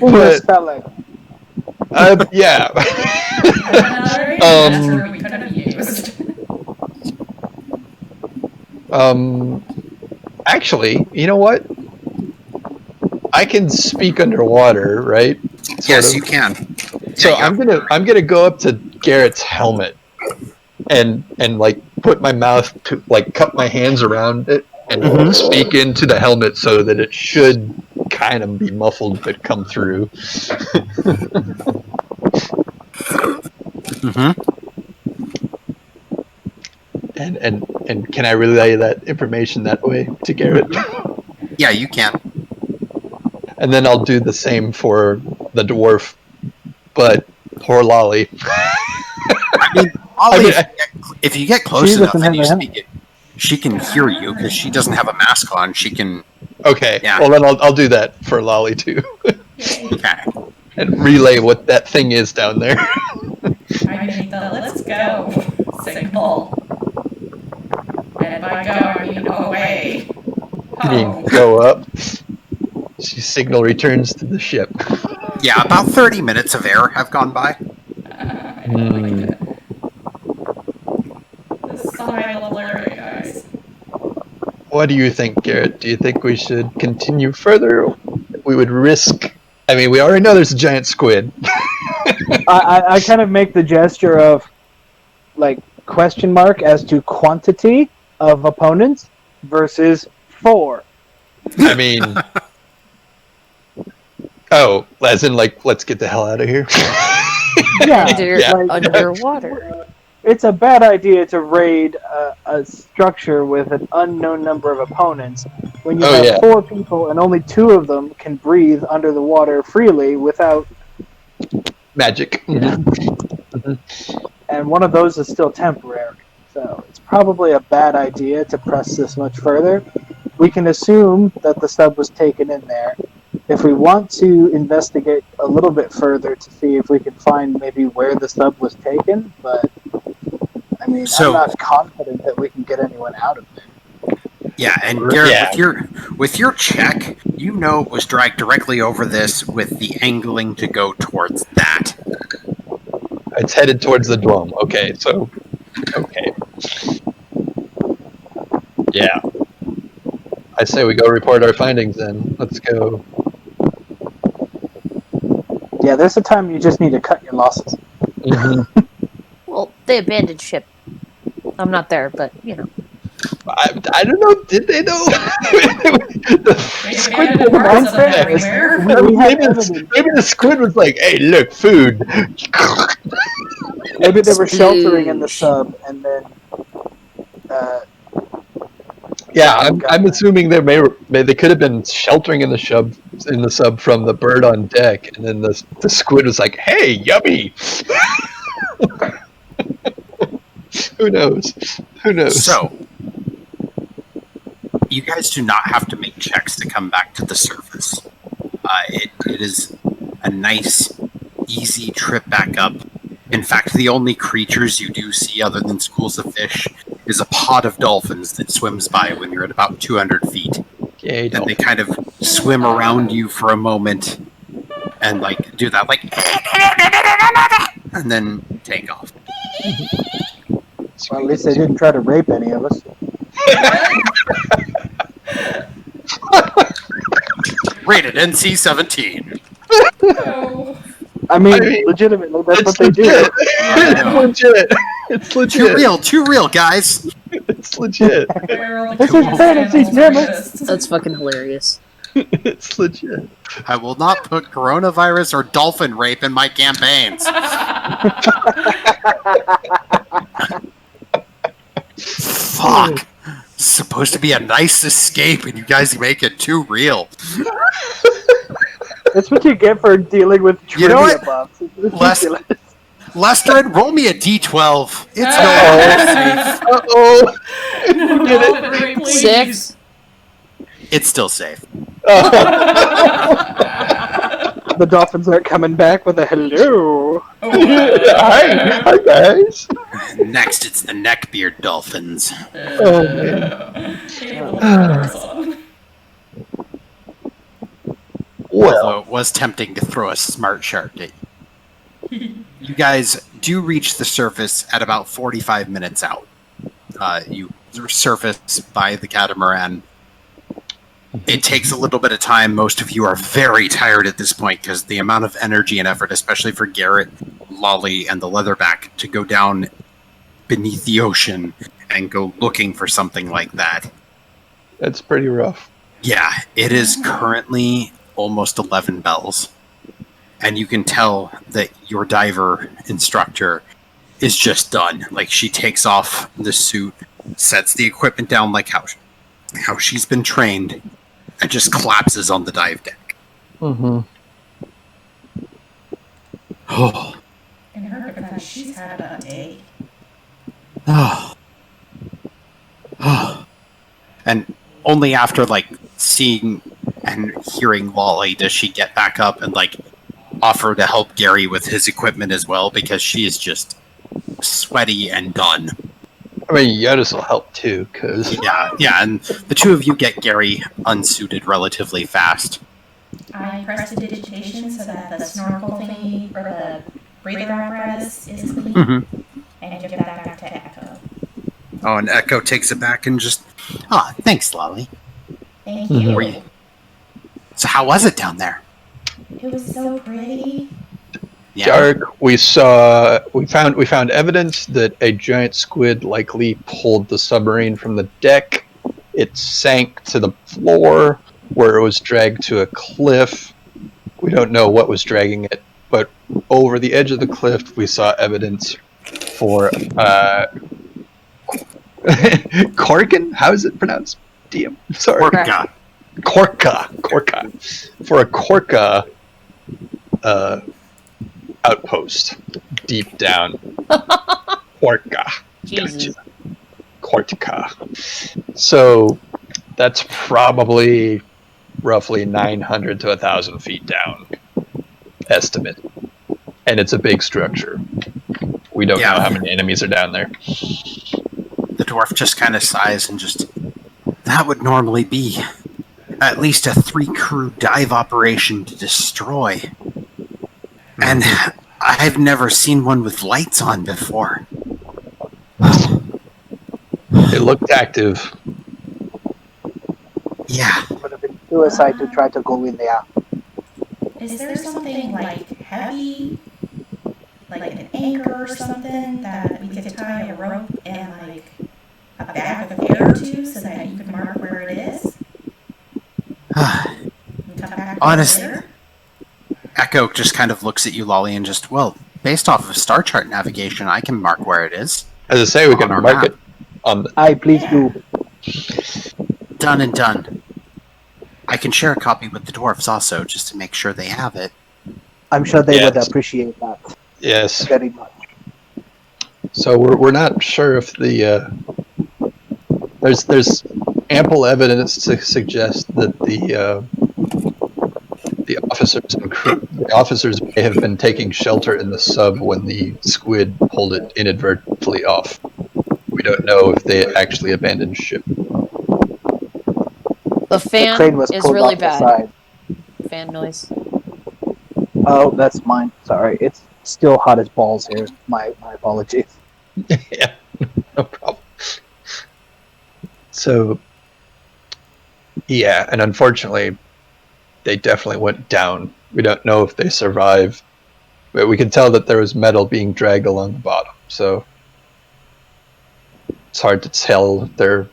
But, spelling. yeah. Another master we could have used. Actually, you know what? I can speak underwater, right? Yes, you can. So Yeah, I'm gonna go up to Garrett's helmet and like put my mouth to like cup my hands around it and speak into the helmet so that it should kind of be muffled but come through. And can I relay that information that way to Garret? Yeah, you can. And then I'll do the same for the dwarf, but poor Lolly. I mean, Ollie, if you get close enough and you speak it, she can hear you because she doesn't have a mask on. She can. Okay. Yeah. Well, then I'll do that for Lolly too. Okay. And relay what that thing is down there. I make the let's go signal. And by go, I mean away. You mean go up? She signal returns to the ship. Yeah, about 30 minutes of air have gone by. This is a high level area, guys. What do you think, Garret? Do you think we should continue further? We would risk. I mean, we already know there's a giant squid. I kind of make the gesture of, like, question mark as to quantity of opponents versus 4. I mean, oh, as in, like, let's get the hell out of here. Underwater. It's a bad idea to raid a structure with an unknown number of opponents when you have 4 people and only 2 of them can breathe under the water freely without magic. And one of those is still temporary. So it's probably a bad idea to press this much further. We can assume that the sub was taken in there. If we want to investigate a little bit further to see if we can find maybe where the sub was taken, but I mean, I'm not confident that we can get anyone out of there. Yeah, and Garret, with your check, you know it was dragged directly over this with the angling to go towards that. It's headed towards the drum. Okay, so okay. Yeah. I say we go report our findings then. Let's go. Yeah, there's a time you just need to cut your losses. Well, they abandoned ship. I'm not there, but, you know. I don't know. Did they know? The squid maybe the squid was like, "Hey, look, food." Maybe they were sheltering in the sub, and then. Yeah, I'm assuming they could have been sheltering in the sub from the bird on deck, and then the squid was like, "Hey, yummy." Who knows? Who knows? So, you guys do not have to make checks to come back to the surface. It is a nice, easy trip back up. In fact, the only creatures you do see other than schools of fish is a pod of dolphins that swims by when you're at about 200 feet. Okay, and they kind of swim around you for a moment and like do that, like, and then take off. Well, at least they didn't try to rape any of us. Rated NC-17. No. I mean, legitimately, that's what they do. legit. It's legit. It's legit. Too real, guys. It's legit. This is fantasy, damn it. That's fucking hilarious. It's legit. I will not put coronavirus or dolphin rape in my campaigns. Fuck. It's supposed to be a nice escape, and you guys make it too real. That's what you get for dealing with trivia You know what? buffs. It's Les- ridiculous. Lestred, roll me a d12. It's no longer safe. Uh-oh. No, dolphin rape, please. 6. It's still safe. The dolphins aren't coming back with a hello. Hi guys. Next, it's the neckbeard dolphins. Oh man. Well, Although it was tempting to throw a smart shark at you. You guys do reach the surface at about 45 minutes out. You surface by the catamaran. It takes a little bit of time. Most of you are very tired at this point because the amount of energy and effort, especially for Garret, Lolly, and the leatherback, to go down beneath the ocean and go looking for something like that. that's pretty rough. Yeah, it is currently almost 11 bells. And you can tell that your diver instructor is just done. Like, she takes off the suit, sets the equipment down like how she's been trained, and just collapses on the dive deck. Mm-hmm. Oh. In her defense, she's had a day. Oh. Oh. And only after, like, seeing and hearing Lolly does she get back up and, like, offer to help Gary with his equipment as well, because she is just sweaty and done. I mean, Jyotis will help too, because Yeah, and the two of you get Gary unsuited relatively fast. I press the digitation so that the snorkel thingy or the breather apparatus is clean, Mm-hmm. and give that back to Echo. Oh, and Echo takes it back and just, thanks, Lolly. Thank Mhm. you. Were you- So how was it down there? It was so pretty. Yeah. Dark. We found evidence that a giant squid likely pulled the submarine from the deck. It sank to the floor, where it was dragged to a cliff. We don't know what was dragging it, but over the edge of the cliff, we saw evidence for Korkin. How is it pronounced? DM. Sorry. Orca. Korka. For a Korka outpost deep down. Korka. Jesus. Gotcha. Korka. So that's probably roughly 900 to 1,000 feet down. Estimate. And it's a big structure. We don't know how many enemies are down there. The dwarf just kind of sighs and just, that would normally be at least a 3-crew dive operation to destroy. And I've never seen one with lights on before. It looked active. Yeah. It would have been suicide to try to go in there. Is there something like heavy, like an anchor or something that we could tie a rope and like a bag of air to so that you could mark where it is? And come back Honest- later? Echo just kind of looks at you, Lolly, and just, well, based off of star chart navigation, I can mark where it is. As I say, we can On our mark map. it on the... I please do. Done and done. I can share a copy with the dwarves also, just to make sure they have it. I'm sure they would Yes. appreciate that Yes. very much. So we're not sure if the there's ample evidence to suggest that the officers may have been taking shelter in the sub when the squid pulled it inadvertently off. We don't know if they actually abandoned ship. The The fan crane was is pulled really off the bad. side. Fan noise. Oh, that's mine. Sorry. It's still hot as balls here. My apologies. Yeah, no problem. So, yeah, and unfortunately, they definitely went down. We don't know if they survived But we could tell that there was metal being dragged along the bottom, so it's hard to tell if there are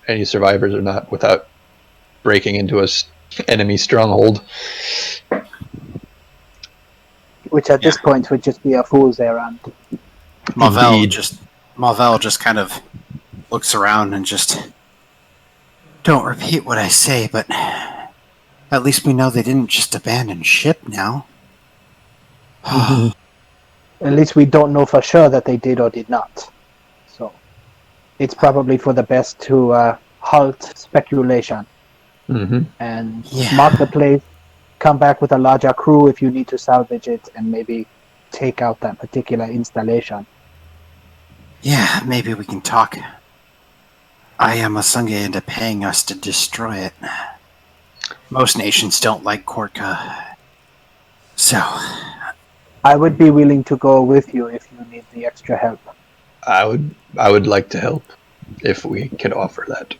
any survivors or not without breaking into a enemy stronghold. Which at this point would just be a fool's errand. Marvell just kind of looks around and just, don't repeat what I say, but at least we know they didn't just abandon ship now. At least we don't know for sure that they did or did not. So it's probably for the best to halt speculation and mark the place, come back with a larger crew if you need to salvage it, and maybe take out that particular installation. Yeah, maybe we can talk Ayamasanga into paying us to destroy it. Most nations don't like Korka. So, I would be willing to go with you if you need the extra help. I would like to help if we can offer that.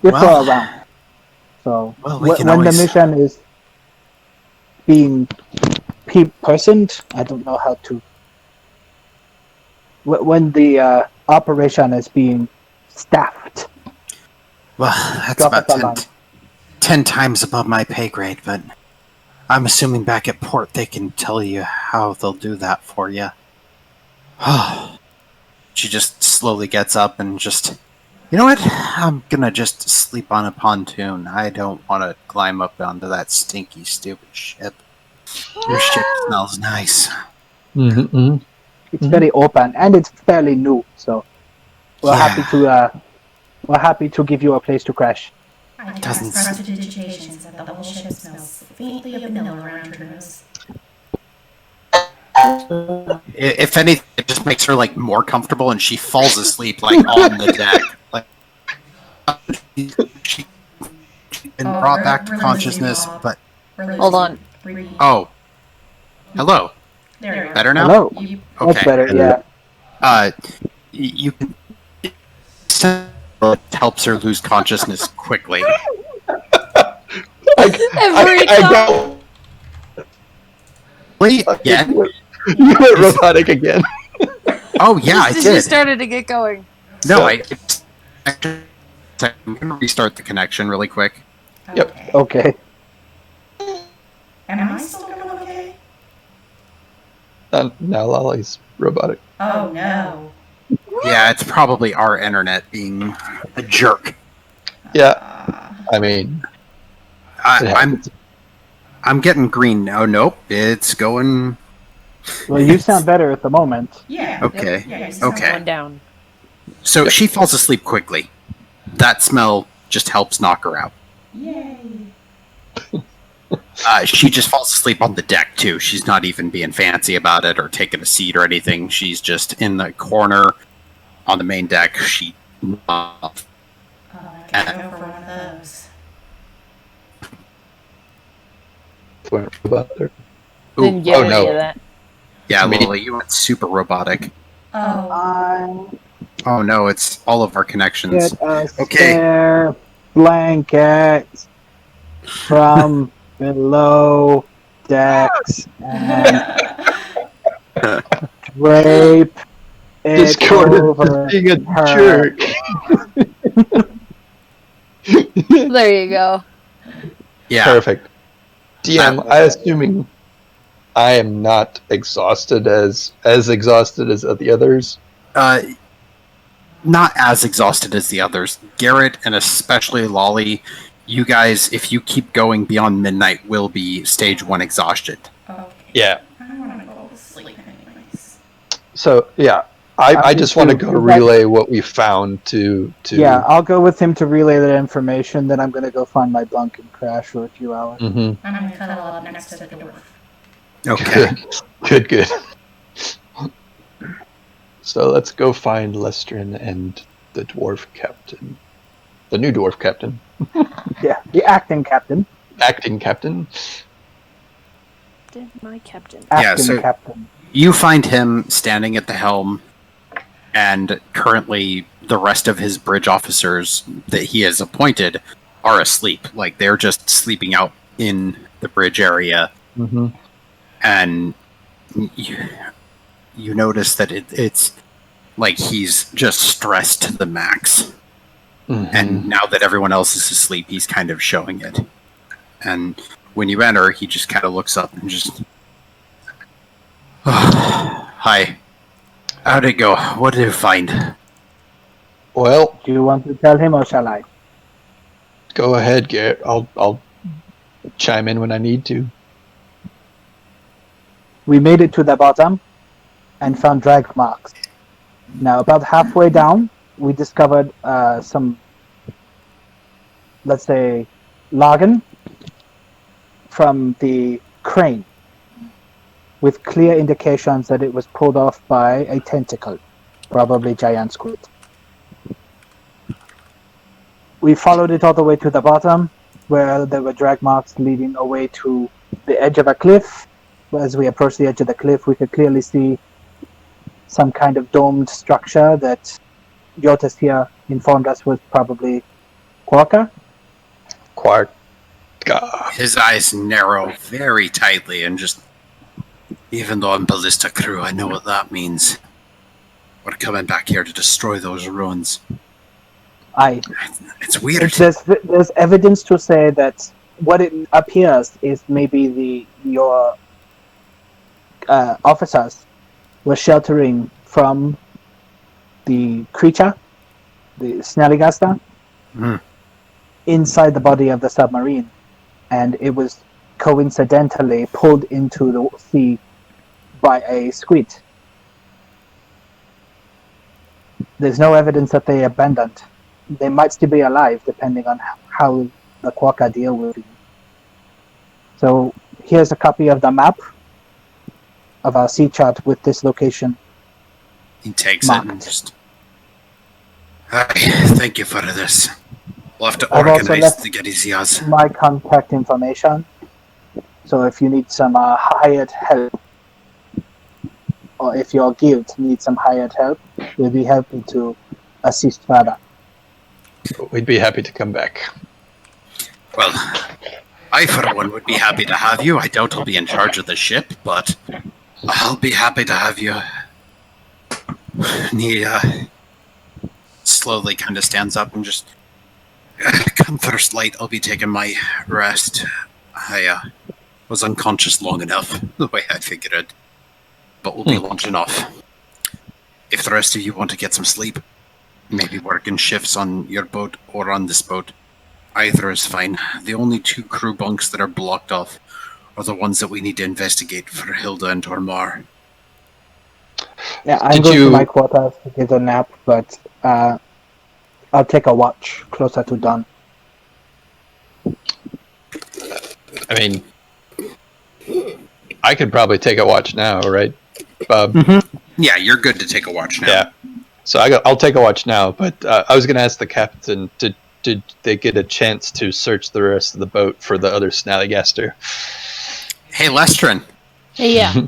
If we're around. So when the mission is being personed, I don't know how to. When the operation is being staffed. Well, that's about 10 times above my pay grade, but I'm assuming back at port they can tell you how they'll do that for you. She just slowly gets up and just, you know what? I'm gonna just sleep on a pontoon. I don't want to climb up onto that stinky, stupid ship. Your ship smells nice. It's very open and it's fairly new, so we're happy to give you a place to crash. I cast prestidigitation so that the whole ship smells faintly of vanilla around your nose. If anything, it just makes her like more comfortable, and she falls asleep like on the deck. Like she's been brought back to consciousness, but Hold on. oh, hello. There you go. Better now? Hello. Okay. That's better, yeah. You can. It helps her lose consciousness quickly. Every time. Wait, again? You went robotic again. Oh yeah, I Just did. you started to get going. No, I'm gonna restart the connection really quick. Yep. Okay. Am I still going okay? Now Lolly's robotic. Oh no. Yeah, it's probably our internet being a jerk. Yeah, I mean, I'm getting green. Oh nope, it's going. Well, you sound better at the moment. Yeah. Okay. Yeah, Okay. One down. So she falls asleep quickly. That smell just helps knock her out. Yay. She just falls asleep on the deck too. She's not even being fancy about it or taking a seat or anything. She's just in the corner on the main deck. She. Oh, I could go for one of those. went robotic. Didn't get oh, any no. of that. Yeah, Lily, you went super robotic. Oh. Oh no, it's all of our connections. Get a Okay. spare blanket from below decks and drape it Discord over is being a her. jerk. There you go. Yeah. Perfect. DM, I assuming I am not exhausted as exhausted as the others. Not as exhausted as the others. Garret and especially Lolly, you guys, if you keep going beyond midnight, will be stage 1 exhausted. Okay. Yeah. I want to go to sleep anyways. So yeah, I just want to go relay what we found to. Yeah, I'll go with him to relay that information. Then I'm going to go find my bunk and crash for a few hours. Mm-hmm. I'm going to cuddle up next to the dwarf. Okay. Good. So let's go find Lestrin and the dwarf captain. The new dwarf captain. Yeah, the acting captain. Acting captain. My captain. Acting captain. You find him standing at the helm, and currently the rest of his bridge officers that he has appointed are asleep. Like, they're just sleeping out in the bridge area, Mm-hmm. And you notice that it's like he's just stressed to the max. Mm-hmm. And now that everyone else is asleep, he's kind of showing it. And when you enter, he just kind of looks up and just... Hi. How'd it go? What did you find? Well, Do you want to tell him or shall I? go ahead, Garret. I'll chime in when I need to. We made it to the bottom and found drag marks. Now, about halfway down, we discovered some, let's say, logging from the crane with clear indications that it was pulled off by a tentacle, probably giant squid. We followed it all the way to the bottom, where there were drag marks leading away to the edge of a cliff. As we approached the edge of the cliff, we could clearly see some kind of domed structure that Jyotis here informed us was probably Quarka. Quark. His eyes narrow very tightly and just... Even though I'm ballista crew, I know what that means. We're coming back here to destroy those ruins. It's weird. There's evidence to say that what it appears is maybe your officers were sheltering from the creature, the Snallygaster, inside the body of the submarine, and it was coincidentally pulled into the sea by a squid. There's no evidence that they abandoned. They might still be alive, depending on how the Quokka deal will be. So here's a copy of the map of our sea chart with this location. He takes marked. it and just... Hi, thank you for this. We'll have to I've also organize left to get his yas. my contact information. So if you need some hired help, or if your guild needs some hired help, we'll be happy to assist further. We'd be happy to come back. Well, I for one would be happy to have you. I doubt I'll be in charge of the ship, but I'll be happy to have you. He slowly kind of stands up and just... Come first light, I'll be taking my rest. I was unconscious long enough, the way I figured it. But we'll be launching off. If the rest of you want to get some sleep, maybe working shifts on your boat or on this boat, either is fine. The only two crew bunks that are blocked off are the ones that we need to investigate for Hilda and Tormar. Yeah, I'm going to my quarters to get a nap, but I'll take a watch closer to dawn. I mean, I could probably take a watch now, right, Bob? Mm-hmm. Yeah, you're good to take a watch now. Yeah. So I'll take a watch now, but I was going to ask the captain, did they get a chance to search the rest of the boat for the other Snallygaster? Hey, Lestrin. Hey, yeah.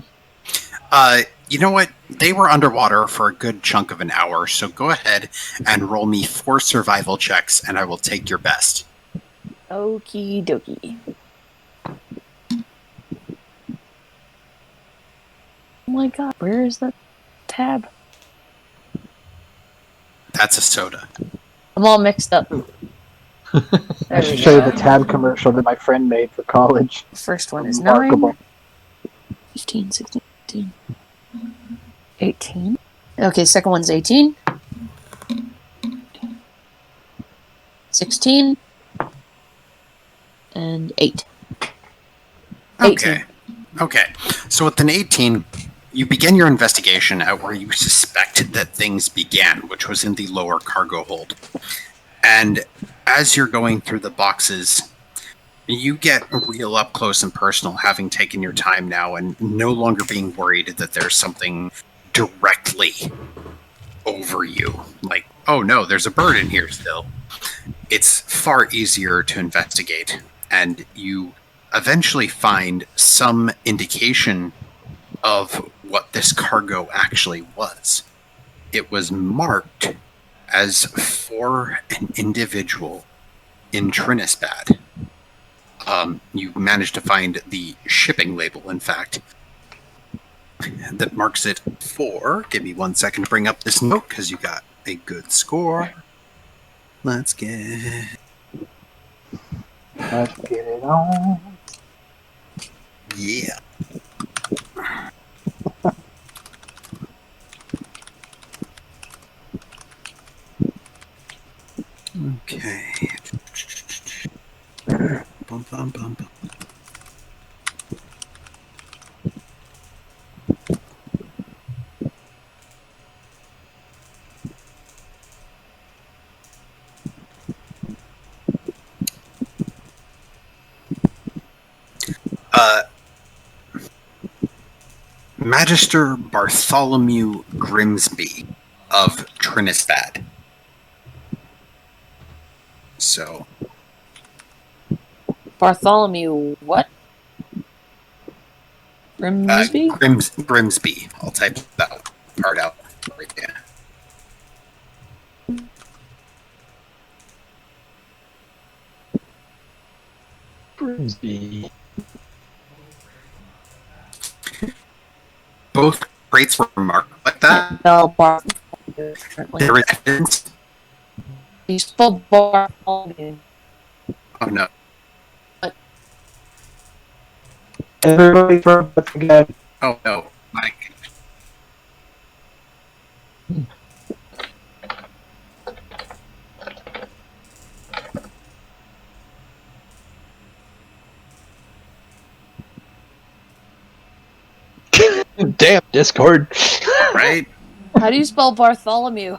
You know what? They were underwater for a good chunk of an hour, so go ahead and roll me 4 survival checks, and I will take your best. Okie dokie. Oh my god, where is that tab? That's a soda. I'm all mixed up. I should show you the tab commercial that my friend made for college. First one is Remarkable. 9, 15, 16, 18. 18. Okay, second one's 18. 16. And 8. 18. Okay. So with an 18, you begin your investigation at where you suspect that things began, which was in the lower cargo hold. And as you're going through the boxes, you get real up close and personal, having taken your time now and no longer being worried that there's something directly over you. Like, oh no, there's a bird in here still. It's far easier to investigate, and you eventually find some indication of what this cargo actually was. It was marked as for an individual in Trinisbad. You manage to find the shipping label, in fact, that marks it for. Give me 1 second to bring up this note because you got a good score. Let's get it on. Yeah. Okay. Bum, bum, bum, bum. Magister Bartholomew Grimsby of Trinistad. So, Bartholomew, what? Grimsby? Grimsby. I'll type that part out right there. Grimsby. Both crates were marked like that. Spell Bartholomew. There was evidence. You spelled Bartholomew. Oh no. Everybody for again. Oh no. Mike. Damn, Discord. Right? How do you spell Bartholomew?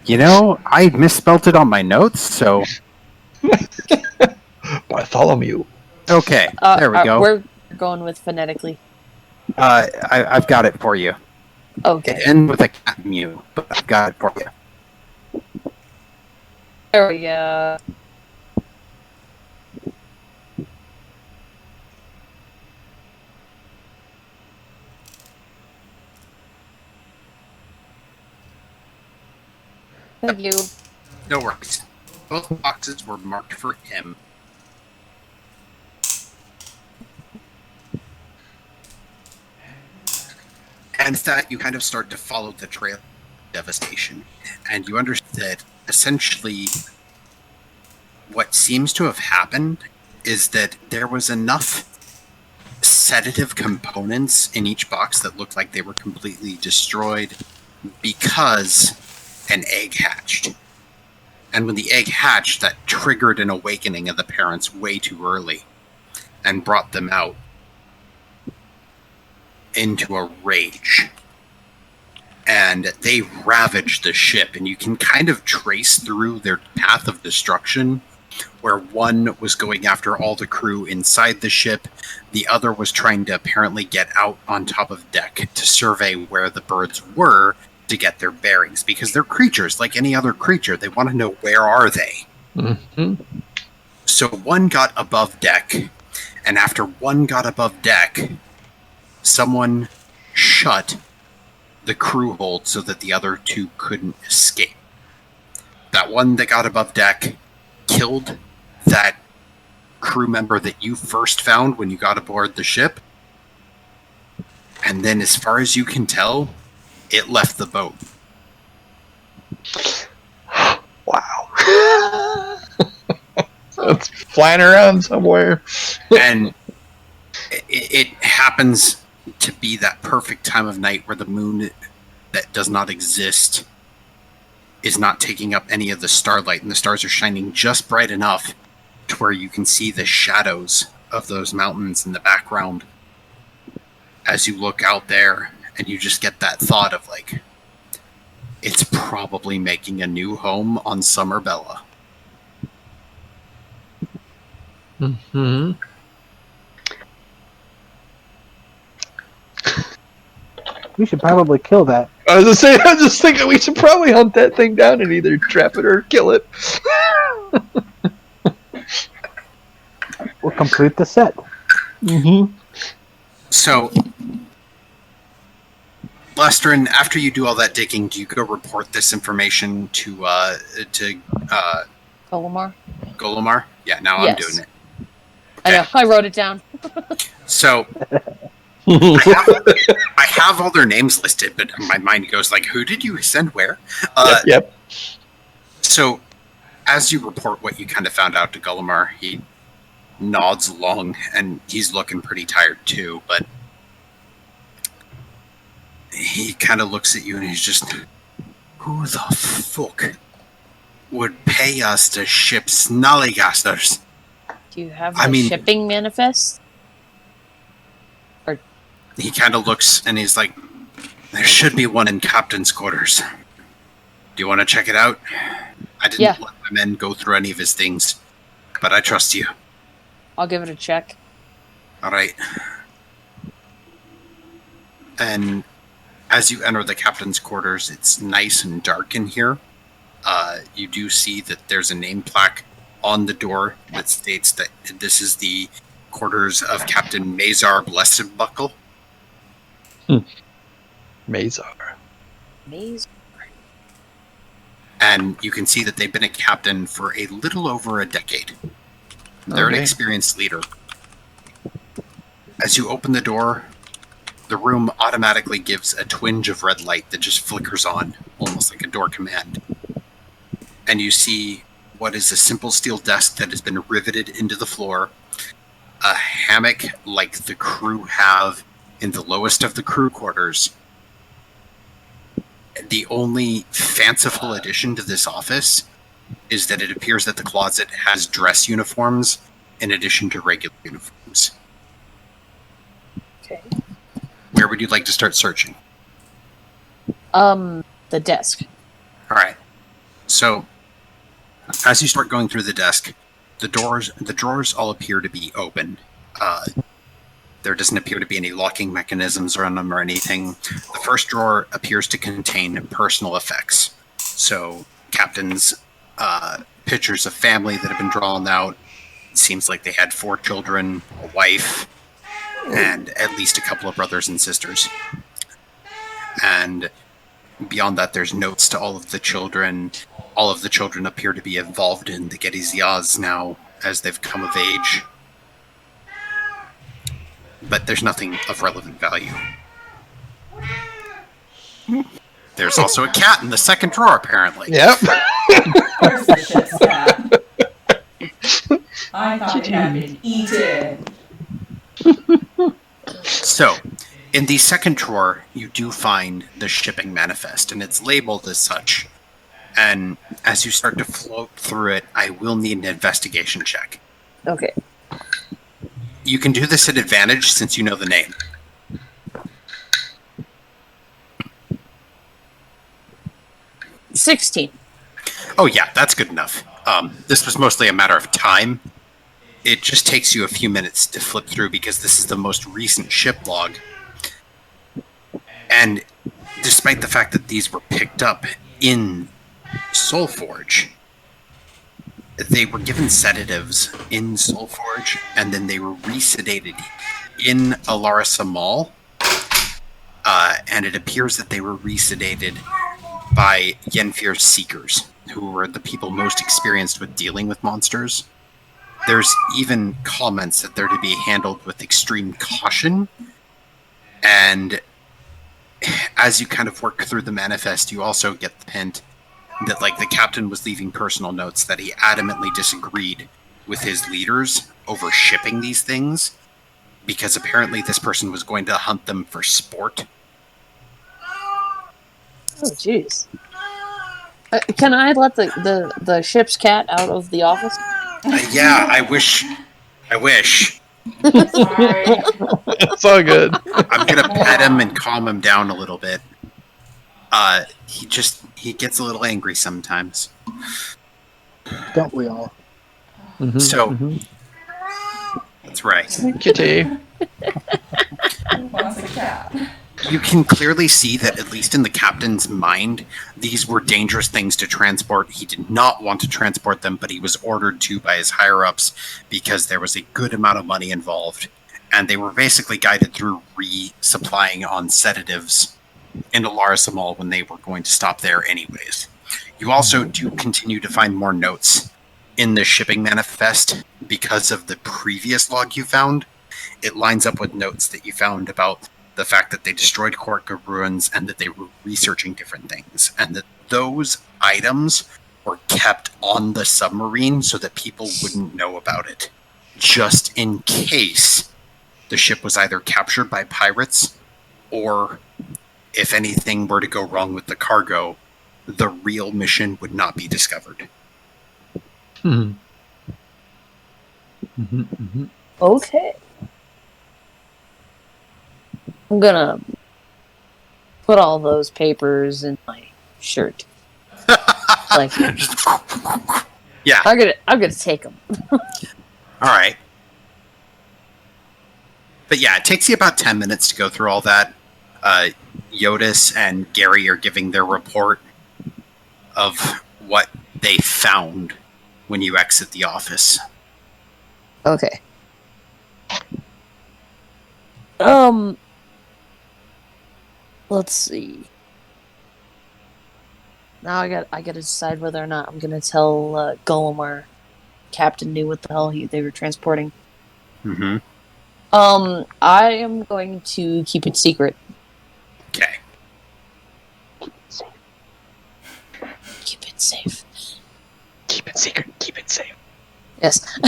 You know, I misspelt it on my notes, so. Bartholomew. Okay, there we go. We're going with phonetically. I've got it for you. Okay. It ends with a cat mew, but I've got it for you. There we go. Thank you. No worries. Both boxes were marked for him. And that you kind of start to follow the trail of devastation. And you understand that essentially what seems to have happened is that there was enough sedative components in each box that looked like they were completely destroyed because an egg hatched. And when the egg hatched, that triggered an awakening of the parents way too early and brought them out into a rage. And they ravaged the ship, and you can kind of trace through their path of destruction, where one was going after all the crew inside the ship, the other was trying to apparently get out on top of deck to survey where the birds were to get their bearings, because they're creatures like any other creature. They want to know, where are they? Mm-hmm. So one got above deck, and after one got above deck, someone shut the crew hold so that the other two couldn't escape. That one that got above deck killed that crew member that you first found when you got aboard the ship, and then as far as you can tell, it left the boat. Wow. So it's flying around somewhere. And it happens to be that perfect time of night where the moon that does not exist is not taking up any of the starlight, and the stars are shining just bright enough to where you can see the shadows of those mountains in the background as you look out there, and you just get that thought of, like, it's probably making a new home on Summer Bella. Mm-hmm. We should probably kill that. I was just thinking we should probably hunt that thing down and either trap it or kill it. We'll complete the set. Mm-hmm. So, Lestrin, after you do all that digging, do you go report this information to Colomar? Golomar? Yeah, now I'm doing it. I know. I wrote it down. So I have all their names listed, but my mind goes like, who did you send where? Yep. So as you report what you kind of found out to Golomar, he nods along, and he's looking pretty tired too, but he kind of looks at you and he's just, who the fuck would pay us to ship Snallygasters? Do you have the shipping manifest? Or he kind of looks and he's like, there should be one in Captain's quarters. Do you want to check it out? I didn't let my men go through any of his things, but I trust you. I'll give it a check. All right. And as you enter the captain's quarters, it's nice and dark in here. You do see that there's a name plaque on the door that states that this is the quarters of Captain Mazar Blessed Buckle. Mazar. And you can see that they've been a captain for a little over a decade. They're an experienced leader. As you open the door, the room automatically gives a twinge of red light that just flickers on, almost like a door command. And you see what is a simple steel desk that has been riveted into the floor, a hammock like the crew have in the lowest of the crew quarters. The only fanciful addition to this office is that it appears that the closet has dress uniforms in addition to regular uniforms. Okay. Where would you like to start searching? The desk. All right. So, as you start going through the desk, the drawers all appear to be open. There doesn't appear to be any locking mechanisms around them or anything. The first drawer appears to contain personal effects. So, Captain's pictures of family that have been drawn out. It seems like they had 4 children, a wife, and at least a couple of brothers and sisters. And beyond that, there's notes to all of the children. All of the children appear to be involved in the Gedizyaz now as they've come of age. But there's nothing of relevant value. There's also a cat in the second drawer, apparently. Yep. Where's the ship's cat? I thought it had been eaten. So, in the second drawer, you do find the shipping manifest, and it's labeled as such. And as you start to float through it, I will need an investigation check. Okay. You can do this at advantage since you know the name. 16. Oh yeah, that's good enough. This was mostly a matter of time. It just takes you a few minutes to flip through because this is the most recent ship log. And despite the fact that these were picked up in Soulforge, they were given sedatives in Soulforge, and then they were resedated in Alarissa Mall. And it appears that they were resedated by Yenfir's Seekers, who were the people most experienced with dealing with monsters. There's even comments that they're to be handled with extreme caution. And as you kind of work through the manifest, you also get the hint that, like, the captain was leaving personal notes that he adamantly disagreed with his leaders over shipping these things, because apparently this person was going to hunt them for sport. Oh, jeez. Can I let the ship's cat out of the office? Yeah, I wish. Sorry. It's all good. I'm gonna pet him and calm him down a little bit. He gets a little angry sometimes. Don't we all? Mhm, So, mhm. That's right. Kitty. Wants a cat. You can clearly see that, at least in the captain's mind, these were dangerous things to transport. He did not want to transport them, but he was ordered to by his higher-ups because there was a good amount of money involved. And they were basically guided through resupplying on sedatives in Alarissa Mall when they were going to stop there anyways. You also do continue to find more notes in the shipping manifest, because of the previous log you found, it lines up with notes that you found about the fact that they destroyed Korka ruins and that they were researching different things, and that those items were kept on the submarine so that people wouldn't know about it, just in case the ship was either captured by pirates or if anything were to go wrong with the cargo, the real mission would not be discovered. Okay. I'm gonna put all those papers in my shirt. Like, Yeah. I'm gonna take them. All right. But yeah, it takes you about 10 minutes to go through all that. Jyotis and Gary are giving their report of what they found when you exit the office. Okay. Let's see. Now I gotta decide whether or not I'm gonna tell Golem our captain knew what the hell they were transporting. Mm-hmm. I am going to keep it secret. Okay. Keep it safe. Keep it secret. Keep it safe. Yes.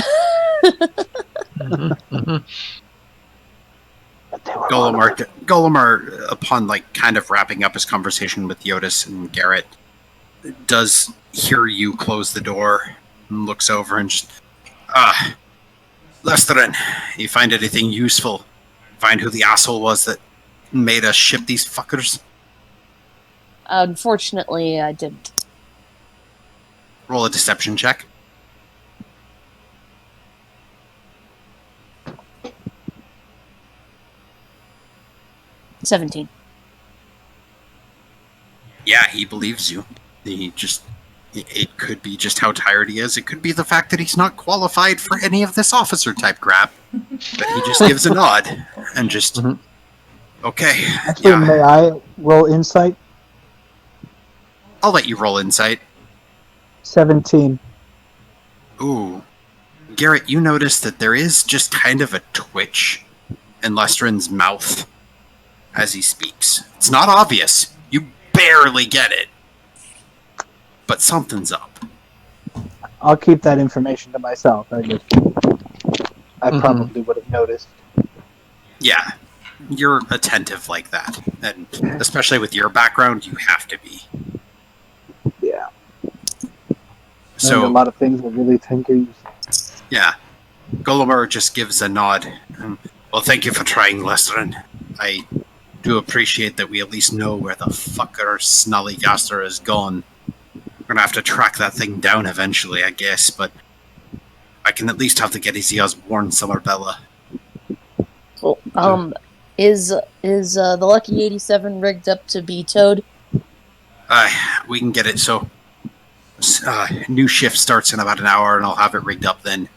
Golomar, upon like kind of wrapping up his conversation with Jyotis and Garret, does hear you close the door and looks over and just, Lesterin, you find anything useful? Find who the asshole was that made us ship these fuckers? Unfortunately, I didn't. Roll a deception check. $17. Yeah, he believes you. It could be just how tired he is. It could be the fact that he's not qualified for any of this officer type crap. But he just gives a nod and just, okay. Actually, may I roll insight? I'll let you roll insight. 17. Ooh. Garret, you notice that there is just kind of a twitch in Lesterin's mouth as he speaks. It's not obvious. You barely get it. But something's up. I'll keep that information to myself. I probably would have noticed. Yeah. You're attentive like that. And especially with your background, you have to be. Yeah. So a lot of things I really think are useful. Yeah. Golomar just gives a nod. Well, thank you for trying, Lesterin. I do appreciate that we at least know where the fucker Snallygaster is gone. We're gonna have to track that thing down eventually, I guess, but I can at least have to get Easia's warn Summerbella. Cool. Is the Lucky 87 rigged up to be towed? We can get it, so new shift starts in about an hour, and I'll have it rigged up then.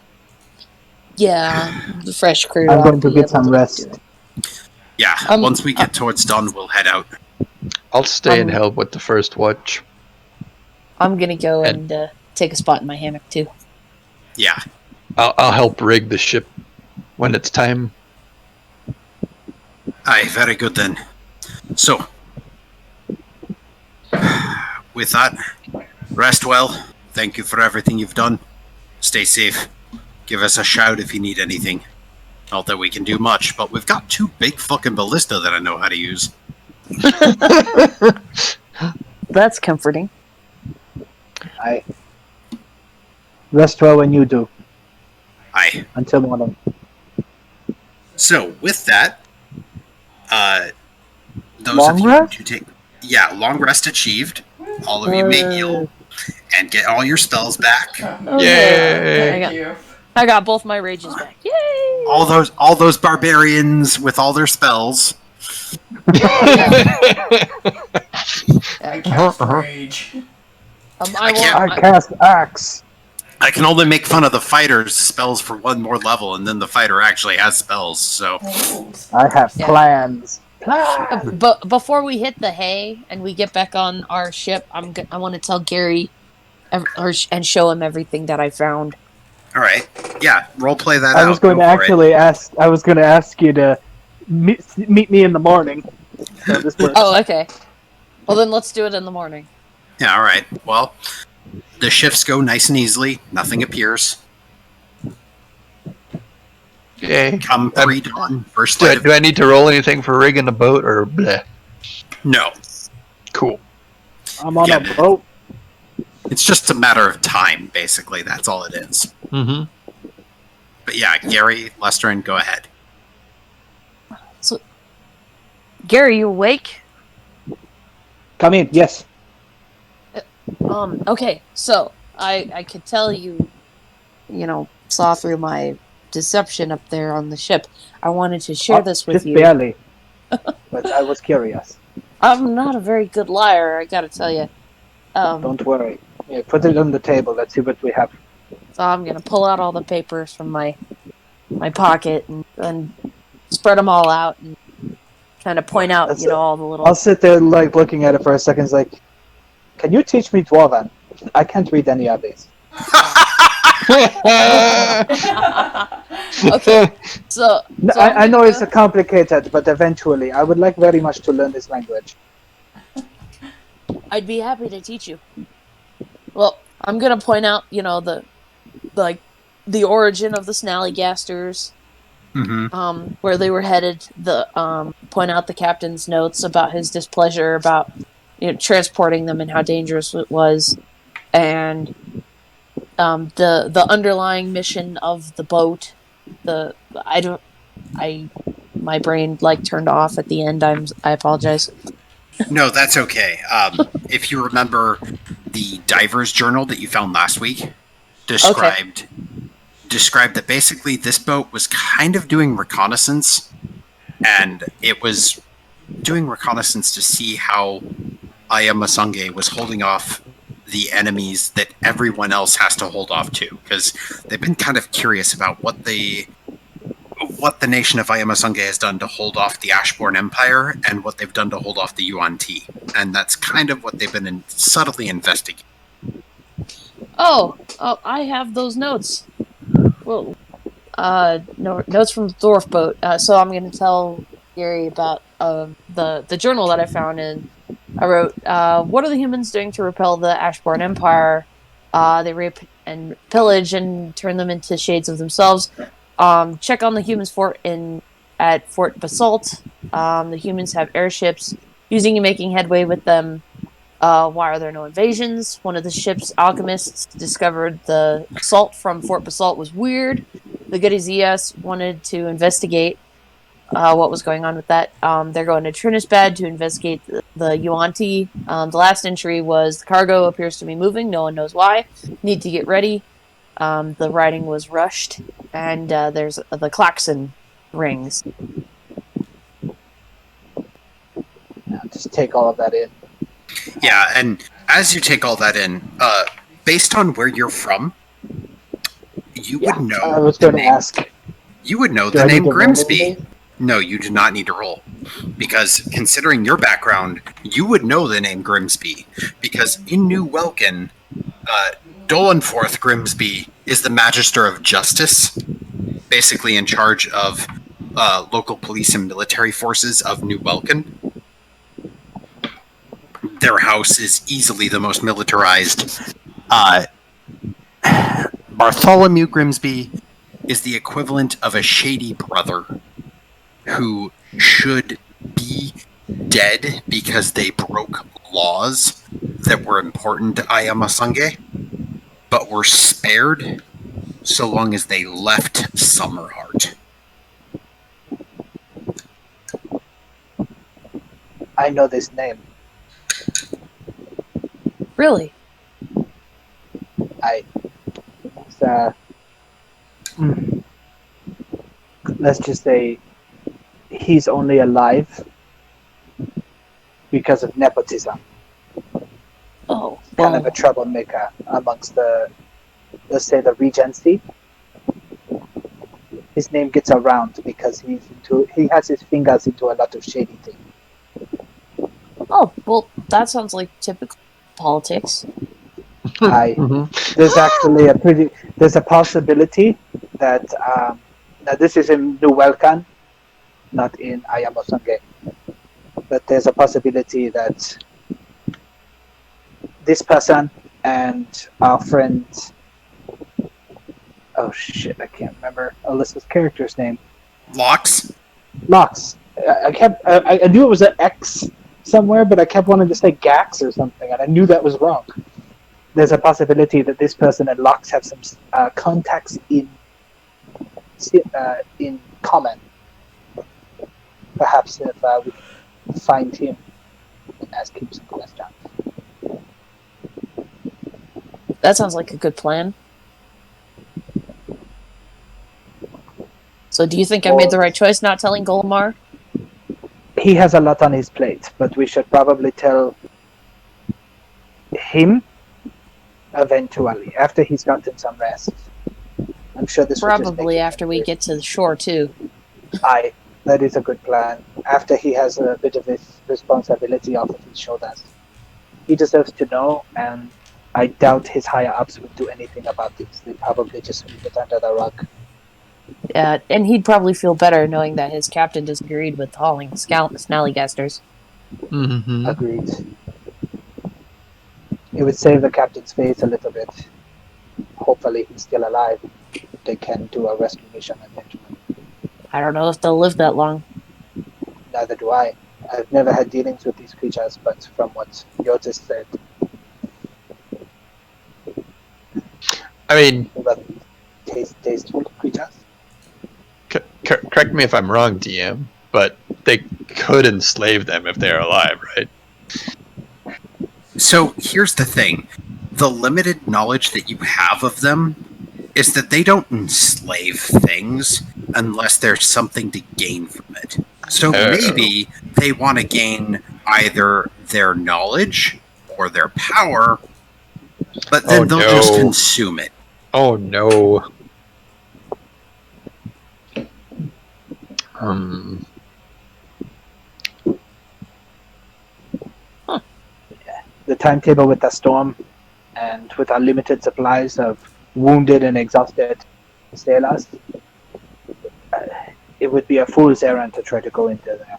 Yeah, the fresh crew. I'm going ought to be get able some do rest. it. Yeah, once we get towards dawn, we'll head out. I'll stay and help with the first watch. I'm gonna go and take a spot in my hammock too. Yeah. I'll help rig the ship when it's time. Aye, very good then. So, with that, rest well. Thank you for everything you've done. Stay safe. Give us a shout if you need anything. Not that we can do much, but we've got 2 big fucking ballista that I know how to use. That's comforting. I rest well when you do. Aye. Until morning. So, with that, those Long of you rest? who take... Yeah, long rest achieved. All of you may heal and get all your spells back. Yay! Thank you. I got both my rages back. Yay! All those barbarians with all their spells. I cast rage. I cast axe. I can only make fun of the fighter's spells for one more level, and then the fighter actually has spells, so... I have plans. But before we hit the hay and we get back on our ship, I want to tell Gary and show him everything that I found. All right. Yeah, role play that I out. was going Go to for it. actually ask. I was going to ask you to meet me in the morning. So this works. Oh, okay. Well, then let's do it in the morning. Yeah, all right. Well, the shifts go nice and easily. Nothing appears. Yay. Come pre-dawn, first light of... Do I need to roll anything for rigging the boat or bleh? No. Cool. I'm on Yeah. a boat. It's just a matter of time, basically. That's all it is. Mm-hmm. But yeah, Gary, Lesterin, go ahead. So, Gary, you awake? Come in. Yes. Okay, so I could tell you saw through my deception up there on the ship. I wanted to share this with just you. barely. But I was curious. I'm not a very good liar, I gotta tell you. Don't worry. Yeah, put it on the table. Let's see what we have. So I'm gonna pull out all the papers from my pocket and spread them all out and kind of point out, all the little. I'll sit there looking at it for a second. It's like, can you teach me Dwarven? I can't read any of these. Okay, so I know it's complicated, but eventually I would like very much to learn this language. I'd be happy to teach you. Well, I'm gonna point out, the origin of the Snallygasters, where they were headed. Point out the captain's notes about his displeasure about transporting them and how dangerous it was, and the underlying mission of the boat. My brain turned off at the end. I apologize. No, that's okay. If you remember the diver's journal that you found last week, described that basically this boat was kind of doing reconnaissance, and it was doing reconnaissance to see how Ayamasange was holding off the enemies that everyone else has to hold off to, because they've been kind of curious about what the nation of Ayamasange has done to hold off the Ashborn Empire and what they've done to hold off the Yuan Ti. And that's kind of what they've been subtly investigating. Oh, I have those notes. Well, notes from the Dwarf boat. So I'm going to tell Gary about the journal that I found, and I wrote, what are the humans doing to repel the Ashborn Empire? They rape and pillage and turn them into shades of themselves. Check on the humans' fort at Fort Basalt. The humans have airships. Using and making headway with them. Why are there no invasions? One of the ship's alchemists discovered the salt from Fort Basalt was weird. The Goodies ES wanted to investigate what was going on with that. They're going to Trinisbad to investigate the Yuan Ti. The last entry was the cargo appears to be moving. No one knows why. Need to get ready. The writing was rushed, and there's the klaxon rings. Just take all of that in. Yeah, and as you take all that in, based on where you're from, you would know. I was going to ask. You would know the name Grimsby. No, you do not need to roll. Because considering your background, you would know the name Grimsby. Because in New Welkin, Dolanforth Grimsby is the Magister of Justice, basically in charge of local police and military forces of New Welkin. Their house is easily the most militarized. Bartholomew Grimsby is the equivalent of a shady brother who should be dead because they broke laws that were important to Ayamasange, but were spared so long as they left Summerheart. I know this name. Really? Let's just say he's only alive because of nepotism. Oh, Kind of a troublemaker amongst let's say, the Regency. His name gets around because he has his fingers into a lot of shady things. Oh, well, that sounds like typical politics. Aye. Mhm. There's actually there's a possibility that now this is in New Welcan, not in Ayamosange, but there's a possibility that this person and our friend, oh shit, I can't remember Alyssa's character's name. Locks? Lux. I knew it was an X somewhere, but I kept wanting to say Gax or something, and I knew that was wrong. There's a possibility that this person and Lux have some contacts in common. Perhaps if we can find him and ask him some questions. That sounds like a good plan. So do you think I made the right choice not telling Golomar? He has a lot on his plate, but we should probably tell him eventually, after he's gotten some rest. I'm sure this will just Probably make it after we better. get to the shore, too. Aye, that is a good plan. After he has a bit of his responsibility off of his shoulders. He deserves to know, and I doubt his higher-ups would do anything about this. They probably just sweep it under the rug. Yeah, and he'd probably feel better knowing that his captain disagreed with hauling snallygasters. Mhm. Agreed. It would save the captain's face a little bit. Hopefully he's still alive. They can do a rescue mission eventually. I don't know if they'll live that long. Neither do I. I've never had dealings with these creatures, but from what Jyotis said, I mean, about tasteful creatures. correct me if I'm wrong, DM, but they could enslave them if they're alive, right? So here's the thing. The limited knowledge that you have of them is that they don't enslave things unless there's something to gain from it. So maybe they want to gain either their knowledge or their power, but then they'll just consume it. Oh no. The timetable with the storm and with our limited supplies of wounded and exhausted sailors, it would be a fool's errand to try to go into there.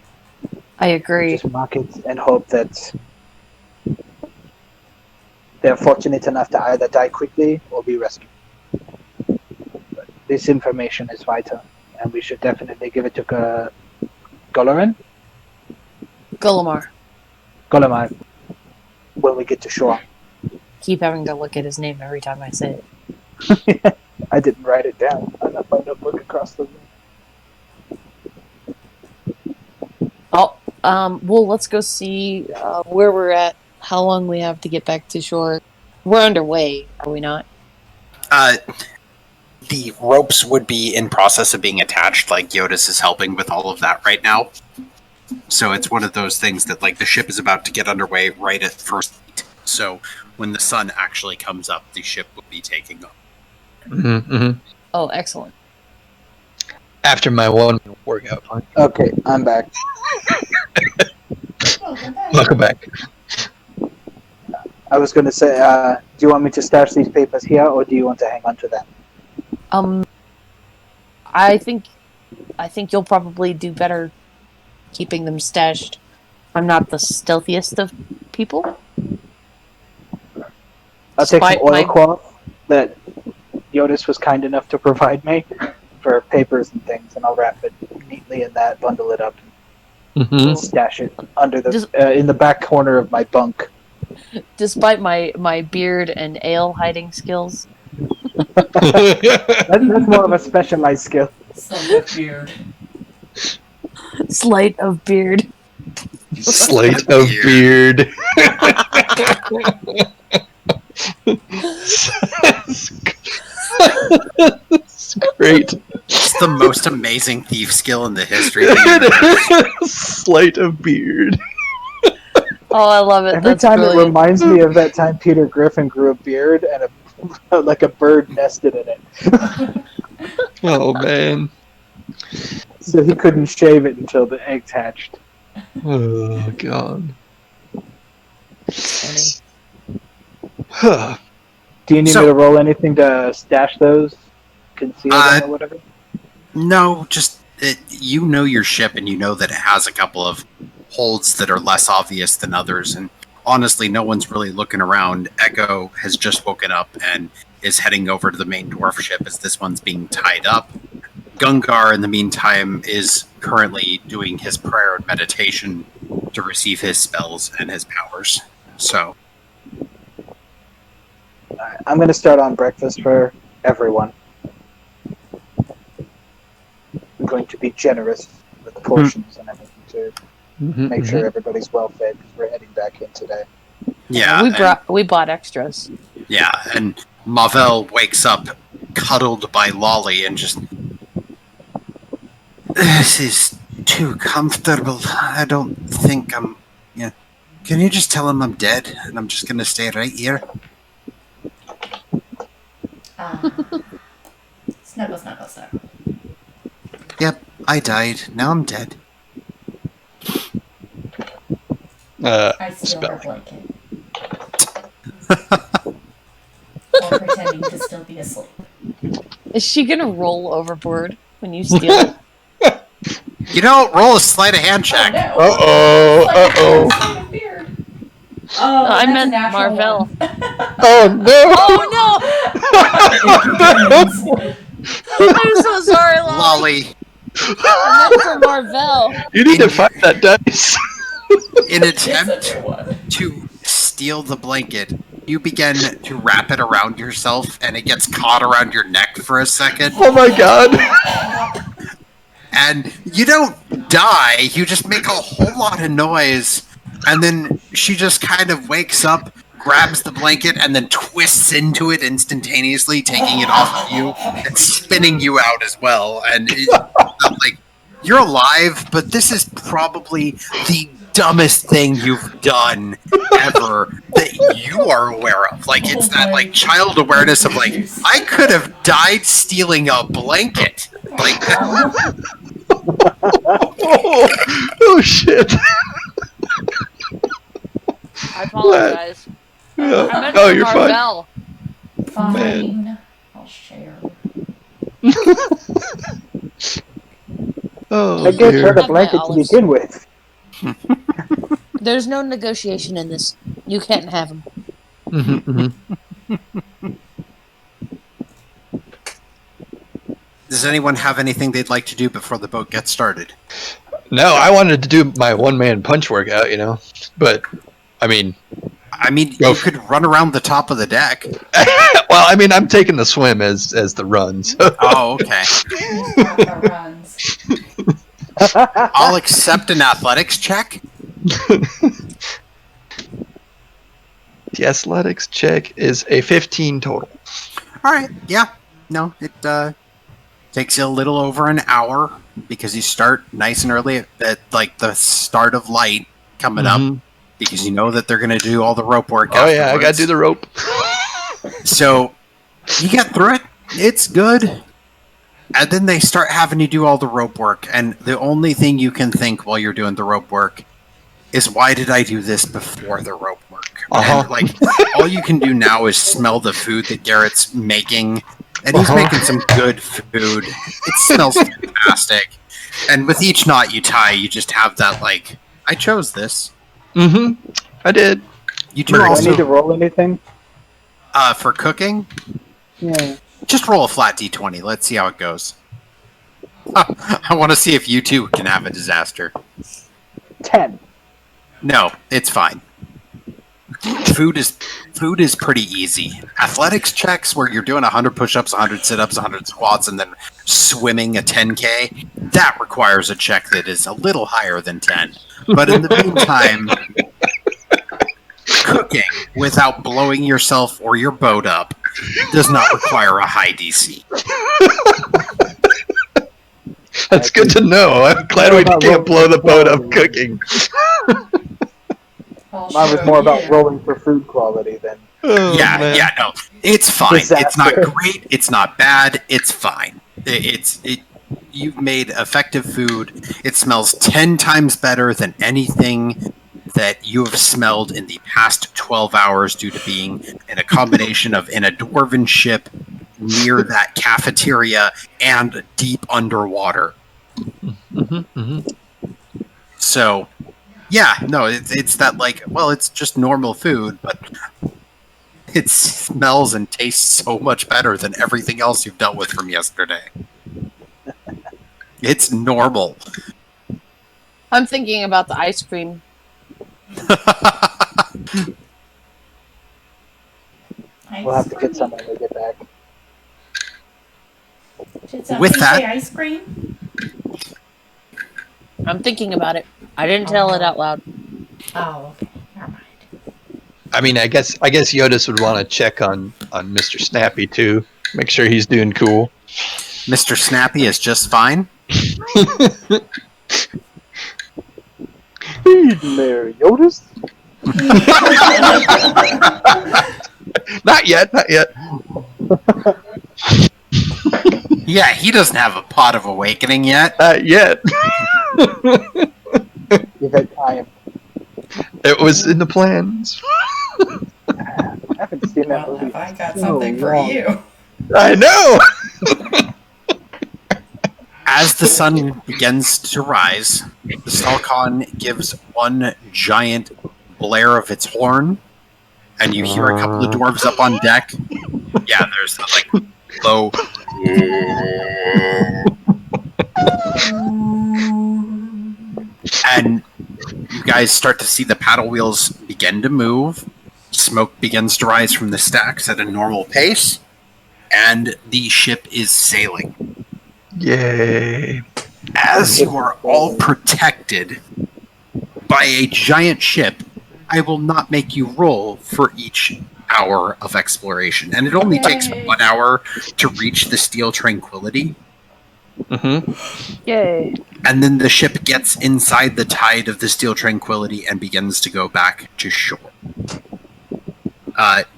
I agree. Just mark it and hope that they're fortunate enough to either die quickly or be rescued. But this information is vital, and we should definitely give it to Golomar when we get to shore. Keep having to look at his name every time I say it. I didn't write it down. I left my notebook across the room. Oh, well, let's go see where we're at, how long we have to get back to shore. We're underway, are we not? The ropes would be in process of being attached, like Jyotis is helping with all of that right now. So it's one of those things that, like, the ship is about to get underway right at first light. So when the sun actually comes up, the ship will be taking off. Mm-hmm. Oh, excellent. After my one workout. Okay, I'm back. Welcome back. I was going to say, do you want me to stash these papers here, or do you want to hang on to them? I think you'll probably do better keeping them stashed. I'm not the stealthiest of people. I'll take some oilcloth that Jyotis was kind enough to provide me for papers and things, and I'll wrap it neatly in that, bundle it up, and stash it under the in the back corner of my bunk. Despite my beard and ale hiding skills. That's more of a specialized skill. Slight beard. Slight of beard. Slight of beard. That's great. It's the most amazing thief skill in the history of the universe. Slight of beard. Oh, I love it. Every That's time brilliant. it reminds me of that time Peter Griffin grew a beard and like a bird nested in it. Oh man. So he couldn't shave it until the eggs hatched. Oh god. Funny. Do you need me to roll anything to stash those? Conceal them or whatever? No, just you know your ship, and you know that it has a couple of holds that are less obvious than others. And honestly, no one's really looking around. Echo has just woken up and is heading over to the main dwarf ship as this one's being tied up. Gungar, in the meantime, is currently doing his prayer and meditation to receive his spells and his powers. So, Alright, I'm going to start on breakfast for everyone. I'm going to be generous with portions and everything to make sure everybody's well fed because we're heading back in today. yeah, We bought extras. yeah, and Mavel wakes up cuddled by Lolly and just, this is too comfortable. I don't think I'm... Yeah. Can you just tell him I'm dead and I'm just going to stay right here? Snuggle, snuggle, snuggle. Yep, I died. Now I'm dead. I steal her blanket. While pretending to still be asleep. Is she gonna roll overboard when you steal it? You don't roll a sleight of hand check. Oh, no. Uh-oh. Weird. Oh, I that's meant a natural Marvel. one. Oh no! Oh no! I'm so sorry, Lolly. Lolly, I meant for Marvel. You need to find that dice. in It's attempt a new one. to steal the blanket, you begin to wrap it around yourself, and it gets caught around your neck for a second. Oh my god! And you don't die, you just make a whole lot of noise, and then she just kind of wakes up, grabs the blanket, and then twists into it instantaneously, taking it off of you and spinning you out as well. And like, you're alive, but this is probably the dumbest thing you've done ever that you are aware of. Like, it's that like child awareness of like, I could have died stealing a blanket. Like, Oh shit! I apologize. Yeah. I meant No, for you're fine. Marvel. Fine. Man. I'll share. Oh I gave her dear. the blanket to begin with. There's no negotiation in this. You can't have them. does anyone have anything they'd like to do before the boat gets started? No, I wanted to do my one-man punch workout, you know, but I mean, You could run around the top of the deck. well, I mean, I'm taking the swim as the run. So. Oh, okay. Runs. I'll accept an athletics check. The athletics check is a 15 total. All right. Yeah. No, it takes you a little over an hour because you start nice and early at like the start of light coming up because you know that they're going to do all the rope work. Oh yeah, I got to do the rope. So you get through it. It's good. And then they start having you do all the rope work. And the only thing you can think while you're doing the rope work is, why did I do this before the rope work? And like, all you can do now is smell the food that Garrett's making. And he's making some good food. It smells fantastic. And with each knot you tie, you just have that, like, I chose this. I did. You do Do I also, need to roll anything? for cooking, Yeah. just roll a flat d20. Let's see how it goes. I want to see if you two can have a disaster. 10. No, it's fine. Food is pretty easy. Athletics checks where you're doing 100 push-ups, 100 sit-ups, 100 squats, and then swimming a 10K, that requires a check that is a little higher than 10. But in the meantime, cooking without blowing yourself or your boat up does not require a high DC. That's good to know. I'm glad we can't blow the boat up cooking. Mine was more about rolling for food quality than... Oh, Yeah, man. yeah, no. It's fine. Disaster. It's not great. It's not bad. It's fine. You've made effective food. It smells 10 times better than anything that you have smelled in the past 12 hours due to being in a combination of in a dwarven ship near that cafeteria and deep underwater. So, yeah, no, it's that like, well, it's just normal food, but it smells and tastes so much better than everything else you've dealt with from yesterday. It's normal. I'm thinking about the ice cream. We'll have to get some when we get back. Did With somebody that- say ice cream? I'm thinking about it. I didn't tell it out loud. Oh, okay. Never mind. I mean, I guess Jyotis would want to check on Mr. Snappy too. Make sure he's doing cool. Mr. Snappy is just fine. Feed Mary Jyotis. Not yet. Yeah, he doesn't have a pot of awakening yet. Not yet. You've had time. It was in the plans. I haven't seen that Well, movie. have I got so something for long. you? I know. As the sun begins to rise, the Stalkon gives one giant blare of its horn, and you hear a couple of dwarves up on deck. Yeah, there's the, like, low... And you guys start to see the paddle wheels begin to move. Smoke begins to rise from the stacks at a normal pace, and the ship is sailing. Yay. As you are all protected by a giant ship, I will not make you roll for each hour of exploration. And it only takes Yay. 1 hour to reach the Steel Tranquility. Yay. And then the ship gets inside the tide of the Steel Tranquility and begins to go back to shore.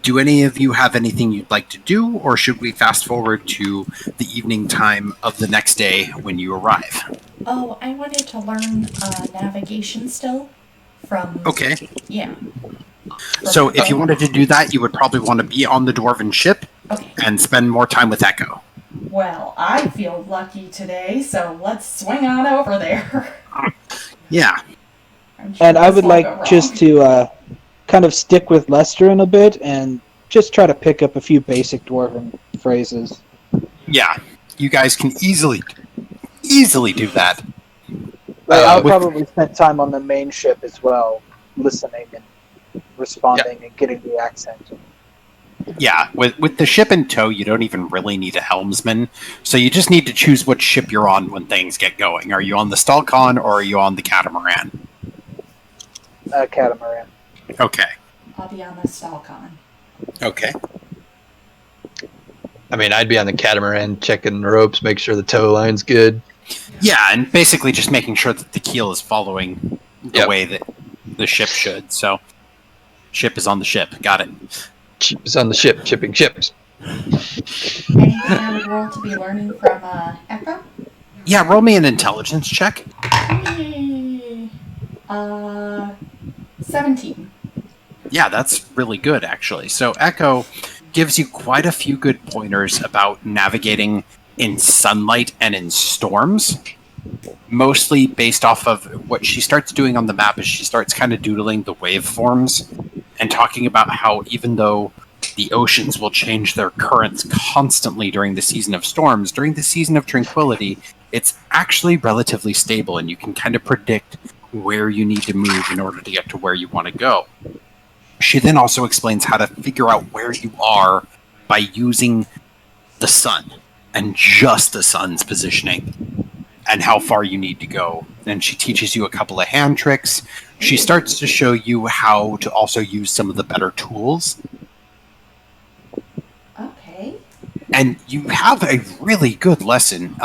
Do any of you have anything you'd like to do, or should we fast forward to the evening time of the next day when you arrive? Oh, I wanted to learn navigation still from. Okay. Yeah. So if you wanted to do that, you would probably want to be on the Dwarven ship Okay. and spend more time with Echo. Well, I feel lucky today, so let's swing on over there. Yeah. I'm sure And I this would won't go like wrong. just to kind of stick with Lester in a bit and just try to pick up a few basic dwarven phrases. Yeah. You guys can easily do that. I'll with- probably spend time on the main ship as well, listening and responding and getting the accent. Yeah, with the ship in tow, you don't even really need a helmsman, so you just need to choose which ship you're on when things get going. Are you on the Stalkon or are you on the Catamaran? Catamaran. Okay. I'll be on the Stalkon. Okay. I mean, I'd be on the catamaran checking the ropes, make sure the tow line's good. Yeah, and basically just making sure that the keel is following the Yep. way that the ship should. So, ship is on the ship. Got it. Chip is on the ship, chipping chips. Anything I would roll to be learning from Echo? Yeah, roll me an intelligence check. Yay. 17. Yeah, that's really good, actually. So Echo gives you quite a few good pointers about navigating in sunlight and in storms. Mostly based off of what she starts doing on the map is she starts kind of doodling the waveforms and talking about how even though the oceans will change their currents constantly during the season of storms, during the season of tranquility, it's actually relatively stable and you can kind of predict where you need to move in order to get to where you want to go. She then also explains how to figure out where you are by using the sun and just the sun's positioning and how far you need to go. And she teaches you a couple of hand tricks. She starts to show you how to also use some of the better tools. Okay. And you have a really good lesson.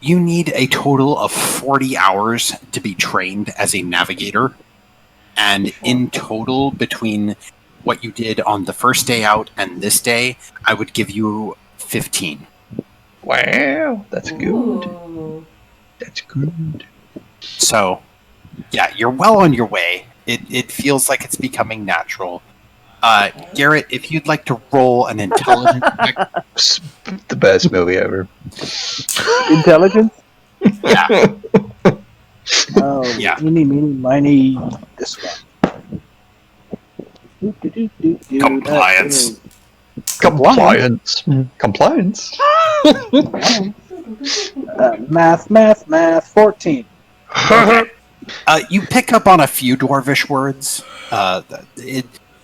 You need a total of 40 hours to be trained as a navigator. And in total, between what you did on the first day out and this day, I would give you 15. Wow, that's good. Ooh. That's good. So, yeah, you're well on your way. It feels like it's becoming natural. Garret, if you'd like to roll an intelligence check. The best movie ever. Intelligence? Yeah. Oh, Yeah. eeny, meeny, miny, this one. Compliance. Compliance. Compliance. Math, 14. Okay. You pick up on a few dwarvish words.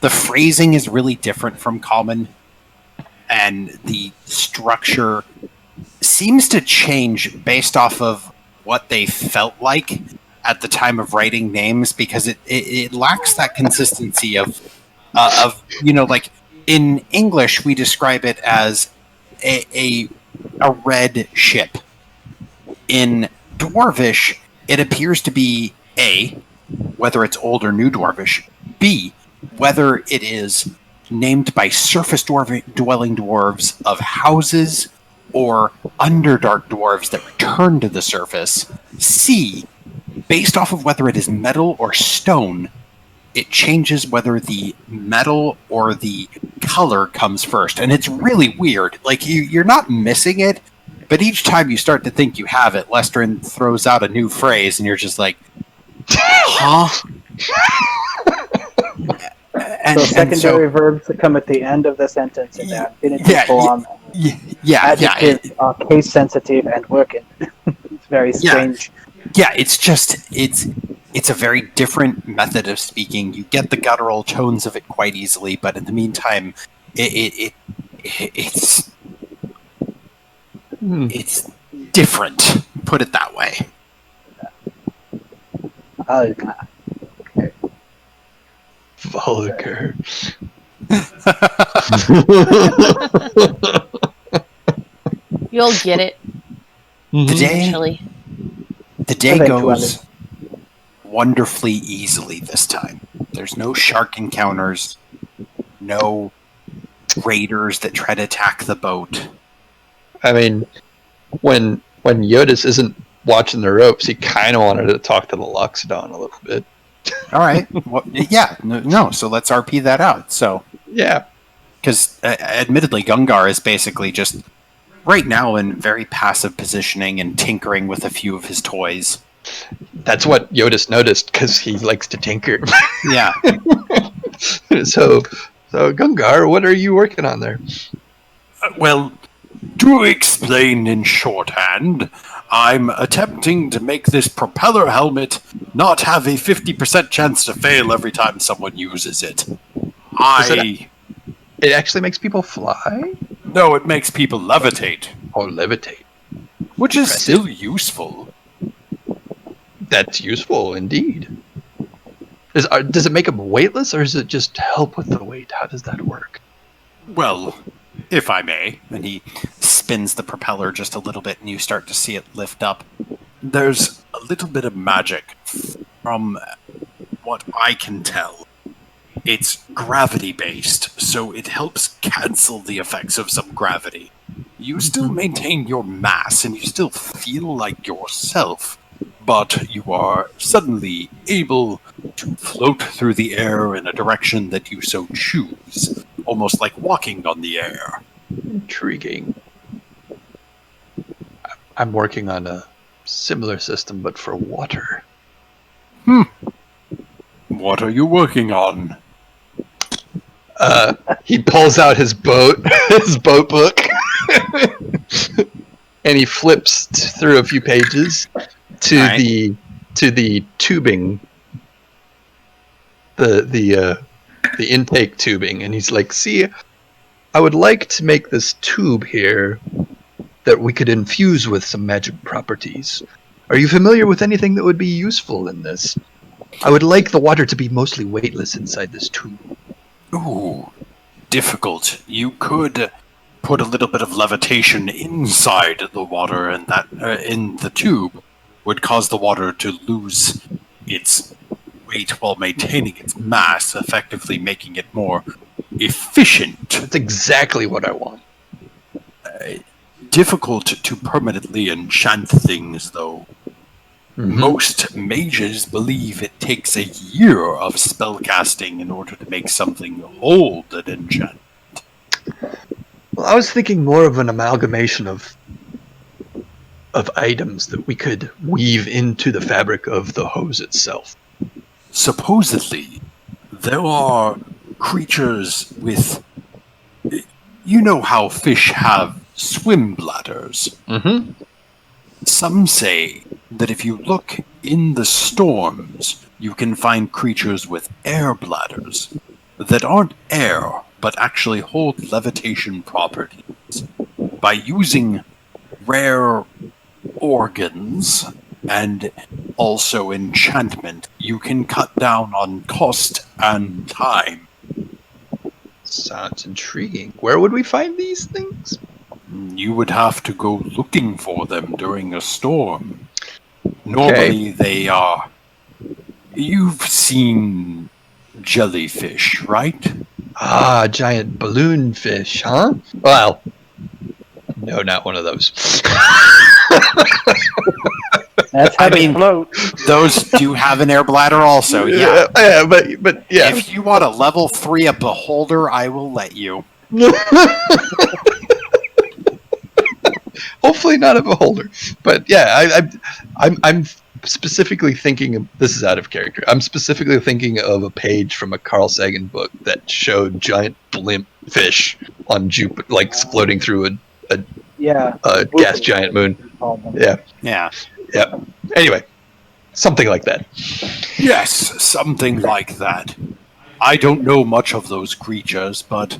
The phrasing is really different from common, and the structure seems to change based off of what they felt like at the time of writing names, because it lacks that consistency of like in English we describe it as a red ship. In Dwarvish, it appears to be A, whether it's old or new Dwarvish, B, whether it is named by surface dwelling dwarves of houses or underdark dwarves that return to the surface, C, based off of whether it is metal or stone, it changes whether the metal or the color comes first. And it's really weird. Like, you're not missing it, but each time you start to think you have it, Lestrin throws out a new phrase, and you're just like, huh? So secondary verbs that come at the end of the sentence in the infinitive form. Adjective are case sensitive and working. It's very strange. Yeah, it's just it's a very different method of speaking. You get the guttural tones of it quite easily, but in the meantime, it's different. Put it that way. Vulgar. You'll get it eventually. The day goes wonderfully easily this time. There's no shark encounters, no raiders that try to attack the boat. I mean, when Jyotis isn't watching the ropes, he kind of wanted to talk to the Loxodon a little bit. All right. Well, yeah. No. So let's RP that out. So yeah, because admittedly, Gungar is basically just right now in very passive positioning and tinkering with a few of his toys. That's what Jyotis noticed because he likes to tinker. Yeah. So Gungar, what are you working on there? Well, to explain in shorthand, I'm attempting to make this propeller helmet not have a 50% chance to fail every time someone uses it. It actually makes people fly? No, it makes people levitate. Oh, levitate. Which is still useful. That's useful, indeed. Does it make them weightless, or does it just help with the weight? How does that work? Well, if I may. And he spins the propeller just a little bit, and you start to see it lift up. There's a little bit of magic from what I can tell. It's gravity-based, so it helps cancel the effects of some gravity. You still maintain your mass, and you still feel like yourself, but you are suddenly able to float through the air in a direction that you so choose, almost like walking on the air. Intriguing. I'm working on a similar system, but for water. What are you working on? He pulls out his boat book, and he flips through a few pages to the tubing, the intake tubing, and he's like, "See, I would like to make this tube here that we could infuse with some magic properties. Are you familiar with anything that would be useful in this? I would like the water to be mostly weightless inside this tube." Ooh, difficult. You could put a little bit of levitation inside the water, and that in the tube would cause the water to lose its weight while maintaining its mass, effectively making it more efficient. That's exactly what I want. Difficult to permanently enchant things, though. Most mages believe it takes a year of spellcasting in order to make something hold an enchantment. Well, I was thinking more of an amalgamation of items that we could weave into the fabric of the hose itself. Supposedly, there are creatures with... You know how fish have swim bladders? Mm-hmm. Some say that if you look in the storms, you can find creatures with air bladders that aren't air, but actually hold levitation properties. By using rare organs and also enchantment, you can cut down on cost and time. Sounds intriguing. Where would we find these things? You would have to go looking for them during a storm. Normally they are... You've seen jellyfish, right? Ah, giant balloon fish, huh? Well, no, not one of those. That's how they float. Those do have an air bladder also, yeah. But yeah. If you want a level 3 a beholder, I will let you. Hopefully not a beholder, but yeah, I'm specifically thinking of, this is out of character. I'm specifically thinking of a page from a Carl Sagan book that showed giant blimp fish on Jupiter, like floating through a gas giant moon. Yeah. Anyway, something like that. Yes, something like that. I don't know much of those creatures, but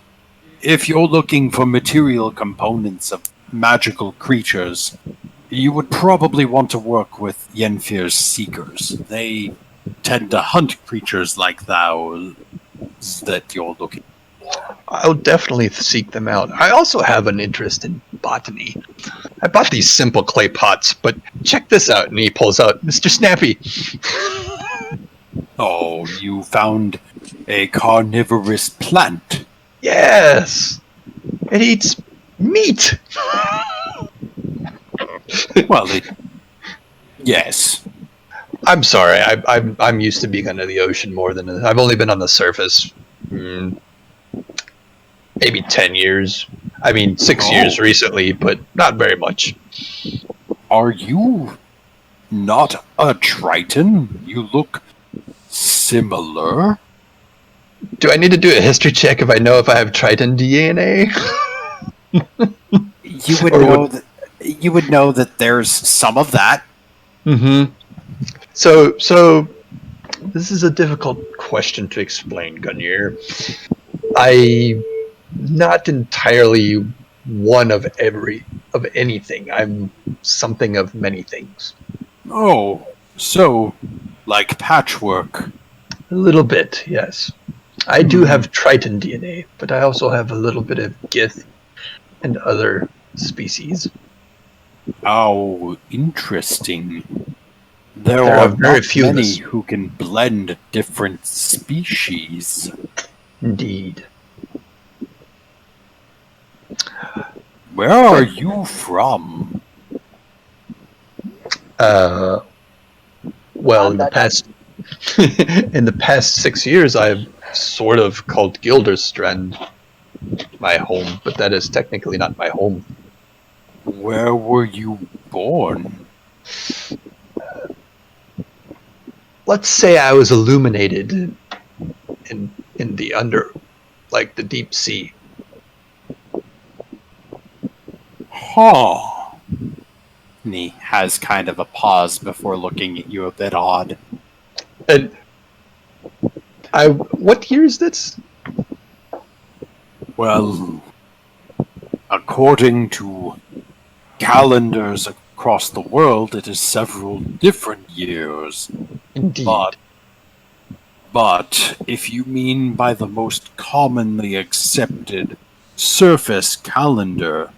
if you're looking for material components of magical creatures, you would probably want to work with Yenfir's Seekers. They tend to hunt creatures like those that you're looking for. I'll definitely seek them out. I also have an interest in botany. I bought these simple clay pots, but check this out. And he pulls out Mr. Snappy. Oh, you found a carnivorous plant. Yes! It eats meat! Well, yes. I'm sorry. I'm used to being under the ocean more than I've only been on the surface. Maybe 10 years. I mean, 6 years recently, but not very much. Are you not a Triton? You look similar. Do I need to do a history check if I know if I have Triton DNA? You would know that there's some of that. Mm-hmm. So this is a difficult question to explain, Gunyer. I'm not entirely one of anything. I'm something of many things. Oh, so like patchwork. A little bit, yes. I do have Triton DNA, but I also have a little bit of Gith and other species. Oh, interesting. There are are very not few many who can blend different species. Indeed. Where are you from? Well, in the past 6 years, I've sort of called Gilderstrand my home, but that is technically not my home. Where were you born? Let's say I was illuminated in the like the deep sea. Huh. And he has kind of a pause before looking at you a bit odd. And what year is this? Well, according to calendars across the world, it is several different years. Indeed. But if you mean by the most commonly accepted surface calendar,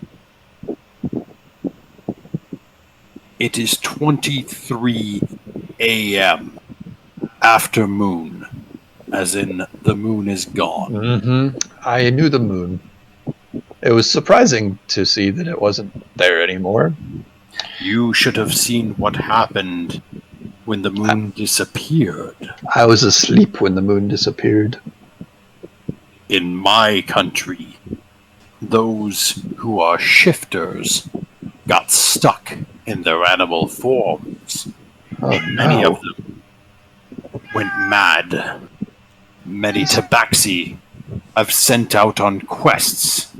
it is 23 a.m. after moon, as in the moon is gone. Mm-hmm. I knew the moon. It was surprising to see that it wasn't there anymore. You should have seen what happened when the moon disappeared. I was asleep when the moon disappeared. In my country, those who are shifters got stuck in their animal forms. Oh, Many no. of them went mad. Many tabaxi have sent out on quests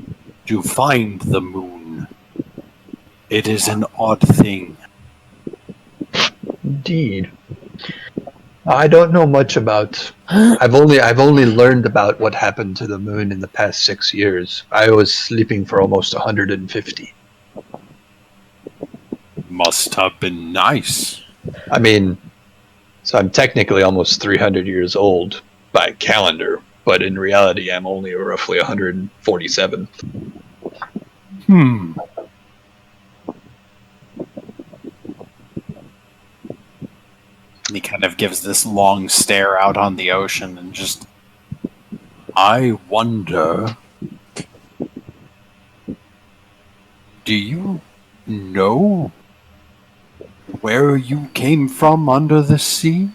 to find the moon. It is an odd thing. Indeed. I don't know much about. I've only learned about what happened to the moon in the past 6 years. I was sleeping for almost 150. Must have been nice. I mean, so I'm technically almost 300 years old by calendar, but in reality, I'm only roughly 147. And he kind of gives this long stare out on the ocean and just... I wonder... Do you know where you came from under the sea?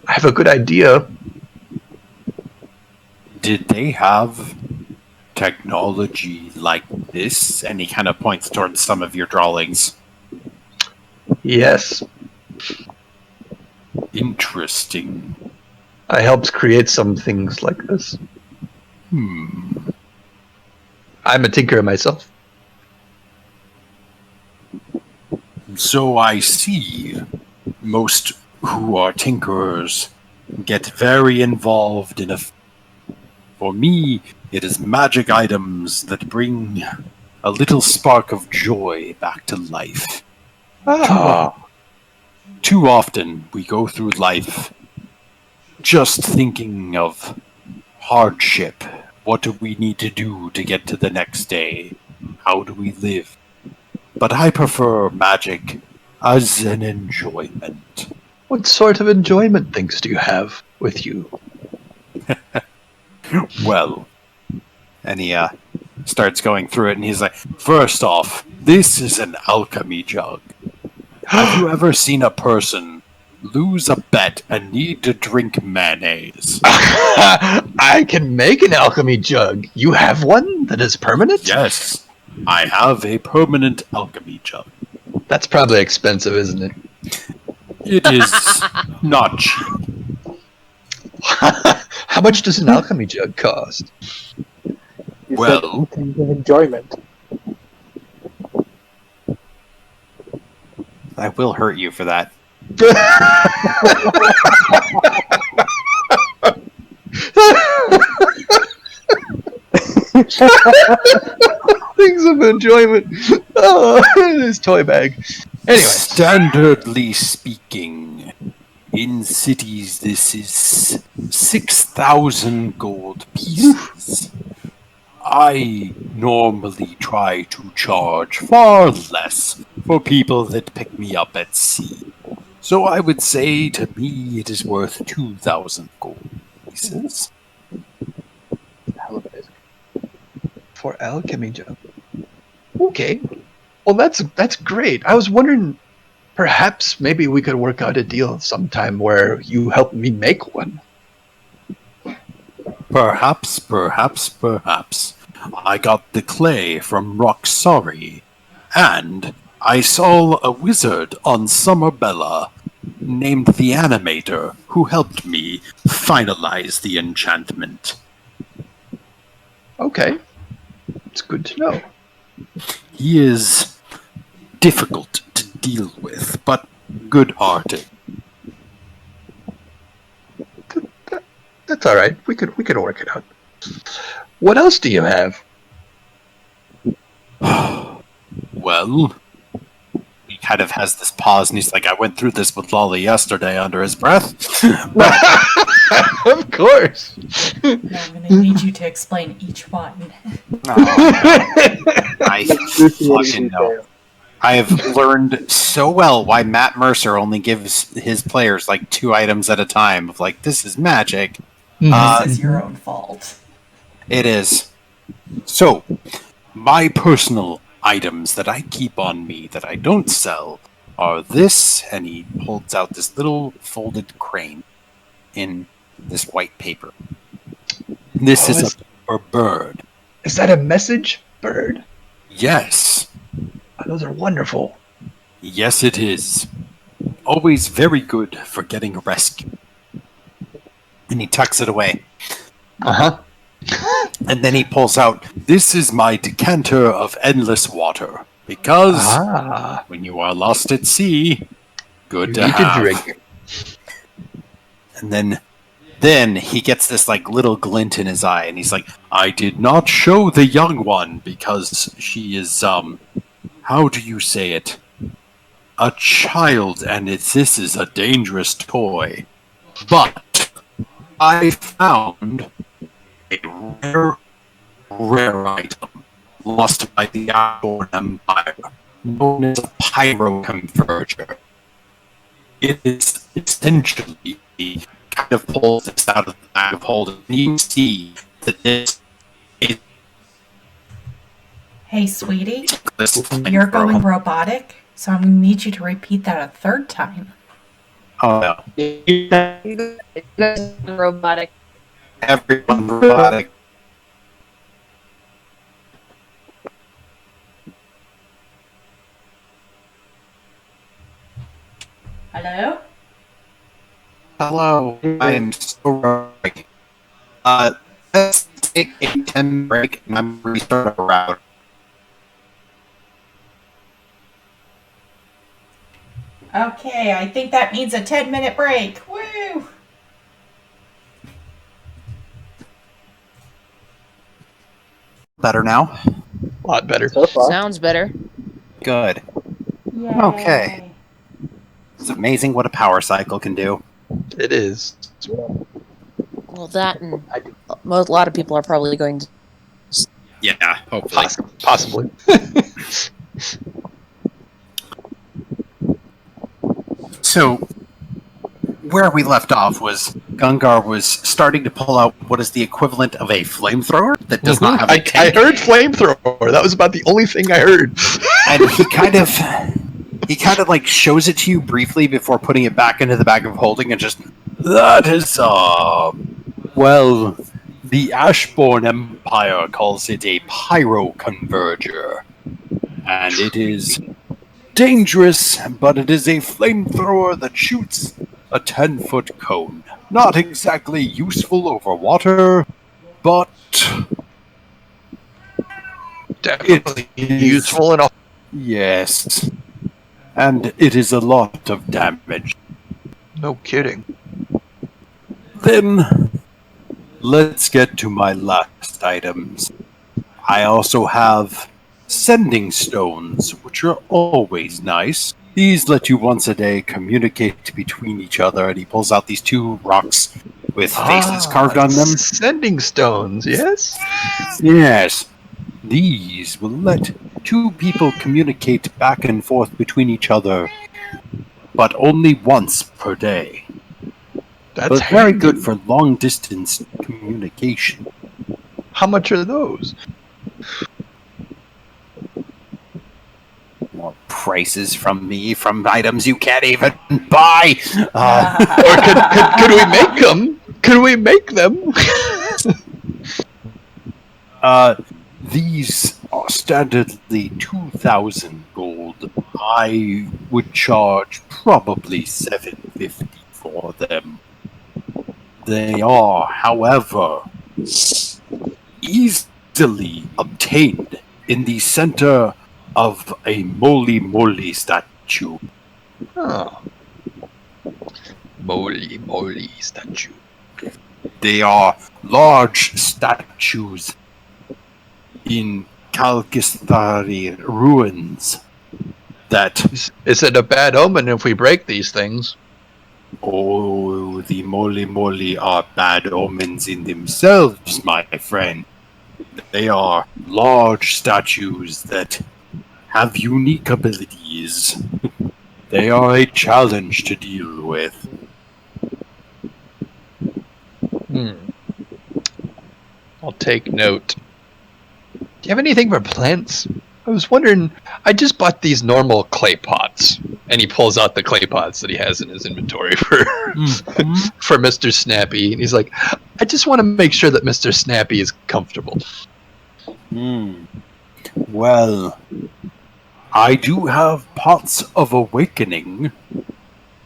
I have a good idea. Did they have technology like this? And he kind of points towards some of your drawings. Yes, Interesting. I helped create some things like this. I'm a tinkerer myself. So I see. Most who are tinkerers get very involved in For me, it is magic items that bring a little spark of joy back to life. Too often we go through life just thinking of hardship. What do we need to do to get to the next day? How do we live? But I prefer magic as an enjoyment. What sort of enjoyment things do you have with you? Well, and he starts going through it, and he's like, first off, this is an alchemy jug. Have you ever seen a person lose a bet and need to drink mayonnaise? I can make an alchemy jug. You have one that is permanent? Yes, I have a permanent alchemy jug. That's probably expensive, isn't it? It is not cheap. How much does an alchemy jug cost? You Well- said things of enjoyment. I will hurt you for that. Things of enjoyment. Oh, this toy bag. Anyway, Standardly speaking, in cities this is 6,000 gold pieces. I normally try to charge far less for people that pick me up at sea. So I would say to me it is worth 2,000 gold pieces. for alchemy jug. Okay. Well, that's great. I was wondering, perhaps maybe we could work out a deal sometime where you help me make one. Perhaps. I got the clay from Roxori, and I saw a wizard on Summerbella named the Animator who helped me finalize the enchantment. Okay. It's good to know. He is difficult to deal with, but good-hearted. That's all right. We could work it out. What else do you have? Well, he kind of has this pause, and he's like, I went through this with Lolly yesterday under his breath. Of course. Now I'm going to need you to explain each one. I fucking know. I have learned so well why Matt Mercer only gives his players like 2 items at a time of like, this is magic. This is your own fault. It is. So, my personal items that I keep on me that I don't sell are this, and he holds out this little folded crane in this white paper. This is a bird. Is that a message bird? Yes. Oh, those are wonderful. Yes, it is. Always very good for getting a rescue. And he tucks it away. Uh-huh. And then he pulls out, this is my decanter of endless water. Because when you are lost at sea, good to have. Drink. And then he gets this like little glint in his eye, and he's like, I did not show the young one because she is, how do you say it? A child, and this is a dangerous toy. But I found a rare item lost by the Outborn Empire, known as a pyro-converger. It is essentially kind of pulls this out of the bag of holding. You see that this is. Hey, sweetie, you're going robotic, so I'm going to need you to repeat that a third time. Oh no. You guys are robotic. Everyone robotic. Hello? Hello, I am so sorry. Let's take a 10 break and I'm restart our route. Okay, I think that means a 10-minute break. Woo! Better now? A lot better. So far. Sounds better. Good. Yay. Okay. It's amazing what a power cycle can do. It is. Well, that and a lot of people are probably going to. Yeah, hopefully. Possibly. So, where we left off was Gungar was starting to pull out what is the equivalent of a flamethrower that does not have a I tank. heard flamethrower. That was about the only thing I heard. And he kind of like shows it to you briefly before putting it back into the bag of holding and just, that is, well, the Ashborn Empire calls it a pyro-converger. And it is dangerous, but it is a flamethrower that shoots a 10-foot cone. Not exactly useful over water, but Definitely it is useful and all. Yes. And it is a lot of damage. No kidding. Then, let's get to my last items. I also have sending stones, which are always nice. These let you once a day communicate between each other, and he pulls out these two rocks with faces carved on them. Sending stones, yes? Yes. These will let two people communicate back and forth between each other, but only once per day. That's But very handy. good for long-distance communication. How much are those? More prices from me from items you can't even buy. Or could we make them? Could we make them? These are standardly 2,000 gold. I would charge probably 750 for them. They are, however, easily obtained in the center of a moly statue. Oh. Moly statue. They are large statues in Kalkistari ruins that, Is it a bad omen if we break these things? oh, the moly are bad omens in themselves, my friend. They are large statues that have unique abilities. They are a challenge to deal with. I'll take note. Do you have anything for plants? I was wondering, I just bought these normal clay pots. And he pulls out the clay pots that he has in his inventory for for Mr. Snappy. And he's like, I just want to make sure that Mr. Snappy is comfortable. Well, I do have pots of awakening.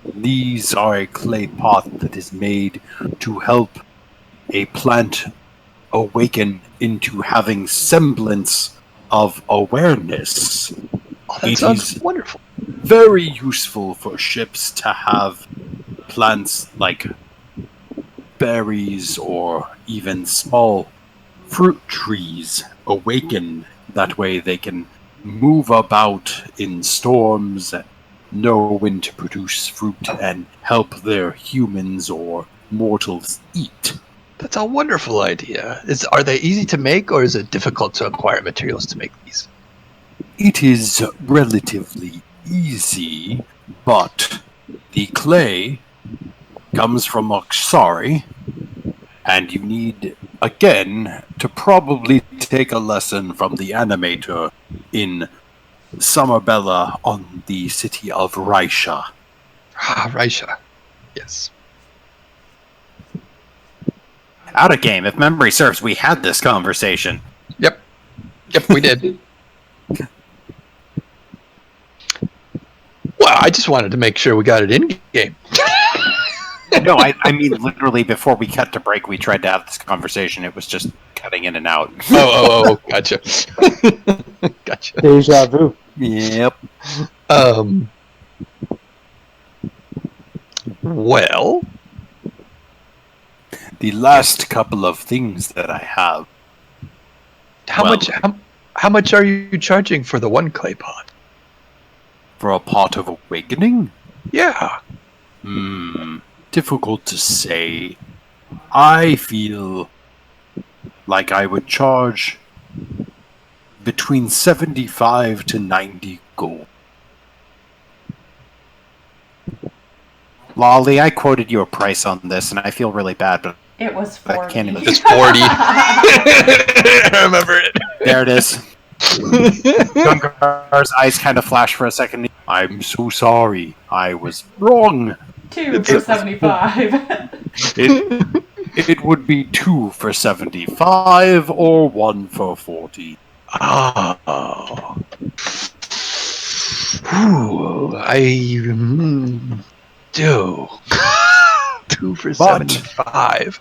These are a clay pot that is made to help a plant awaken into having semblance of awareness. Oh, that It sounds is wonderful. very useful for ships to have plants like berries or even small fruit trees awaken. That way they can move about in storms and know when to produce fruit and help their humans or mortals eat. That's a wonderful idea. Are they easy to make, or is it difficult to acquire materials to make these? It is relatively easy, but the clay comes from Oxari, and you need, again, to probably take a lesson from the animator in Summerbella on the city of Raisha. Ah, Raisha. Yes. Out of game. If memory serves, we had this conversation. Yep, we did. Well, I just wanted to make sure we got it in game. No, I mean literally before we cut to break, we tried to have this conversation. It was just cutting in and out. Oh, gotcha. Gotcha. Deja vu. Yep. Well, The last couple of things that I have. how much are you charging for the one clay pot? For a pot of awakening? Yeah. Difficult to say. I feel like I would charge between 75 to 90 gold. Lolly, I quoted you a price on this, and I feel really bad, but It was I 40. can't even. It's 40. I remember it. There it is. Gungar's eyes kind of flash for a second. I'm so sorry. I was wrong. 2 for 75. It would be 2 for 75 or 1 for 40. Oh. Ooh, I do. 2 for 75.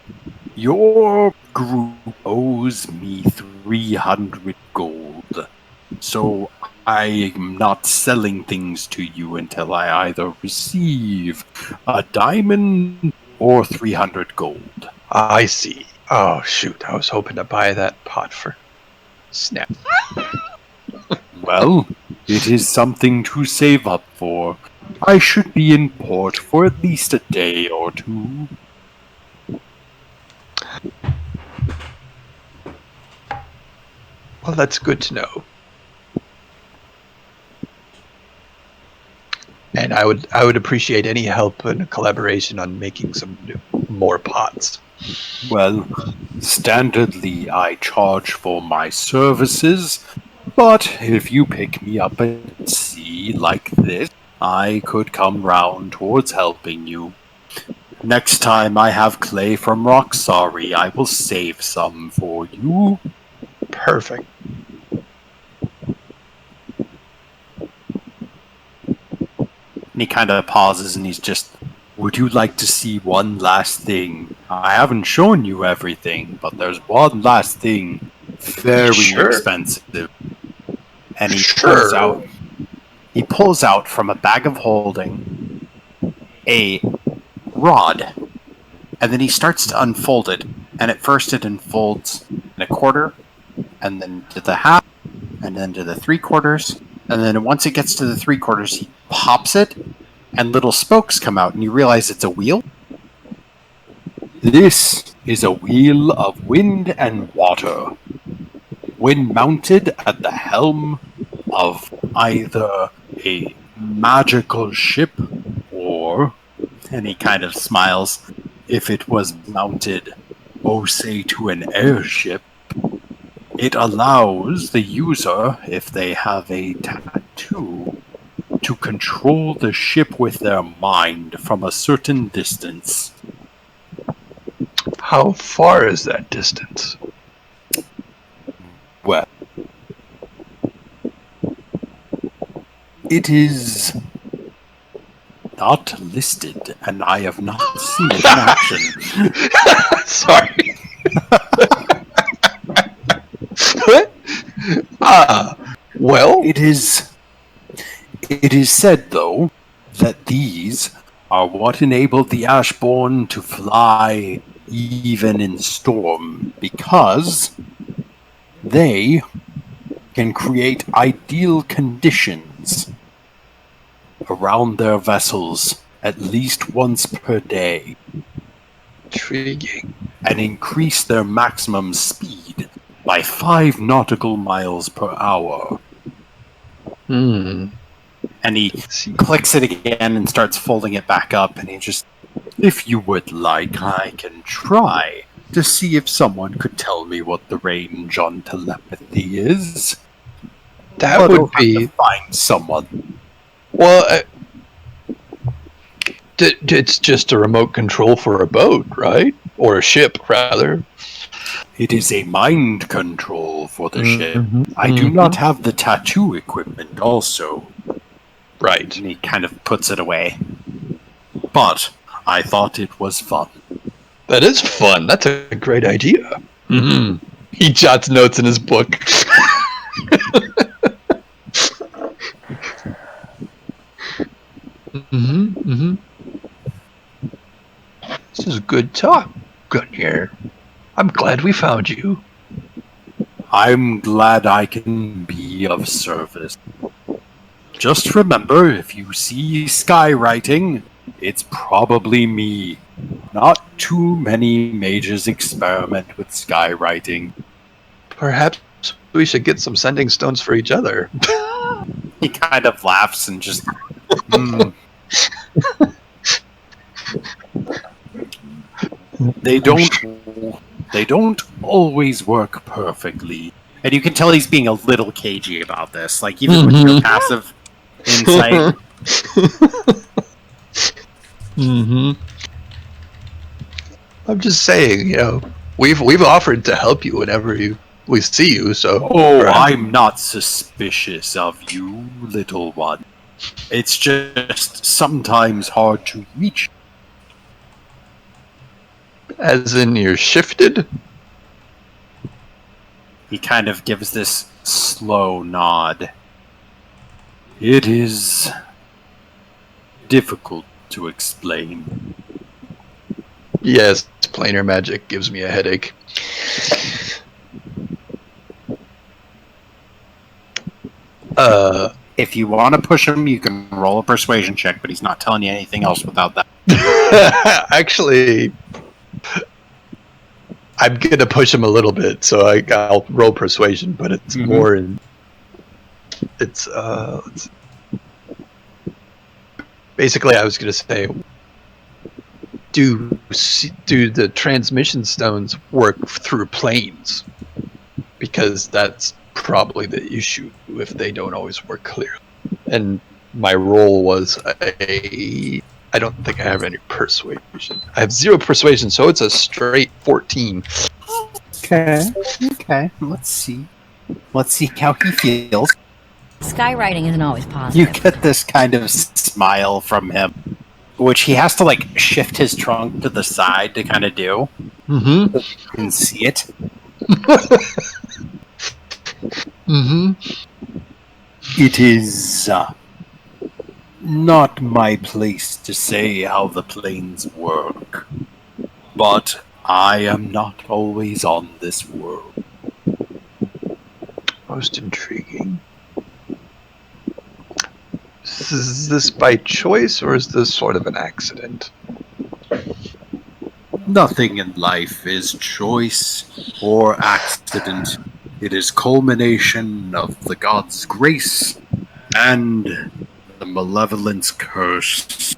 Your group owes me 300 gold. So I'm not selling things to you until I either receive a diamond or 300 gold. I see. Oh, shoot. I was hoping to buy that pot for Snap. Well, it is something to save up for. I should be in port for at least a day or two. Well, that's good to know. And I would appreciate any help and collaboration on making some more pots. Well, standardly I charge for my services, but if you pick me up at sea like this, I could come round towards helping you. Next time I have clay from Roxari, I will save some for you. Perfect. And he kind of pauses and he's just, Would you like to see one last thing? I haven't shown you everything, but there's one last thing. Very Sure. expensive. and he Sure. pulls out from a bag of holding a rod. And then he starts to unfold it. And at first it unfolds in a quarter, and then to the half, and then to the 3/4. And then once it gets to the 3/4, he pops it, and little spokes come out, and you realize it's a wheel. This is a wheel of wind and water. When mounted at the helm of either a magical ship or, And he kind of smiles. if it was mounted, oh say to an airship, It allows the user, if they have a tattoo, to control the ship with their mind from a certain distance. How far is that distance? Well, it is not listed, and I have not seen it in action. Sorry. Well, It is said, though, that these are what enabled the Ashborn to fly even in storm, because they can create ideal conditions around their vessels at least once per day intriguing. and increase their maximum speed by 5 nautical miles per hour. Hmm. And he clicks it again and starts folding it back up, and he just, if you would like, I can try to see if someone could tell me what the range on telepathy is. That But would I'll have be to find someone. well. It's just a remote control for a boat, right? Or a ship, rather. It is a mind control for the ship. Mhm, I do mhm. not have the tattoo equipment also. Right. And he kind of puts it away. But I thought it was fun. That is fun. That's a great idea. Mm-hmm. He jots notes in his book. Mm-hmm. Mm-hmm. This is good talk, Gunyer. I'm glad we found you. I'm glad I can be of service. Just remember, if you see skywriting, it's probably me. Not too many mages experiment with skywriting. Perhaps we should get some sending stones for each other. He kind of laughs and just... They don't always work perfectly. And you can tell he's being a little cagey about this. Like, even with your passive insight. Mm-hmm. I'm just saying, we've offered to help you whenever we see you, so... Oh, I'm not suspicious of you, little one. It's just sometimes hard to reach. As in you're shifted? He kind of gives this slow nod. It is difficult to explain. Yes, planar magic gives me a headache. If you want to push him, you can roll a persuasion check, but he's not telling you anything else without that. Actually, I'm gonna push him a little bit, so I'll roll persuasion, but it's more in. It's basically, I was gonna say, do the transmission stones work through planes? Because that's probably the issue if they don't always work clearly. And my roll was I don't think I have any persuasion. I have 0 persuasion, so it's a straight 14. Okay. Let's see how he feels. Skywriting isn't always positive. You get this kind of smile from him, which he has to shift his trunk to the side to kind of do. Mm-hmm. So you can see it. Mm-hmm. It is not my place to say how the planes work, but I am not always on this world. Most intriguing. Is this by choice, or is this sort of an accident? Nothing in life is choice or accident. It is culmination of the god's grace and the malevolence curse.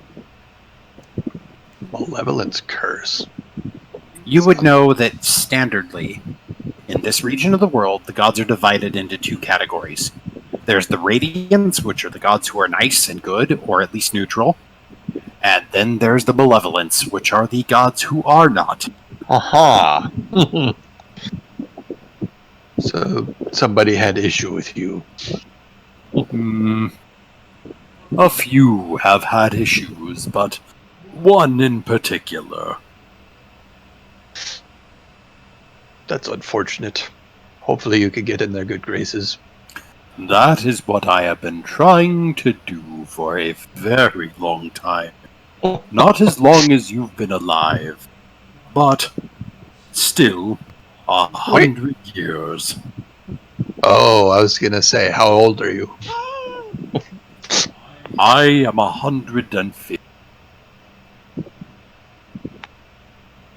Malevolence curse. You would know that standardly, In this region of the world, the gods are divided into two categories. There's the Radiants, which are the gods who are nice and good, or at least neutral. And then there's the Malevolents, which are the gods who are not. Aha! So, somebody had issue with you. A few have had issues, but one in particular. That's unfortunate. Hopefully you could get in their good graces. That is what I have been trying to do for a very long time. Not as long as you've been alive, but still 100 years. Oh, I was gonna say, how old are you? I am 150.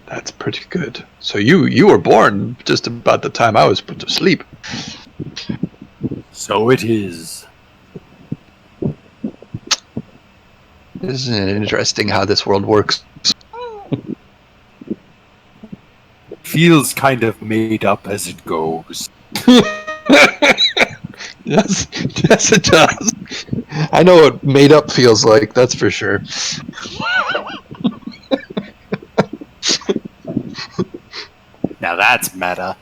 That's pretty good. So you were born just about the time I was put to sleep. So it is. Isn't it interesting how this world works? Feels kind of made up as it goes. Yes, yes it does. I know what made up feels like, that's for sure. Now that's meta.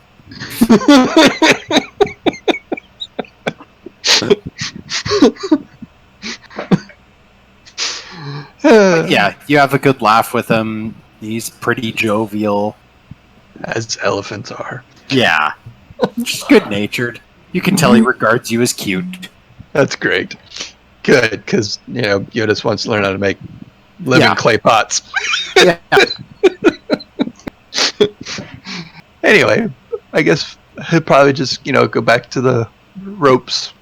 But yeah, you have a good laugh with him. He's pretty jovial. As elephants are. Yeah. Just good-natured. You can tell he regards you as cute. That's great. Good, because, Jyotis wants to learn how to make living Yeah. clay pots. Yeah. Anyway, I guess he'll probably just, go back to the ropes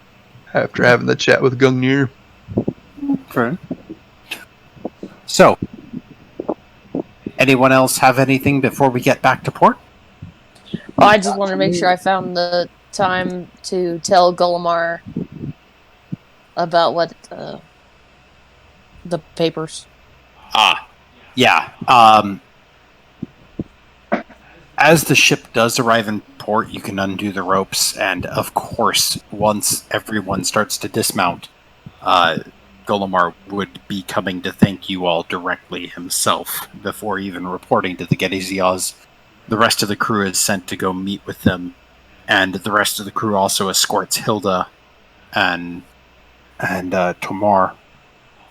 after having the chat with Gungnir. Okay. So, anyone else have anything before we get back to port? Well, I just wanted to make sure I found the time to tell Gullimar about what the papers. Yeah. As the ship does arrive in port, you can undo the ropes, and of course, once everyone starts to dismount, Gullimar would be coming to thank you all directly himself before even reporting to the Gettysyaws. The rest of the crew is sent to go meet with them, and the rest of the crew also escorts Hilda and Tomar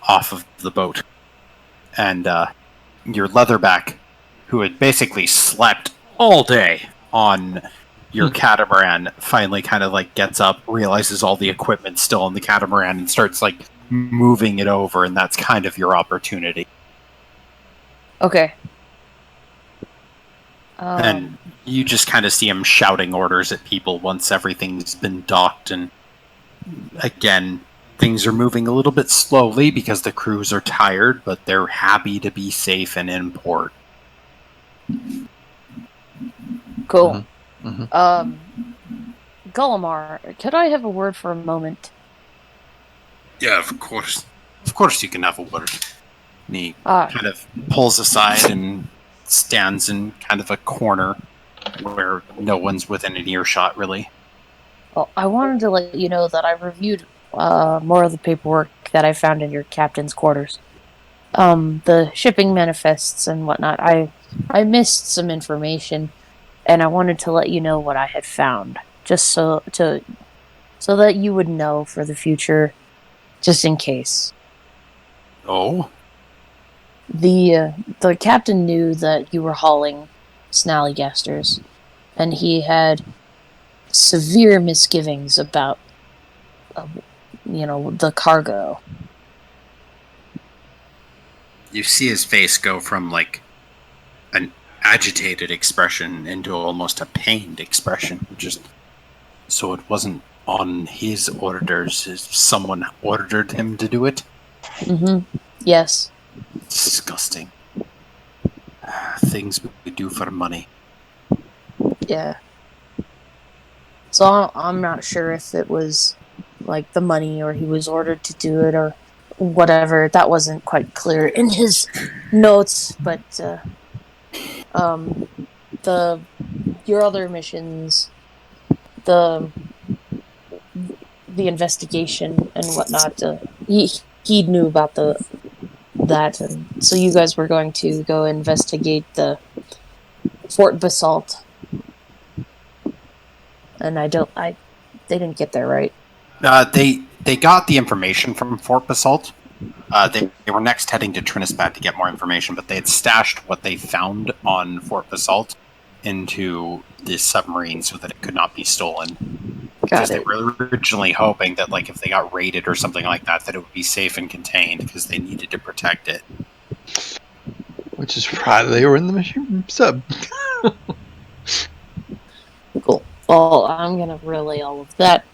off of the boat. And your leatherback, who had basically slept all day on your catamaran, finally kind of gets up, realizes all the equipment's still on the catamaran, and starts moving it over, and that's kind of your opportunity. Okay. And you just kind of see him shouting orders at people once everything's been docked, and again, things are moving a little bit slowly because the crews are tired, but they're happy to be safe and in port. Cool. Mm-hmm. Gullimar, could I have a word for a moment? Yeah, of course. Of course you can have a word. And he kind of pulls aside and stands in kind of a corner where no one's within an earshot, really. Well, I wanted to let you know that I reviewed more of the paperwork that I found in your captain's quarters. The shipping manifests and whatnot. I missed some information, and I wanted to let you know what I had found, just so that you would know for the future, just in case. Oh? The captain knew that you were hauling snallygasters, and he had severe misgivings about, the cargo. You see his face go from an agitated expression into almost a pained expression. So it wasn't on his orders. Someone ordered him to do it? Mm-hmm. Yes. Disgusting. Things we do for money. Yeah. So I'm not sure if it was the money or he was ordered to do it or whatever. That wasn't quite clear in his notes, but the your other missions, the investigation and whatnot. He knew about that, and so you guys were going to go investigate the Fort Basalt. And they didn't get there right. They got the information from Fort Basalt. They were next heading to Trinisbat to get more information, but they had stashed what they found on Fort Basalt into the submarine so that it could not be stolen. Because they were originally hoping that, like, if they got raided or something like that, that it would be safe and contained because they needed to protect it. Which is why they were in the machine sub. Cool. Well, I'm gonna relay all of that,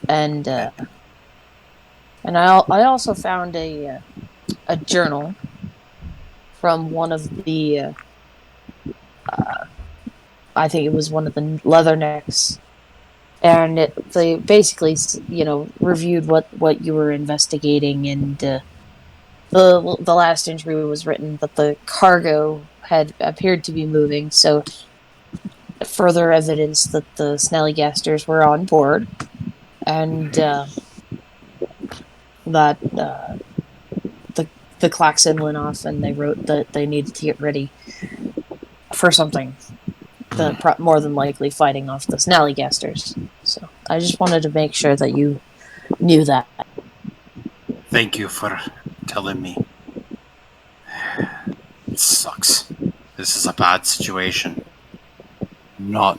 and I also found a journal from one of the I think it was one of the Leathernecks, and they basically reviewed what you were investigating, and the last entry was written that the cargo had appeared to be moving, so further evidence that the Snellygasters were on board, and that the klaxon went off, and they wrote that they needed to get ready for something. More than likely fighting off the Snellygasters. So I just wanted to make sure that you knew that. Thank you for telling me. It sucks. This is a bad situation. I'm not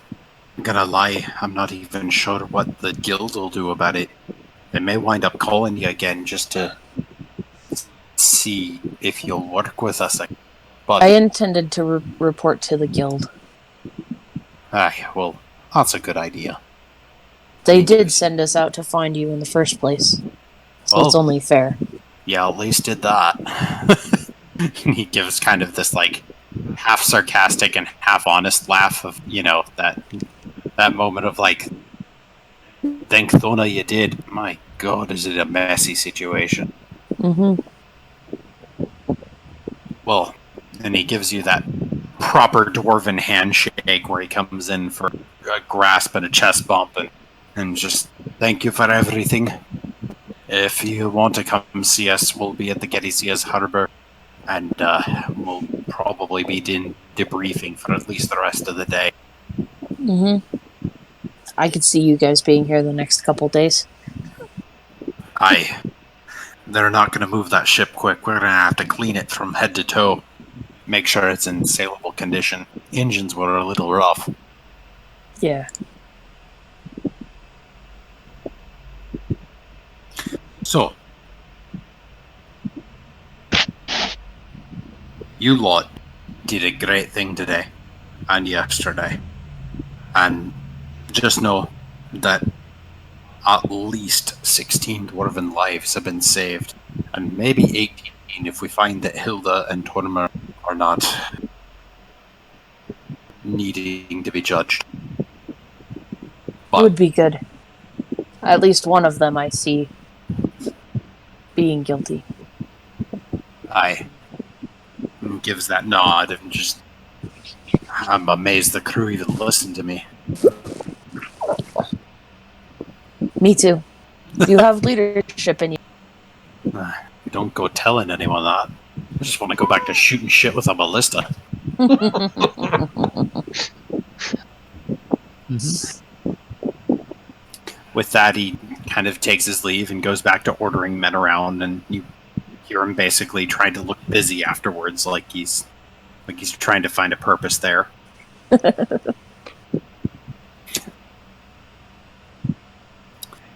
gonna lie, I'm not even sure what the guild will do about it. They may wind up calling you again just to see if you'll work with us. But I intended to report to the guild. Well, that's a good idea. They did send us out to find you in the first place. So it's only fair. Yeah, at least did that. He gives kind of this, like, half sarcastic and half honest laugh of, that moment of, like, thank Thona you did. My God, is it a messy situation. Mm-hmm. Well, and he gives you that proper dwarven handshake where he comes in for a grasp and a chest bump and just thank you for everything. If you want to come see us, we'll be at the Gettysburg Harbor, and we'll probably be debriefing for at least the rest of the day. Mm-hmm. I could see you guys being here the next couple days. They're not going to move that ship quick. We're going to have to clean it from head to toe. Make sure it's in saleable condition. Engines were a little rough. Yeah. So, you lot did a great thing today and yesterday. And just know that at least 16 dwarven lives have been saved. And maybe 18 if we find that Hilda and Tormer are not needing to be judged. But would be good. At least one of them I see being guilty. Gives that nod and just... I'm amazed the crew even listened to me. Me too. You have leadership in you. Don't go telling anyone that. I just want to go back to shooting shit with a ballista. With that, he kind of takes his leave and goes back to ordering men around, and you hear him basically trying to look busy afterwards, like he's trying to find a purpose there.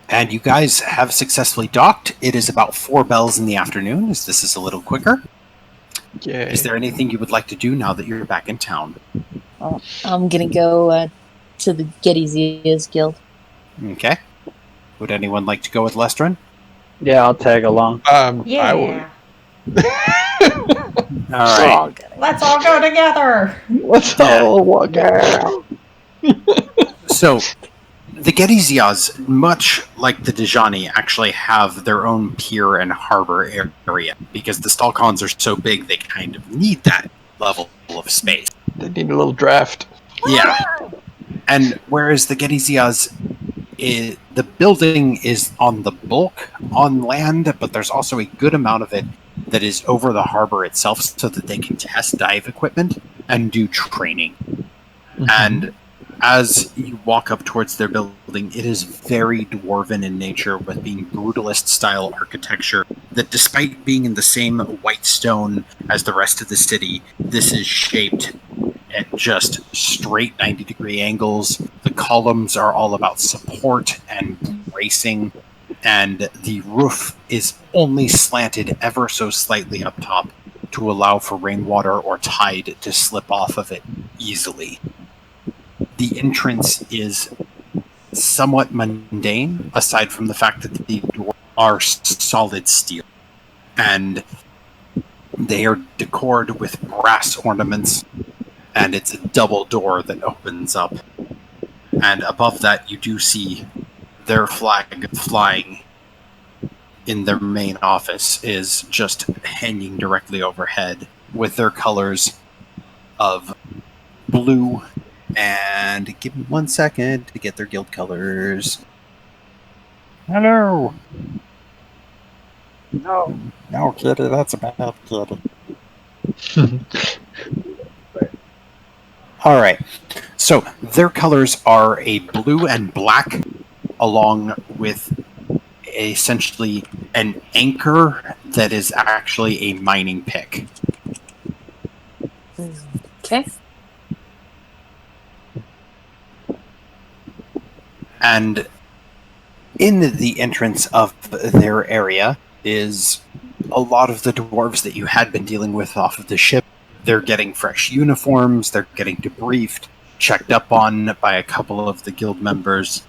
And you guys have successfully docked. It is about 4 bells in the afternoon, as this is a little quicker. Yeah. Is there anything you would like to do now that you're back in town? I'm gonna go to the Gettysburg Guild. Okay. Would anyone like to go with Lestrin? Yeah, I'll tag along. I would. Yeah. All right. Let's all go together. Let's all walk out. So, the Gettysburgs, much like the Dejani, actually have their own pier and harbor area because the Stalcons are so big they kind of need that level of space. They need a little draft. Yeah. And whereas the Gettysburg the building is on the bulk on land, but there's also a good amount of it that is over the harbor itself so that they can test dive equipment and do training. Mhm. And as you walk up towards their building, it is very dwarven in nature, with being brutalist style architecture that, despite being in the same white stone as the rest of the city, this is shaped at just straight 90-degree angles. The columns are all about support and bracing, and the roof is only slanted ever so slightly up top to allow for rainwater or tide to slip off of it easily. The entrance is somewhat mundane, aside from the fact that the doors are solid steel, and they are decorated with brass ornaments, and it's a double door that opens up. And above that, you do see their flag flying in their main office, is just hanging directly overhead, with their colors of blue. And give me 1 second to get their guild colors. Hello. No. No, kitty, that's a bad kitty. All right. So their colors are a blue and black, along with essentially an anchor that is actually a mining pick. Okay. And in the entrance of their area is a lot of the dwarves that you had been dealing with off of the ship. They're getting fresh uniforms, they're getting debriefed, checked up on by a couple of the guild members.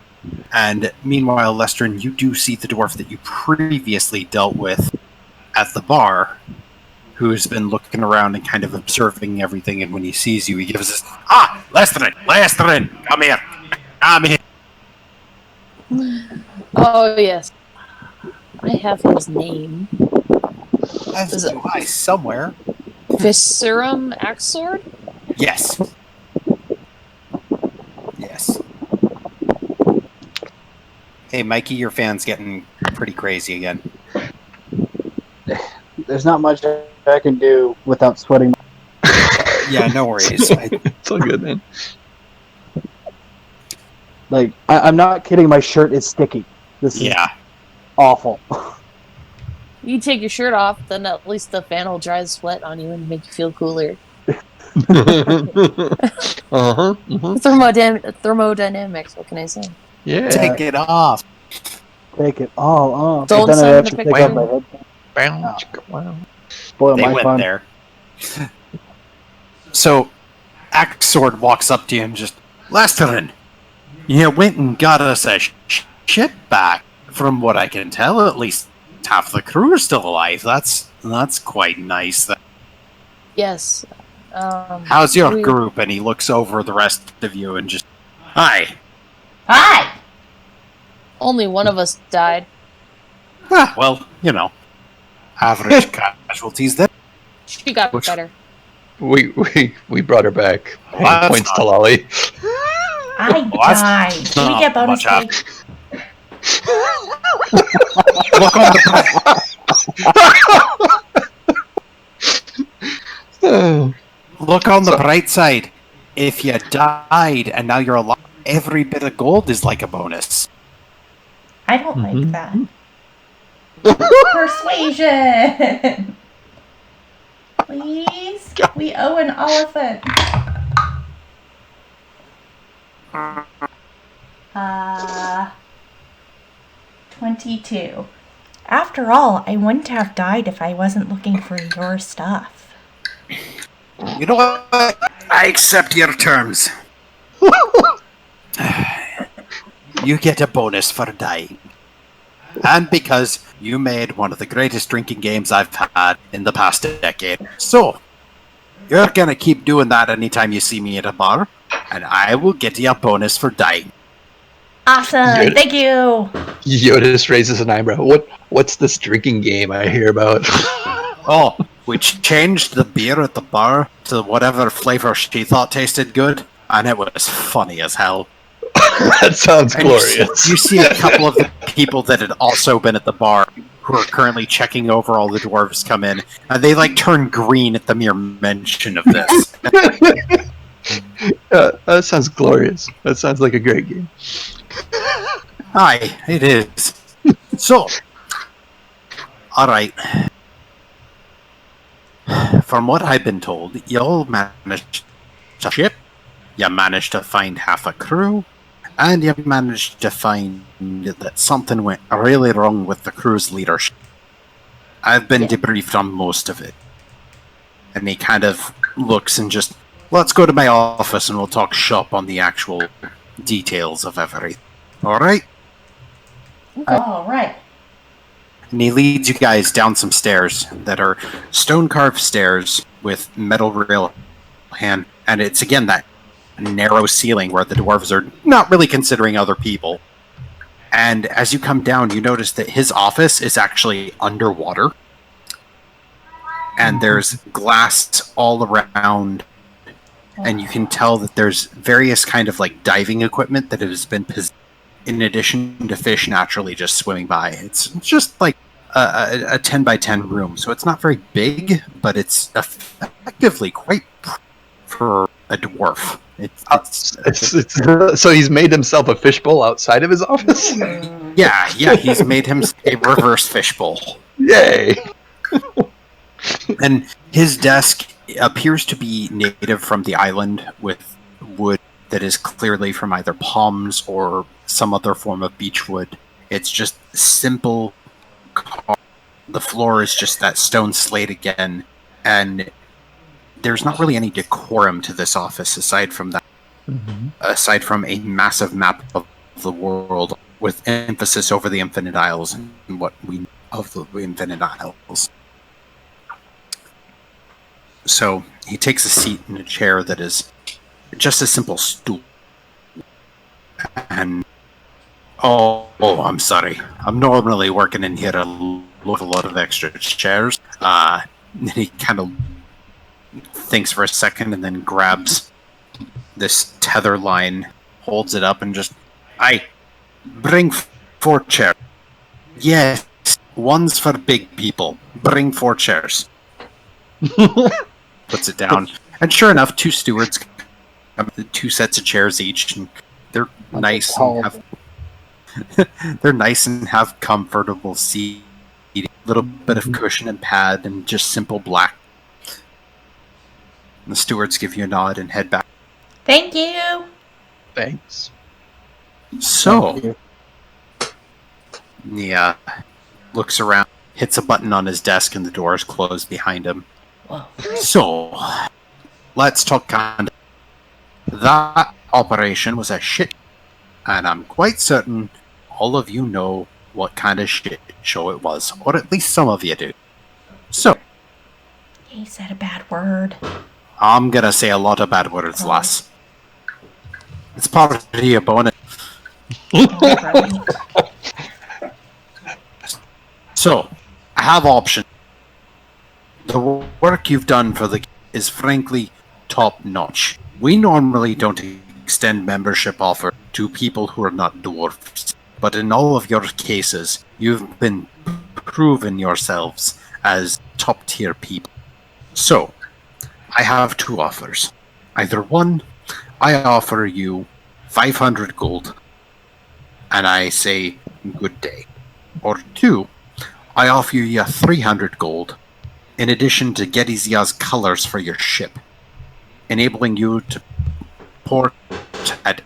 And meanwhile, Lestrin, you do see the dwarf that you previously dealt with at the bar, who's been looking around and kind of observing everything, and when he sees you, he gives this, Lestrin, come here, come here. Oh, yes. I have his name. As do I somewhere. Viscerum Axord? Yes. Yes. Hey, Mikey, your fan's getting pretty crazy again. There's not much I can do without sweating. Yeah, no worries. It's all good, man. Like, I'm not kidding, my shirt is sticky. This is Yeah. awful. You take your shirt off, then at least the fan will dry the sweat on you and make you feel cooler. Thermodynamics, what can I say? Yeah. Take it off. Take it all off. Don't But then I send have the to picture. take off my headphones. Wow. Spoil They my went fun. there. So, Axord walks up to you and just, Lestrin, you went and got us a ship back. From what I can tell, at least half the crew are still alive. That's quite nice. Yes. How's your group? And he looks over the rest of you and just, hi. Hi! Only one of us died. Ah, well, you know, average casualties there. She got Which- better. We brought her back. Well, that's Points to not- Lolly. I Well, that's died. Do we not get bonus much pay? Look on the look on the bright side. If you died and now you're alive, every bit of gold is like a bonus. I don't like Mhm. that. Persuasion! Please? We owe an elephant. 22. After all, I wouldn't have died if I wasn't looking for your stuff. You know what? I accept your terms. You get a bonus for dying. And because you made one of the greatest drinking games I've had in the past decade. So, you're gonna keep doing that anytime you see me at a bar, and I will get you a bonus for dying. Awesome! Good. Thank you! Jyotis raises an eyebrow. What's this drinking game I hear about? Oh, we changed the beer at the bar to whatever flavor she thought tasted good, and it was funny as hell. That sounds And glorious. You see a couple of the people that had also been at the bar who are currently checking over all the dwarves come in, and they turn green at the mere mention of this. That sounds glorious. That sounds like a great game. Aye, it is. So, alright. From what I've been told, you all managed to ship, you managed to find half a crew, and you managed to find that something went really wrong with the crew's leadership. I've been debriefed on most of it. And he kind of looks and just, let's go to my office and we'll talk shop on the actual details of everything. Alright? All right. And he leads you guys down some stairs that are stone-carved stairs with metal rail hand, and it's again that narrow ceiling where the dwarves are not really considering other people. And as you come down, you notice that his office is actually underwater, and there's glass all around, and you can tell that there's various kind of diving equipment that has been in addition to fish naturally just swimming by. It's just like a 10 by 10 room, so it's not very big, but it's effectively quite for a dwarf. So he's made himself a fishbowl outside of his office? Yeah, he's made him a reverse fishbowl. Yay! And his desk appears to be native from the island with wood that is clearly from either palms or some other form of beechwood. It's just simple. The floor is just that stone slate again, and there's not really any decorum to this office aside from that. Aside from a massive map of the world with emphasis over the Infinite Isles and what we know of the Infinite Isles. So he takes a seat in a chair that is just a simple stool. And I'm sorry. I'm normally working in here with a lot of extra chairs. And he kind of thinks for a second and then grabs this tether line, holds it up, and just, I bring 4 chairs. Yes, one's for big people. Bring 4 chairs. Puts it down, and sure enough, 2 stewards, 2 sets of chairs each, and they're nice and have they're nice and have comfortable seating, a little bit of cushion and pad, and just simple black. And the stewards give you a nod and head back. Thank you. Thanks. So, yeah, looks around, hits a button on his desk, and the door is closed behind him. Whoa. So, let's talk kind of. That operation was a shit, and I'm quite certain all of you know what kind of shit show it was, or at least some of you do. So, He said a bad word. I'm gonna say a lot of bad words, lass. It's part of your bonus. Right. So, I have options. The work you've done for the is frankly top-notch. We normally don't extend membership offer to people who are not dwarfs, but in all of your cases, you've been proven yourselves as top-tier people. So, I have 2 offers. Either one, I offer you 500 gold, and I say good day. Or 2, I offer you 300 gold, in addition to Getty's colors for your ship, enabling you to port at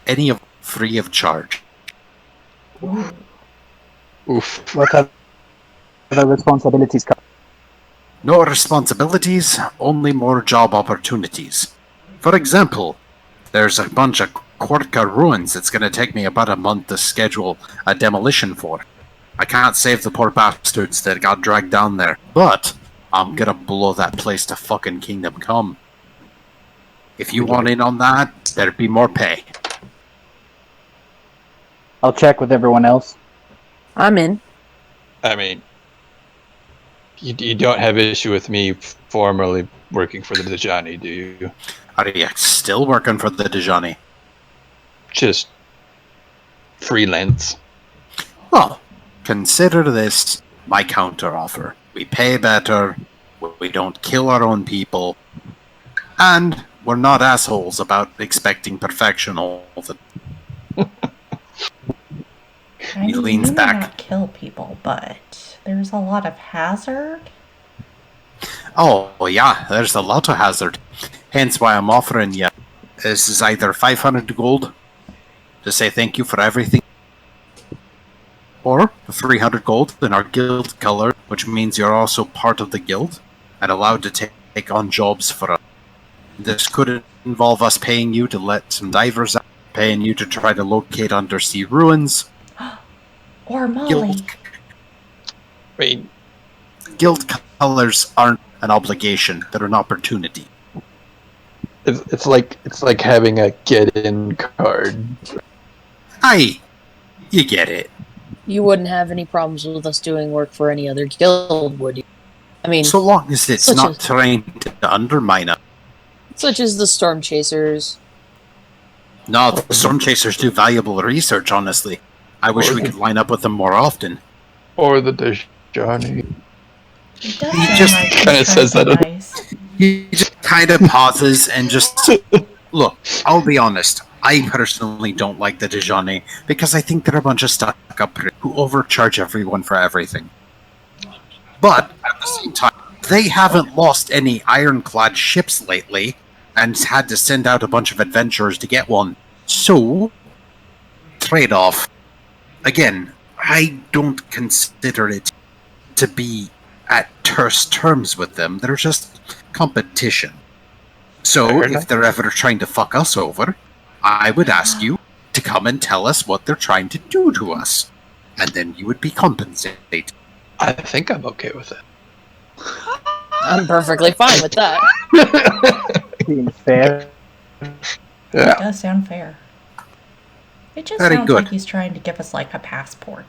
any of free of charge. Oof. What are the responsibilities? No responsibilities, only more job opportunities. For example, there's a bunch of Quarka ruins it's going to take me about a month to schedule a demolition for. I can't save the poor bastards that got dragged down there, but I'm going to blow that place to fucking Kingdom Come. If you want in on that, there'd be more pay. I'll check with everyone else. I'm in. I mean, You don't have issue with me formerly working for the Dajani, do you? Are you still working for the Dajani? Just freelance. Well, consider this my counteroffer. We pay better, we don't kill our own people, and we're not assholes about expecting perfection all the I mean, leans you may back. not kill people, but there's a lot of hazard. Oh, yeah, there's a lot of hazard. Hence why I'm offering you. This is either 500 gold to say thank you for everything, or 300 gold in our guild color, which means you're also part of the guild and allowed to take on jobs for us. This could involve us paying you to let some divers out, paying you to try to locate undersea ruins. Or Molly. Wait, Guild colors aren't an obligation; they're an opportunity. it's like having a get-in card. Aye, you get it. You wouldn't have any problems with us doing work for any other guild, would you? I mean, So long as it's such not as- trying to undermine us. such as the Storm Chasers. No, the Storm Chasers do valuable research, honestly. I wish we could line up with them more often. Or the Dajani. It does He sound just like he's kinda trying says to be that- nice. He just kind of pauses and just... Look, I'll be honest. I personally don't like the Dajani because I think they're a bunch of stuck-up who overcharge everyone for everything. But, at the same time, they haven't lost any ironclad ships lately and had to send out a bunch of adventurers to get one. So, trade-off. Again, I don't consider it to be at terse terms with them. They're just competition. So, Fair if enough. they're ever trying to fuck us over, I would ask you to come and tell us what they're trying to do to us. And then you would be compensated. I think I'm okay with it. I'm perfectly fine with that. Being fair. It Yeah. does sound fair. It just Very sounds good. like he's trying to give us like a passport.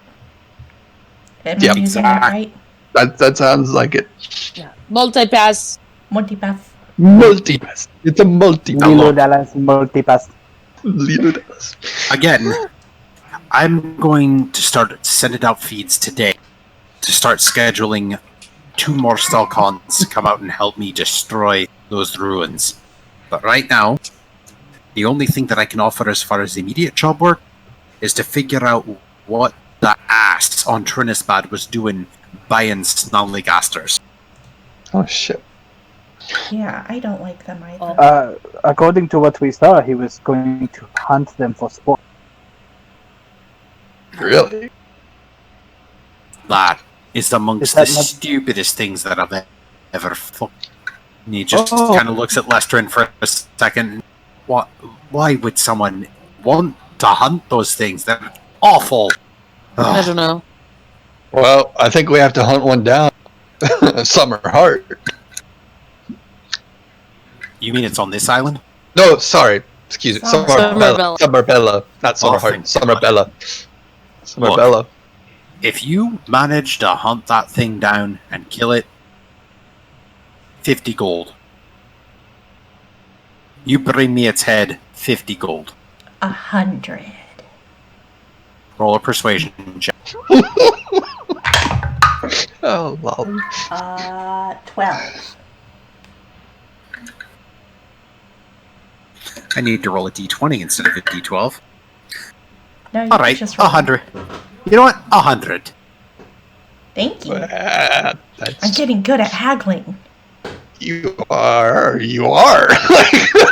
Am I Yep. using that Exactly. right? That sounds like it. Yeah. Multipass. Multipath. Multipass. It's a multipass. Lilo Dallas multipass. Again, I'm going to start sending out feeds today to start scheduling 2 more Stalcons to come out and help me destroy those ruins. But right now, the only thing that I can offer as far as immediate job work is to figure out what the ass on Trinisbad was doing buying Snalligasters. Oh shit. Yeah, I don't like them either. According to what we saw, he was going to hunt them for sport. Really? That is amongst Is that the not- stupidest things that I've ever fucked. And he just Oh. kind of looks at Lestrin for a second. What? Why would someone want to hunt those things? They're awful. I Ugh. don't know. Well, I think we have to hunt one down. Summer Heart. You mean it's on this island? No, sorry. Excuse me. Summer Bella. Summer Bella. Not Summer Oh, Heart. thank Summer God. Bella. Summer Look. Bella. If you manage to hunt that thing down and kill it, 50 gold. You bring me its head, 50 gold. 100. Roll a persuasion check. Oh, lol. 12. I need to roll a d20 instead of a d12. No, you All right, just roll. 100. You know what? 100. Thank you. Ah, I'm that's getting good at haggling. you are.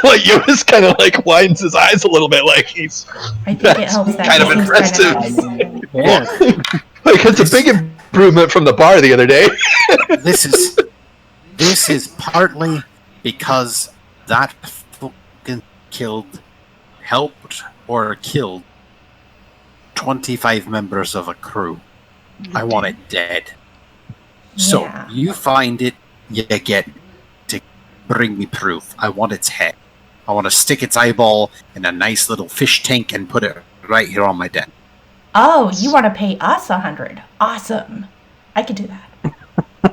Like Jyotis kind of like widens his eyes a little bit, like he's I think it That's helps that kind of he seems impressive. nice. Yes. like it's a big improvement from the bar the other day. This is partly because that fucking helped or killed 25 members of a crew. I want it dead. So Yeah. you find it, you get to bring me proof. I want its head. I want to stick its eyeball in a nice little fish tank and put it right here on my desk. Oh, you want to pay us 100? Awesome. I could do that.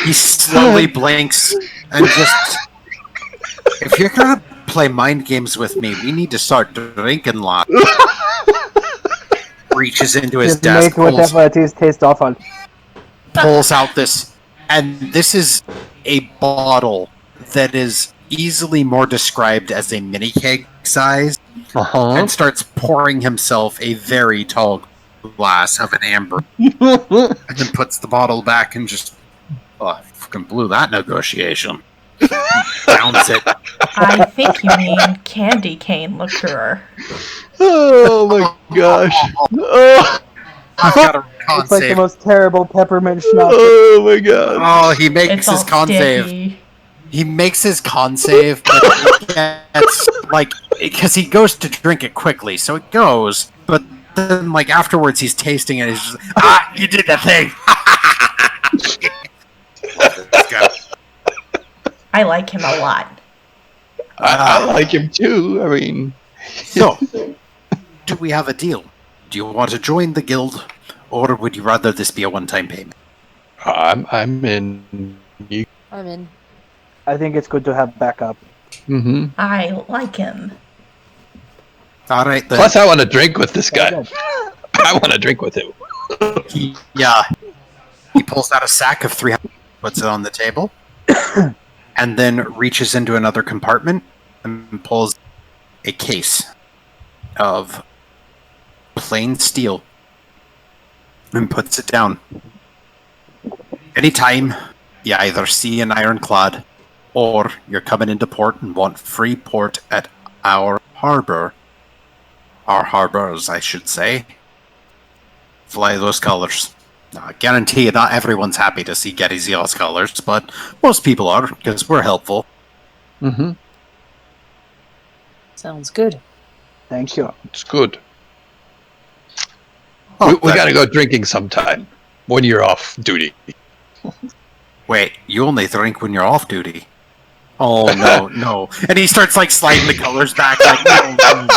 He slowly blinks and just... If you're gonna play mind games with me, we need to start drinking lots. Reaches into his Just desk, make whatever it is taste awful. pulls out this... And this is a bottle that is easily more described as a mini keg size, and starts pouring himself a very tall glass of an amber, and then puts the bottle back and just... Oh, I fucking blew that negotiation. Downs it. I think you mean candy cane liqueur. Oh my gosh. Oh, I've got a con It's like the save. most terrible peppermint schnapps. oh my god. Oh, he makes It's all his con save. sticky. He makes his con save, but it gets, like, because he goes to drink it quickly, so it goes, but then, like, afterwards he's tasting it, and he's just, you did that thing! This guy. I like him a lot. I like him too. I mean, So, do we have a deal? Do you want to join the guild, or would you rather this be a one-time payment? I'm in. I'm in. I think it's good to have backup. Mm-hmm. I like him. Alright, then. Plus, I want to drink with this guy. Okay. I want to drink with him. He pulls out a sack of 300, puts it on the table, and then reaches into another compartment and pulls a case of plain steel and puts it down. Anytime you either see an ironclad or you're coming into port and want free port at our harbor, our harbors, I should say, fly those colors. Now, I guarantee you not everyone's happy to see Getty Zealous colors, but most people are, because we're helpful. Mm-hmm. Sounds good. Thank you. It's good. Oh, We gotta go drinking sometime when you're off duty. Wait, you only drink when you're off duty. Oh, no, no. And he starts, like, sliding the colors back, like, no.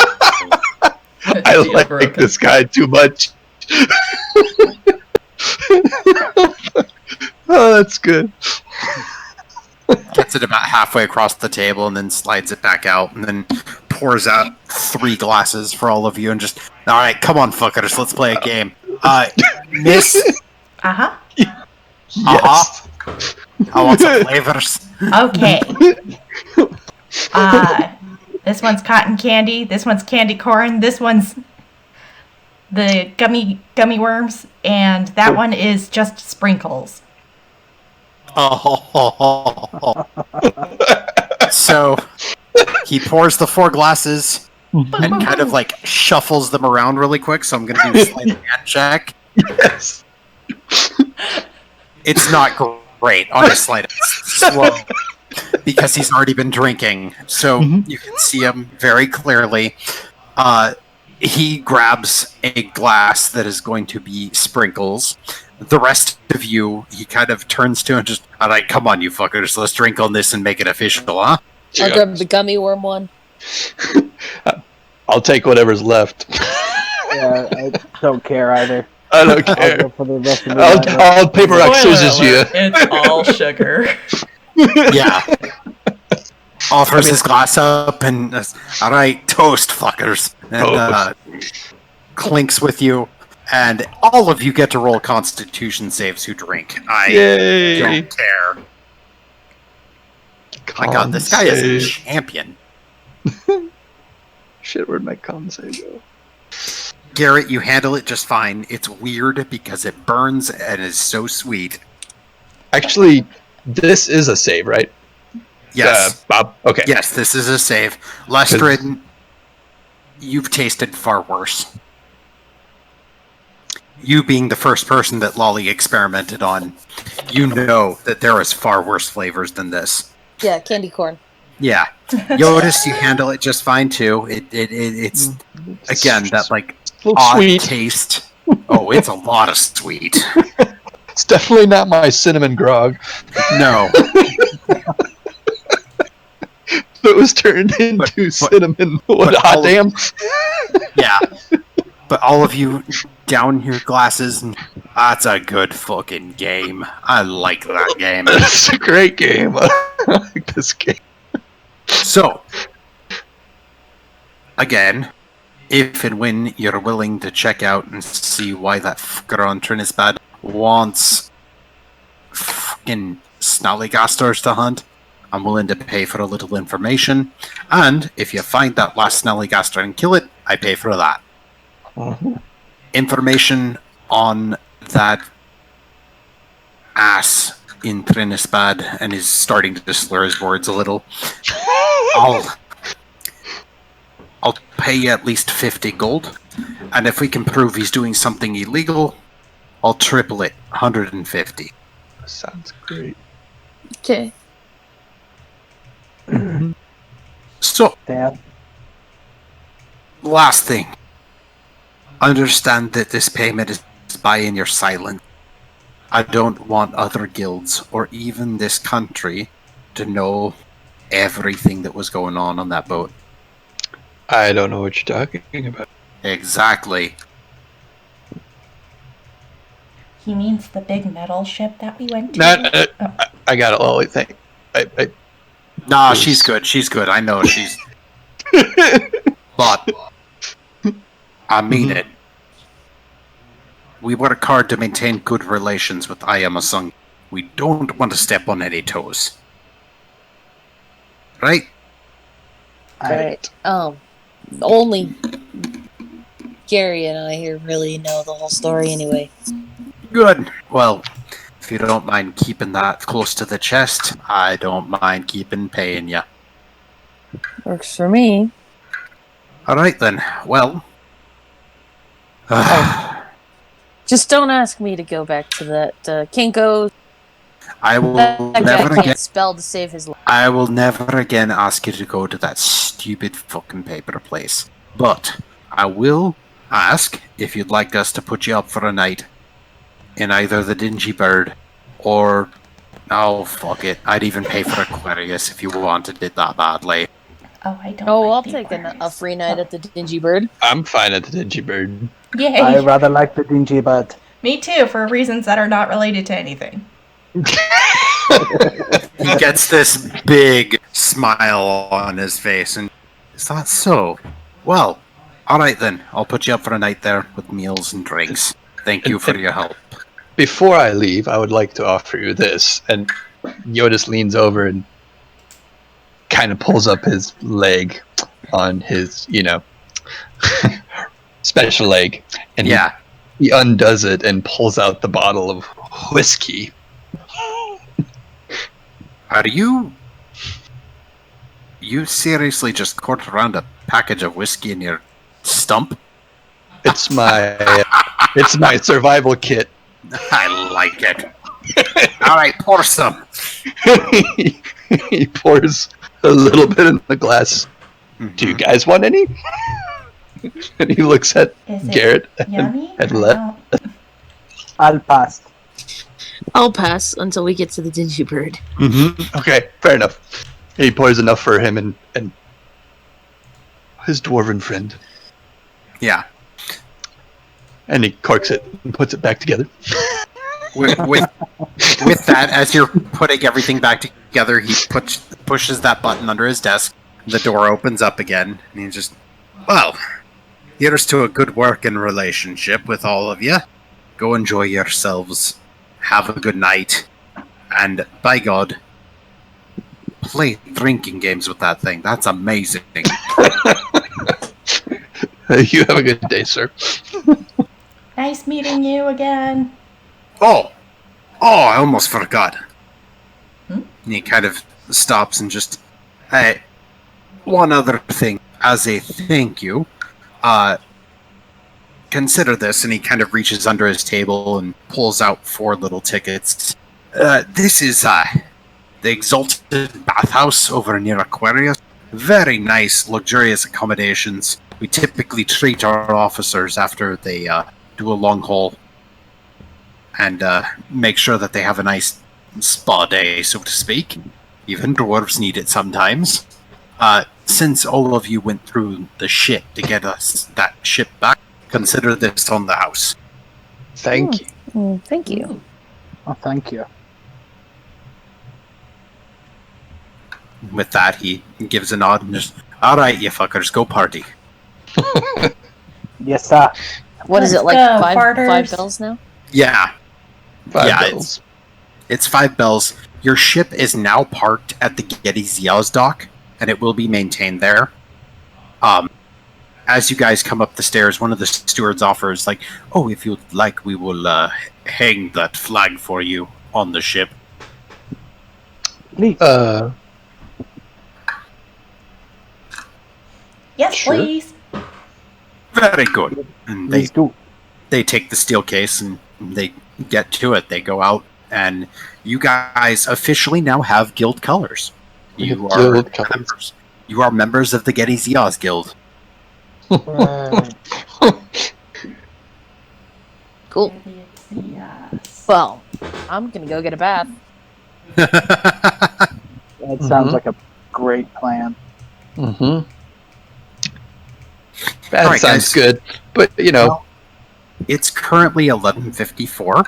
I Deal like broken. this guy too much. Oh, that's good. Gets it about halfway across the table and then slides it back out and then pours out 3 glasses for all of you and just, alright, come on, fuckers, let's play a game. Miss, Uh-huh. Yes. I want some flavors. Okay. This one's cotton candy. This one's candy corn. This one's the gummy worms, and that one is just sprinkles. Oh. So, he pours the 4 glasses and kind of like shuffles them around really quick, so I'm going to do a sleight of hand check. Yes. It's not great on his slide. It's slow because he's already been drinking, so you can see him very clearly. He grabs a glass that is going to be sprinkles. The rest of you, he kind of turns to and just, all right, come on, you fuckers, let's drink on this and make it official, huh? I'll grab the gummy worm one. I'll take whatever's left. Yeah, I don't care either. I don't I'll care. go for the rest of the I'll paper rock Spoiler scissors you. alert, it's all sugar. Yeah. Offers his glass up and, all right, toast, fuckers. And clinks with you. And all of you get to roll Constitution saves who drink. I Yay. don't care. My god, this guy is a champion. Shit, where'd my con save go? Garret, you handle it just fine. It's weird because it burns and is so sweet. Actually, this is a save, right? Yes. Bob? Okay. Yes, this is a save. Lestrid, you've tasted far worse. You being the first person that Lolly experimented on, you know that there is far worse flavors than this. Yeah, candy corn. Yeah. Jyotis, you handle it just fine too. It's again that like a little odd sweet. taste. Oh, it's a lot of sweet. It's definitely not my cinnamon grog. No. It was turned into cinnamon. What a hot damn. Yeah. But all of you down your glasses, and that's a good fucking game. I like that game. It's a great game. I like this game. So, again, if and when you're willing to check out and see why that fucker on Trinisbad wants fucking Snallygasters to hunt, I'm willing to pay for a little information. And if you find that last Snallygaster and kill it, I pay for that. Information on that ass in Trinisbad and is starting to slur his words a little. I'll pay you at least 50 gold, and if we can prove he's doing something illegal, I'll triple it, 150. Sounds great. Okay. So, Dad. last thing. Understand that this payment is buying your silence. I don't want other guilds, or even this country, to know everything that was going on that boat. I don't know what you're talking about. Exactly. He means the big metal ship that we went to. No, I got it, Lolly. Thank. Nah, she's good. She's good. I know she's. But I mean it. We work hard to maintain good relations with Ayamasung. We don't want to step on any toes. Right? Alright. Only Gary and I here really know the whole story anyway. Good. Well, if you don't mind keeping that close to the chest, I don't mind paying you. Works for me. Alright then. Well. Just don't ask me to go back to that Kinko. I will That guy never can't again. spell to save his life. I will never again ask you to go to that stupid fucking paper place. But I will ask if you'd like us to put you up for a night in either the Dingy Bird or... Oh, fuck it. I'd even pay for Aquarius if you wanted it that badly. Oh, I don't. Oh, like I'll the take a Aquarius. free night at the Dingy Bird. I'm fine at the Dingy Bird. Yay! I rather like the dingy bud. Me too, for reasons that are not related to anything. He gets this big smile on his face, and is that so? Well, alright then. I'll put you up for a night there with meals and drinks. Thank you for your help. Before I leave, I would like to offer you this. And Jyotis leans over and kind of pulls up his leg on his, special leg. And Yeah. he undoes it and pulls out the bottle of whiskey. Are you... You seriously just caught around a package of whiskey in your stump? It's my survival kit. I like it. Alright, pour some. He pours a little bit in the glass. Do you guys want any? And he looks at Is it Garret yummy? and I left. don't- I'll pass. I'll pass until we get to the Dingy Bird. Mm-hmm. Okay, fair enough. He pours enough for him and his dwarven friend. Yeah. And he corks it and puts it back together. With that, as you're putting everything back together, he pushes that button under his desk. The door opens up again, and he just... Well, here's to a good working relationship with all of you. Go enjoy yourselves. Have a good night. And, by God, play drinking games with that thing. That's amazing. You have a good day, sir. Nice meeting you again. Oh, I almost forgot. Hmm? And he kind of stops and just... Hey, one other thing. As a thank you, consider this, and he kind of reaches under his table and pulls out 4 little tickets. This is the Exalted Bathhouse over near Aquarius. Very nice, luxurious accommodations. We typically treat our officers after they do a long haul and make sure that they have a nice spa day, so to speak. Even dwarves need it sometimes. Since all of you went through the shit to get us that ship back, consider this on the house. Thank you. Thank you. Ooh. Oh, thank you. With that, he gives a nod and just, all right, you fuckers, go party. Yes, sir. What is Let's it, like go, five farters. bells now? Yeah, 5 Yeah, bells. it's 5 bells. Your ship is now parked at the Geddes Yaz dock, and it will be maintained there. As you guys come up the stairs, one of the stewards offers, like, oh, if you'd like, we will hang that flag for you on the ship. Please. Yes, Sure. please. Very good. And Please do. they take the steel case and they get to it. They go out, and you guys officially now have guild colors. You are Guild colors. members. You are members of the Geddes Yaz Guild. Right. Cool. Yes. Well, I'm gonna go get a bath. That sounds Mhm. like a great plan. Mm-hmm. That All right, sounds guys. good. But, you know, It's currently 11:54,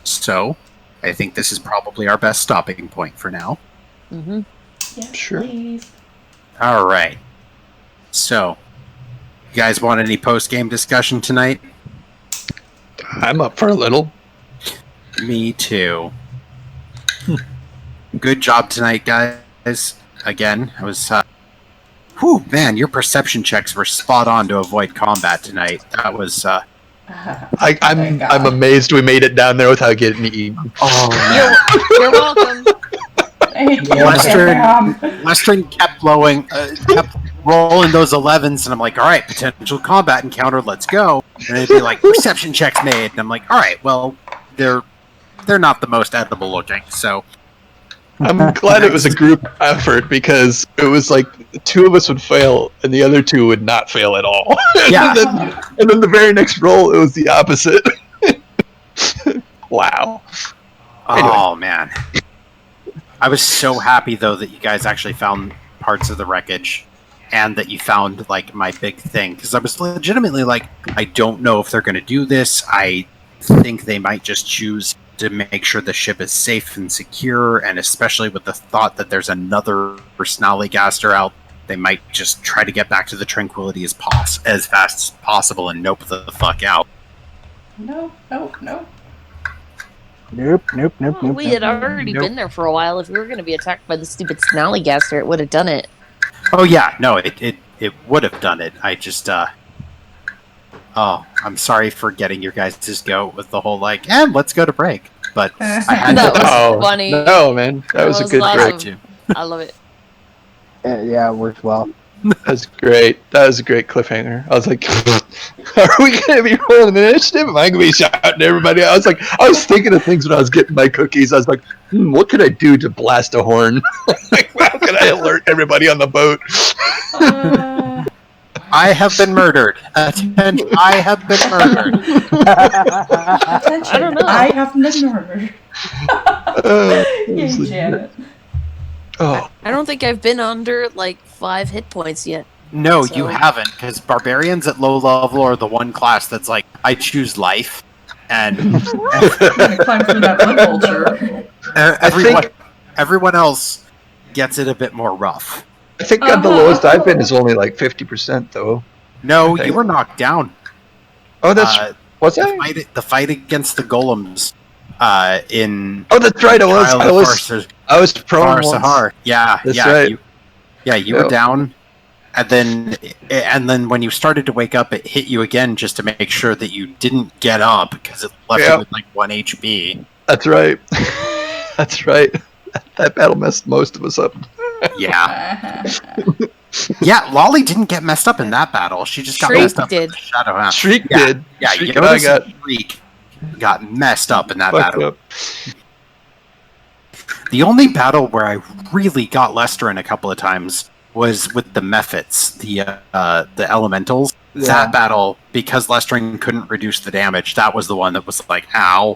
so I think this is probably our best stopping point for now. Mm-hmm. Yes, Sure. please. All right. So, you guys want any post-game discussion tonight? I'm up for a little. Me too. Good job tonight, guys. Again, I was. Whew, man, your perception checks were spot on to avoid combat tonight. That was. Thank I'm God. amazed we made it down there without getting eaten. Oh man. You're welcome. Thank you, Western- Sam. Western kept kept rolling those 11s, and I'm like, all right, potential combat encounter, let's go. And it'd be like, perception checks made, and I'm like, all right, well, they're not the most edible looking, so I'm glad it was a group effort because it was like 2 of us would fail and the other 2 would not fail at all. Yeah. and then the very next roll, it was the opposite. Wow. Anyway. Oh man, I was so happy though that you guys actually found parts of the wreckage, and that you found like my big thing, because I was legitimately like, I don't know if they're going to do this. I think they might just choose to make sure the ship is safe and secure, and especially with the thought that there's another Snallygaster out, they might just try to get back to the Tranquility as fast as possible and nope the fuck out. No. Nope, nope, nope, Well, nope. we had nope. already Nope. been there for a while. If we were going to be attacked by the stupid Snallygaster, it would have done it. Oh yeah, no, it would have done it. I just oh, I'm sorry for getting your guys' goat with the whole like, let's go to break. But I had That to. was funny. No, man. That was a good awesome. break. I love it. Yeah, it worked well. That was great. That was a great cliffhanger. I was like, are we going to be rolling the initiative? Am I going to be shouting to everybody? I was thinking of things when I was getting my cookies. I was like, what could I do to blast a horn? Like, how can I alert everybody on the boat? I have been murdered. Attention, I have been murdered. Attention. I don't know. I have been murdered. It Yay, was like- Janet. oh, I don't think I've been under like 5 hit points yet. No, So- you haven't, because barbarians at low level are the one class that's like, I choose life, and I'm gonna climb through that blood vulture. everyone else gets it a bit more rough. I think the lowest I've been is only like 50%, though. No, Okay. you were knocked down. Oh, that's was The I? fight against the golems in Oh, that's right. Trial of I was prone once. Sahar. Yeah, That's yeah, right. you Yeah. were down, and then when you started to wake up, it hit you again just to make sure that you didn't get up because it left Yeah. you with like 1 HP. That's right. That's right. That battle messed most of us up. Yeah, yeah. Lolly didn't get messed up in that battle. She just got Shriek messed up. did. With the Shadow Hound. Shriek Yeah. did. Yeah, Shriek you and I got Shriek got messed up in that fucked battle. up. The only battle where I really got Lester in a couple of times was with the Mephits, the elementals. Yeah. That battle, because Lestering couldn't reduce the damage, that was the one that was like, ow.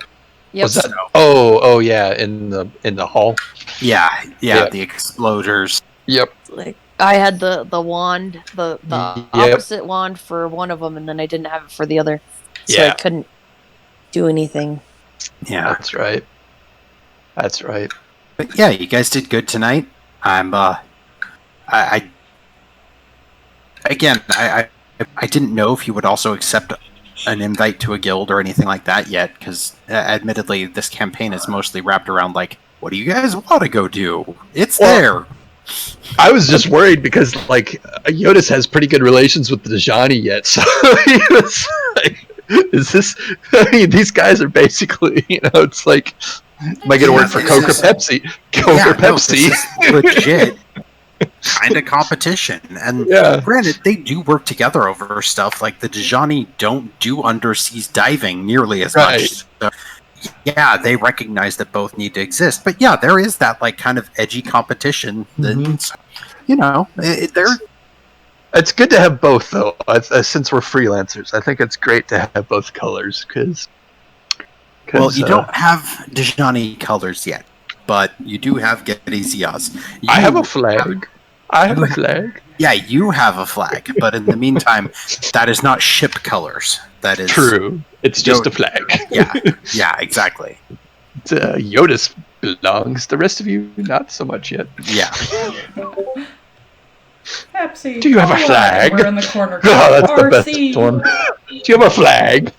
Yep. Was that? So, Oh, yeah. In the hall. yeah, Yeah. the exploders. Yep. Like I had the wand, the Yep. opposite wand for one of them, and then I didn't have it for the other, so I Yeah. couldn't do anything. Yeah. That's right. That's right. But yeah, you guys did good tonight. I didn't know if you would also accept an invite to a guild or anything like that yet, because admittedly, this campaign is mostly wrapped around like, what do you guys want to go do? It's there. I was just worried because like Jyotis has pretty good relations with the Dajani yet, so he was like, "Is this? I mean, these guys are basically, it's like, am I going to work for Coke or Pepsi? Coke or Pepsi? No, this is legit kind of competition. And granted, they do work together over stuff. Like the Dajani don't do underseas diving nearly as much. So, yeah, they recognize that both need to exist. But yeah, there is that like kind of edgy competition. That, they're. It's good to have both, though. Since we're freelancers, I think it's great to have both colors because. Well, you don't have Dajani colors yet, but you do have Gedizias. I have a flag. Yeah, you have a flag, but in the meantime, that is not ship colors. That is true. It's just a flag. Yeah, exactly. Jyotis belongs. The rest of you, not so much yet. Yeah. Pepsi. Do you have a flag? We're in the corner. Oh, that's the RC. best one. Do you have a flag?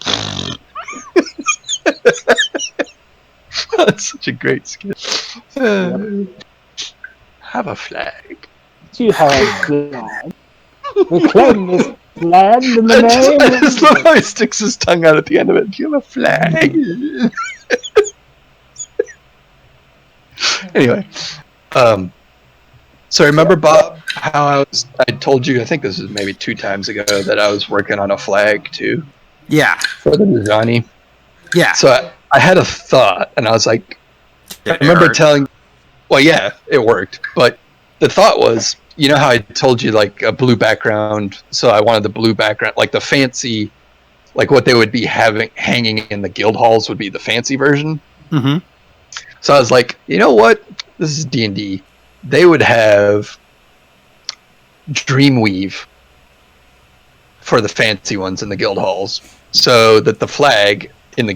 That's such a great skill. Have a flag. Do you have a flag? The claim is land in the name. I just love how he sticks his tongue out at the end of it. Do you have a flag? Anyway, so remember, Bob, how I told you, I think this was maybe 2 times ago, that I was working on a flag too. Yeah. For the Dajani. Yeah. So I had a thought, and I was like, I remember telling, well, yeah, it worked, but the thought was, you know how I told you like a blue background, so I wanted the blue background, like the fancy, like what they would be having hanging in the guild halls would be the fancy version. Mm-hmm. So I was like, you know what? This is D&D. They would have Dreamweave for the fancy ones in the guild halls, so that the flag in the